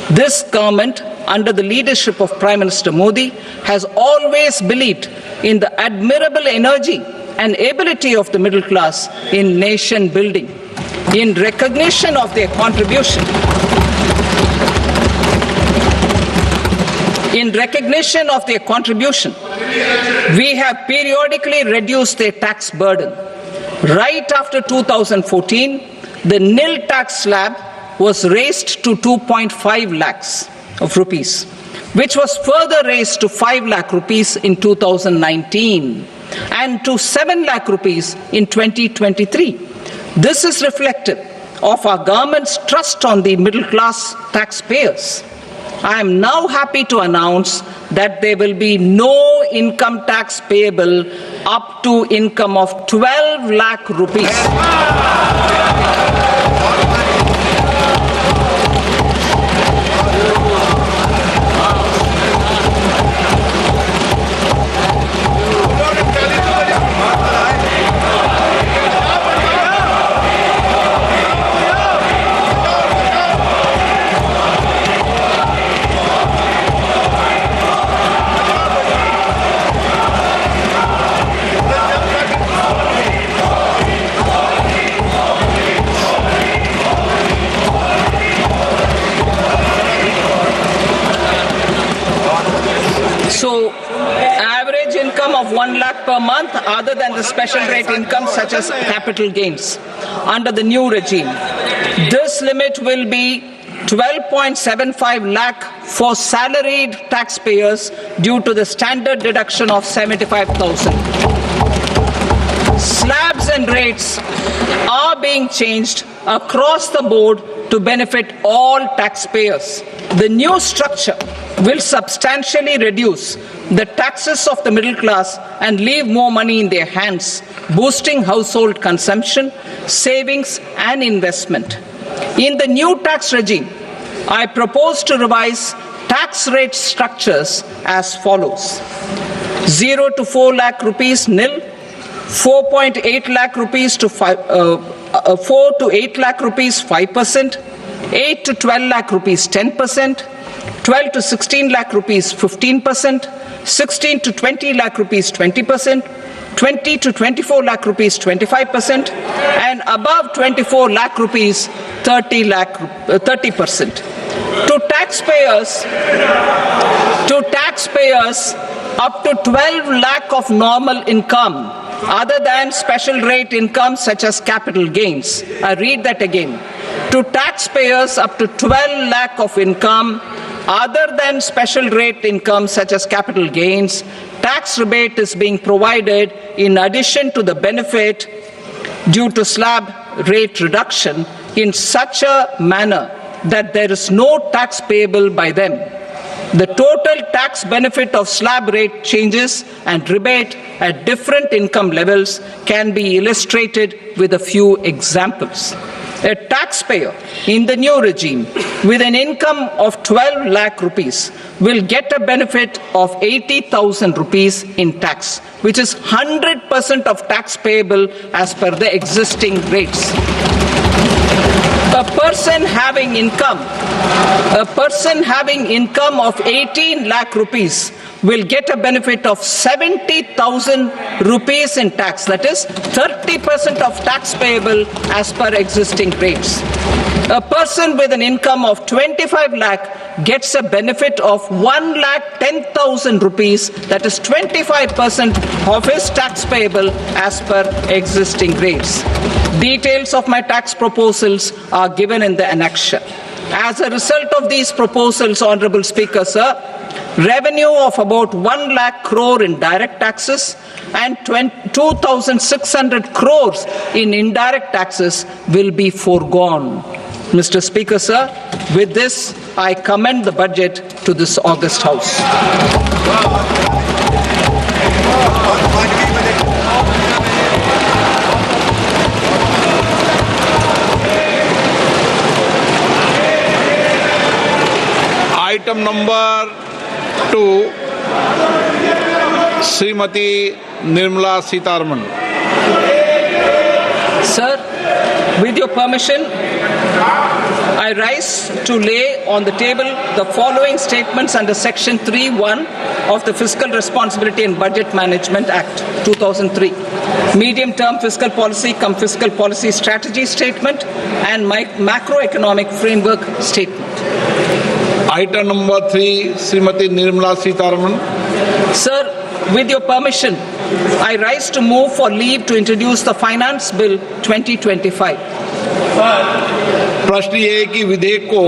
This government, under the leadership of Prime Minister Modi, has always believed in the admirable energy and ability of the middle class in nation building. In recognition of their contribution, we have periodically reduced their tax burden. Right after 2014, the nil tax slab was raised to 2.5 lakhs of rupees, which was further raised to 5 lakh rupees in 2019 and to 7 lakh rupees in 2023. This is reflective of our government's trust on the middle class taxpayers. I am now happy to announce that there will be no income tax payable up to income of 12 lakh rupees. lakh per month other than the special rate income such as capital gains under the new regime. This limit will be 12.75 lakh for salaried taxpayers due to the standard deduction of 75,000. Slabs and rates are being changed across the board to benefit all taxpayers. The new structure will substantially reduce the taxes of the middle class and leave more money in their hands, boosting household consumption, savings and investment. In the new tax regime, I propose to revise tax rate structures as follows. 0 to 4 lakh rupees nil, 4.8 lakh rupees to 4 to 8 lakh rupees 5%, 8 to 12 lakh rupees 10%, 12 to 16 lakh rupees 15%, 16 to 20 lakh rupees 20%, 20 to 24 lakh rupees 25%, and above 24 lakh rupees 30%. To taxpayers up to 12 lakh of normal income other than special rate income such as capital gains. I read that again. To taxpayers up to 12 lakh of income other than special rate income such as capital gains, tax rebate is being provided in addition to the benefit due to slab rate reduction in such a manner that there is no tax payable by them. The total tax benefit of slab rate changes and rebate at different income levels can be illustrated with a few examples. A taxpayer in the new regime with an income of 12 lakh rupees will get a benefit of 80,000 rupees in tax, which is 100% of tax payable as per the existing rates. A person having income of 18 lakh rupees will get a benefit of 70,000 rupees in tax. That is 30% of tax payable as per existing rates. A person with an income of 25 lakh gets a benefit of 1,10,000 rupees. That is 25% of his tax payable as per existing rates. Details of my tax proposals are given in the annexure. As a result of these proposals, Honorable Speaker, sir, revenue of about 1 lakh crore in direct taxes and 2,600 crores in indirect taxes will be foregone. Mr. Speaker, sir, with this, I commend the budget to this august House. Item number 2, Srimati Nirmala Sitharaman. Sir, with your permission, I rise to lay on the table the following statements under Section 3(1) of the Fiscal Responsibility and Budget Management Act 2003. Medium-term fiscal policy cum fiscal policy strategy statement and macroeconomic framework statement. Item number 3, Srimati Nirmala Sitharaman. Sir, with your permission, I rise to move for leave to introduce the Finance Bill 2025. प्रश्न ये है कि विधेयक को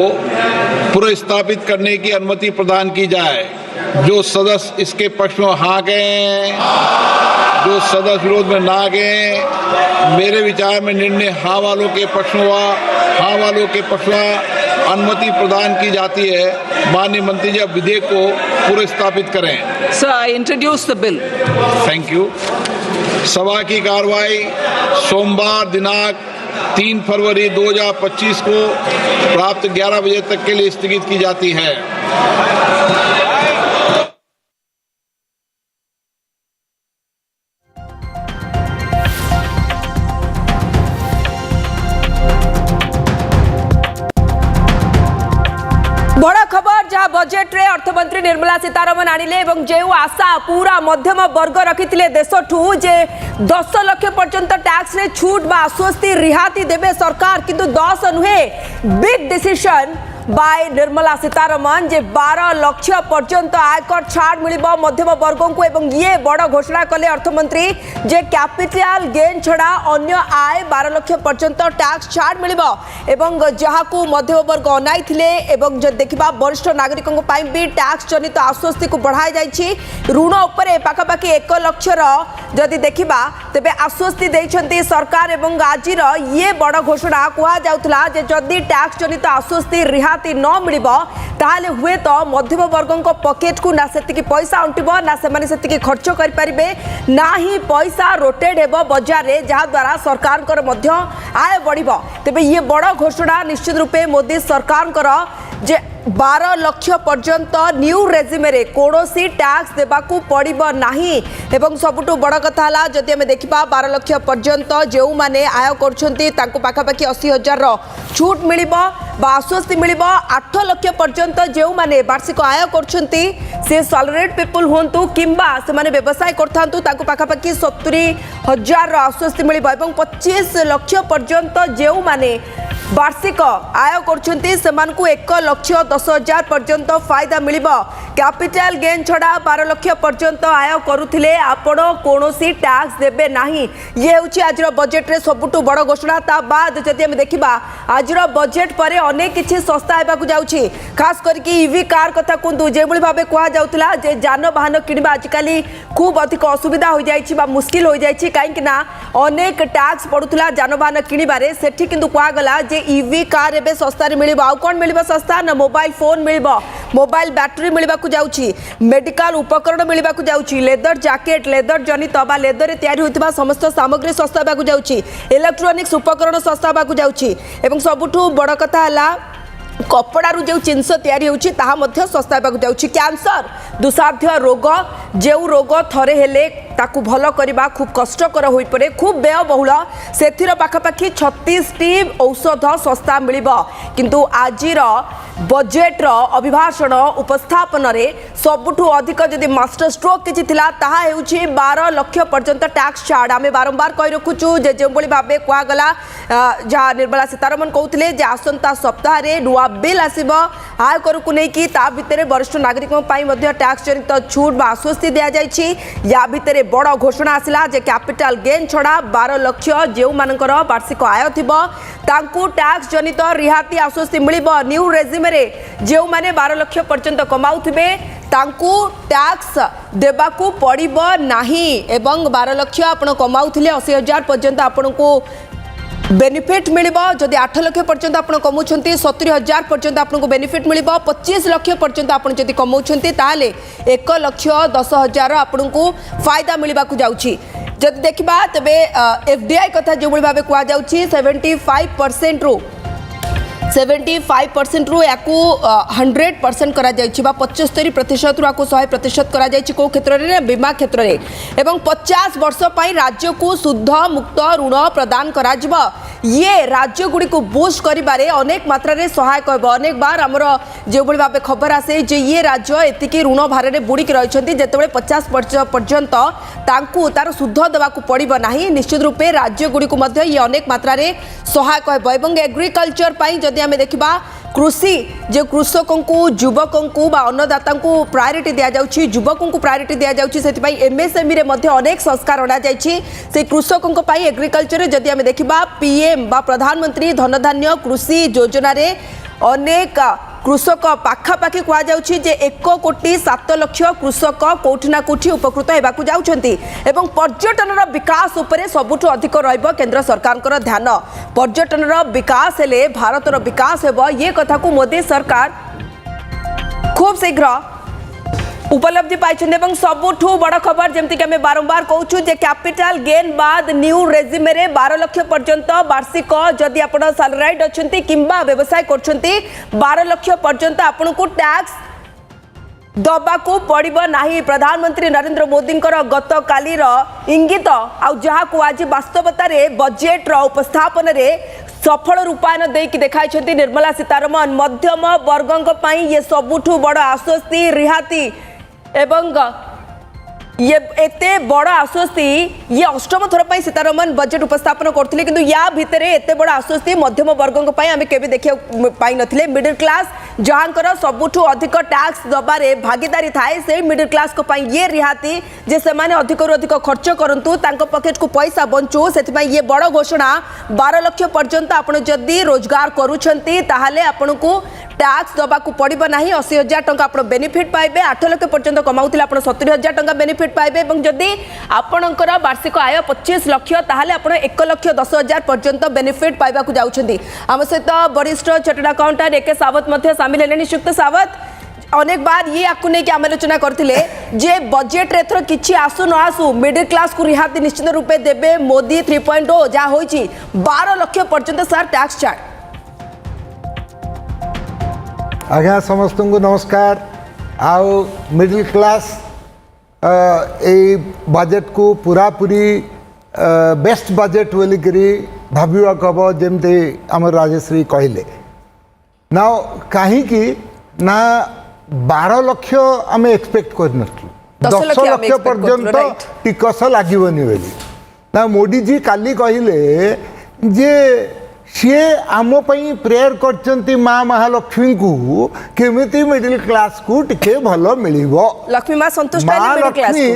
पुनर्स्थापित करने की अनुमति प्रदान की जाए। जो सदस्य इसके पक्ष में हाँ गए, जो सदस्य विरोध में ना गए, मेरे विचार में निर्णय हाँ वालों के पक्ष में हुआ। हाँ वालों के पक्ष में अनुमति प्रदान की जाती है। माननीय मंत्री जी, अब विधेयक को पुनर्स्थापित करें। Sir, I introduce the bill. Thank you. सभा की कार्रवाई सोमवार दिनांक 3 फरवरी 2025 को प्राप्त 11 बजे तक के लिए स्थगित की जाती है। बड़ा खबर जहाँ बजेट रे अर्थमंत्री निर्मला सीतारमण आनिले एवं जो आशा पूरा मध्यम वर्ग रखिथिले देशठू जे 10 लाख पर्यंत टैक्स रे छूट बा आश्वस्ति रिहाती देबे सरकार, किंतु 10 नुहे big decision by Nirmala Sitharaman जे 12 लाख पर्यंत आयकर छाड़ मिलिबो मध्यम वर्ग को एवं ये बड़ घोषणा कले अर्थमंत्री जे कैपिटल गेन छड़ा अन्य आय 12 लाख पर्यंत टैक्स छाड़ मिलिबो एवं जहाकू मध्यम वर्ग अनाई थिले एवं जे देखिबा वरिष्ठ नागरिकों पई भी टैक्स जनित आश्वस्ति को बढ़ाई जाइछि ऋण उपरे पाखापाखि 1 लाख जदि देखिबा तेबे आश्वस्ति दैछंती सरकार एवं आजिर ये बड़ घोषणा कुआ जाउथला जे जदि टैक्स जनित आश्वस्ति रिहाती न मिलिबो ताले हुए तो मध्यम वर्गों पॉकेट को ना सेतिकी पैसा अंटिबो ना सेमाने सेतिकी खर्च करि परिबे ना ही पैसा रोटेट हेबो बाजार रे जहा द्वारा सरकार कर मध्य आय बढ़िबो तेबे ये बड़ घोषणा निश्चित रूपे मोदी सरकार कर जे 12 लाख पर्यंत न्यू रेजिमे रे कोनोसी टैक्स देबाकू पड़िबो नाही एवं सबुटु बड़ कथा हला जदि हमें देखिबा 12 लाख पर्यंत जेउ माने आय करछंती तांको पाखापाखि 80,000 रो छूट मिलिबो बा आश्वस्ति मिलिबो 8 लाख पर्यंत जेउ माने वार्षिक आय करछंती से सैलरीड पीपल होंतु किंबा से माने व्यवसाय करथांतु तांको पाखापाखि 70,000 रो आश्वस्ति मिलिबो एवं 25 लाख पर्यंत जेउ माने वार्षिक आय करछंती सेमानकु 1,10,000 पर्यंत फायदा मिलिबो कैपिटल गेन छड़ा 12 लाख पर्यंत आय करुथिले आपण कोनोसी टैक्स देबे नाही ये होची आजर बजेट रे सबुटु बड़ घोषणा ता बाद जदि हम देखिबा आजर बजेट परे अनेक किछि सस्ता हेबाकू जाउछि खास करके ईवी कार कथा कुंतु जे बळी भाबे कुआ जाउतला जे जानवाहन किनिबा आजकली खूब अधिक असुविधा हो जाइछि बा मुश्किल हो जाइछि काहे कि ना अनेक टैक्स पडुतला जानवाहन किनिबारे सेठी किंतु कुआ गला जे ईवी कार एबे सस्ता रे मिलिबो आ कोन मिलिबो सस्ता ना मोबाइल फोन मिलिबो मोबाइल बैटरी मिलिबा को जाउछि मेडिकल उपकरण मिलिबा को जाउछि लेदर जैकेट लेदर जनित बा लेदर रे तयारी होइतबा समस्त सामग्री सस्ता बा को जाउछि इलेक्ट्रॉनिक्स उपकरण सस्ता बा को जाउछि एवं सबुठु बड़ कथा हला कपड़ारू जो जिनस तैयारी होछि ताहा मध्य सस्ता हेबाकू जाउछि कैंसर दुसाध्य रोग जेउ रोग थरे हेले ताकू भल करबा खूब कष्टकर होई पड़े खूब व्ययबहुल सेथिर पाखापाखि 36 टी औषध सस्ता मिलिबो किंतु आजिर बजेट रो अभिभाषण उपस्थापन रे सबुठु अधिक जदि मास्टर स्ट्रोक किछि थिला ताहा हेउछि 12 लाख पर्यंत टैक्स छाड़ आमे बारंबार कहि रखुछु जे जेबोली भाबे कुआ गला जहा निर्मला सीतारमण कहउथिले जे आसंता सप्ताह रे नुआ बिल आसीबो आयकर को नै कि ता भितरे वरिष्ठ नागरिकों पई मध्ये टैक्स जनित छूट बा आश्वस्ति दिया जायछि या भितरे बड़ घोषणा आसिला जे कैपिटल गेन छड़ा 12 लाख जेउ मानकर वार्षिक आय थिबो तांकू टैक्स जनित रिहाती आश्वस्ति मिलिबो न्यू रेजिमे रे जेउ माने 12 लाख पर्यंत कमाउथिबे तांकू टैक्स देबाकू पड़िबो नाही एवं 12 लाख आपण कमाउथिले 80,000 पर्यंत आपनको बेनिफिट मिलिबो जदि 8 लाख पर्यंत आपण कमाउछंती 70,000 पर्यंत आपनको बेनिफिट मिलिबो 25 लाख पर्यंत आपण जदि कमाउछंती ताले 1,10,000 आपनको फायदा मिलिबा को जाउछि जदि देखिबा तबे एफडीआई कथा जो बळी भाबे कुआ जाउछि 75% रो 75% रु याकू 100% करा जाइछि बा 75% रु याकू 100% करा जाइछि को क्षेत्र रे बीमा क्षेत्र रे एवं 50 वर्ष पई राज्य को शुद्ध मुक्त ऋण प्रदान करा जिवो ये राज्य गुडी को बूस्ट करिबारे अनेक मात्रा रे सहायक होबो अनेक बार हमरो जे बळी भाबे खबर आसे जे ये राज्य एतिकी ऋण भार रे बुडी के रहिछंती जेतेबेले 50 वर्ष पर्यंत तांकू तार शुद्ध देबा को पड़िबो नाही निश्चित रूपे राज्य गुडी को मध्ये ये अनेक मात्रा रे सहायक होबो एवं एग्रीकल्चर पई जदि हमें देखिबा कृषि जो कृषकों को युवकों को बा अन्नदाता को प्रायोरिटी दिया जाउछि युवकों को प्रायोरिटी दिया जाउछि सेति पई एमएसएमई रे मध्ये अनेक संस्कार अना जाइछि से कृषकों को पई एग्रीकल्चर रे जदि हमें देखिबा पीएम बा प्रधानमंत्री धनधान्य कृषि योजना रे अनेक कृषक पाखापाखि कुआ जाउछि जे 1,07,00,000 कृषक कोठी ना कोठी उपकृत हेबाकू जाउछंती एवं पर्यटन विकास उपरे सबुठु अधिक रहइबो केंद्र सरकार कर ध्यान पर्यटन विकास हेले भारत विकास हेबो ये कथा को मोदी सरकार खूब शीघ्र उपलब्धि पाई सबुठू बड़ खबर जमती कि बारंबार कहूँ जे कैपिटल गेन बाद न्यू रेजिमे रे 12 लाख पर्यंत वार्षिक जदि आप सैलराइड अच्छा किंबा व्यवसाय कर 12 लाख पर्यंत आपन को टैक्स दबाकू पड़िबो नाही प्रधानमंत्री नरेंद्र मोदी गत कालीर इंगित आउ आज वास्तवता रे बजेट रो उपस्थापन रे सफल रूपायन देकी देखाई निर्मला सीतारमण मध्यम वर्गों ये सबुठू बड़ आश्वस्ति रिहाती एवं ये एते बड़ आश्वस्ति ये अष्टम थर पर सीतारमण बजेट उपस्थापन करथिले किंतु या भितरे एते बड़ आश्वस्ति मध्यम वर्गों पई आमे केबे देखिया पाई नथिले। मिडिल क्लास जहांकर सबुठु अधिक टैक्स दबारे भागीदारी थाए से मिडिल क्लास को पई ये रिहाती जे से माने अधिक रु अधिक खर्च करंतु तांको पॉकेट को पैसा बंचू सेति पई ये बड़ घोषणा 12 लाख पर्यंत आपण जदी रोजगार करूछंती ताहाले आपनको टैक्स दबा को पड़िबो नाही। 80,000 टंका आपण बेनिफिट पाइबे। 8 लाख पर्यंत कमाउथिले आपण 70,000 टंका बेनिफिट पाइबे एवं जदी आपणकर वार्षिक आय 25 लाख ताहाले आपण 1,10,000 पर्यंत बेनिफिट पाइबा को जाउछंती। हम सहित वरिष्ठ चार्टर्ड अकाउंटेंट एके सावत मध्य शामिल हेलेनी। शुक्त सावत अनेक बार ये आपको नहीं कि आम आलोचना करथिले जे बजेट रे एथर किछि आसु न आसु मिडिल क्लास को रिहाती निश्चित रूपे देबे। मोदी 3.0 जा होईछि 12 लाख पर्यंत सर टैक्स चार्ज। आज्ञा समस्त को नमस्कार। आओ मिडिल क्लास ए बजेट को पूरा पूरी बेस्ट बजेट बोली करी भाविबा कब जेमते आम राजश्री कहले ना कहीं ना 12 लाख आम एक्सपेक्ट कर 10 लाख पर्यंत टिकस लगनी बोली ना मोदी जी काली कहले जे सी आम प्रेयर कर माँ महालक्ष्मी को केमिति मिडिल क्लास को टिके भल मिल लक्ष्मी माँ संतुष्ट माँ लक्ष्मी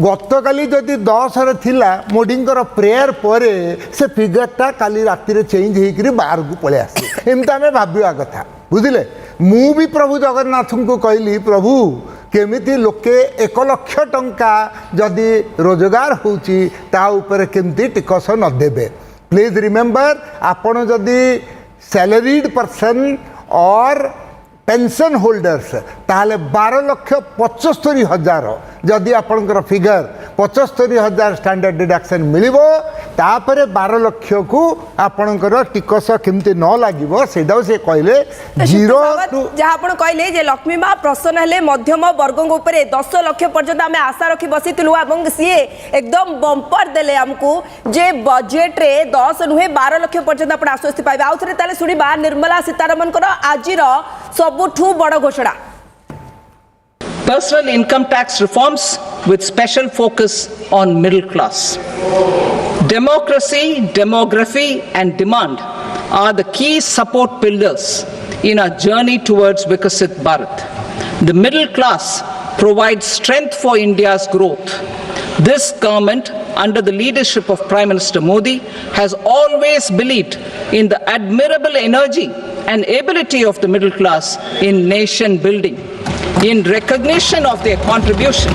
गत काली जदि 10 रे थिला मोदी प्रेयर पर से फिगरटा काली राति चेंज होकर 12 को पलि आसे एमती आम भाविया कथा बुझे। मु भी प्रभु जगन्नाथ को कहली प्रभु केमिति लोके 1 लाख टंका जदि रोजगार होची ता ऊपर केमती टिकस न देबे। प्लीज रिमेम्बर आपण जदि सैलरीड पर्सन और पेंशन होल्डर्स ताहले 12,75,000 जदि आपणकर फिगर 75,000 स्टैंडर्ड डिडक्शन मिलिबो तापरे 12 लाख को आपणकर टिकस केमती न लागिबो सेडा से कहले जीरो जहाँ आपण कहले जे लक्ष्मी माँ प्रसन्न हेले मध्यम वर्गों ऊपर 10 लाख पर्यंत आम आशा रखी बसीलु और सी एकदम बंपर देले हमको जे बजेट रे 10 नुहे 12 लाख पर्यंत आप आश्वस्ति पाइबे। आउ थे ताले सुनिबा निर्मला सीतारमण आजिर सबुठु बड़ घोषणा। Personal income tax reforms with special focus on middle class. Democracy, demography and demand are the key support pillars in our journey towards Vikasit Bharat. The middle class provides strength for India's growth. This government, under the leadership of Prime Minister Modi, has always believed in the admirable energy and ability of the middle class in nation building. In recognition of their contribution,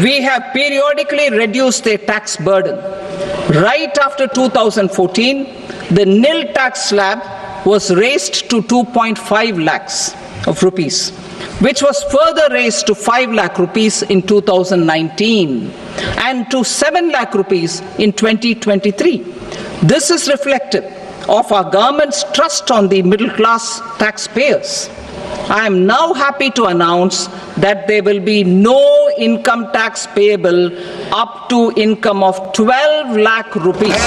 we have periodically reduced their tax burden. Right after 2014, the nil tax slab was raised to 2.5 lakhs of rupees, which was further raised to 5 lakh rupees in 2019 and to 7 lakh rupees in 2023. This is reflective of our government's trust on the middle class taxpayers. I am now happy to announce that there will be no income tax payable up to income of 12 lakh rupees.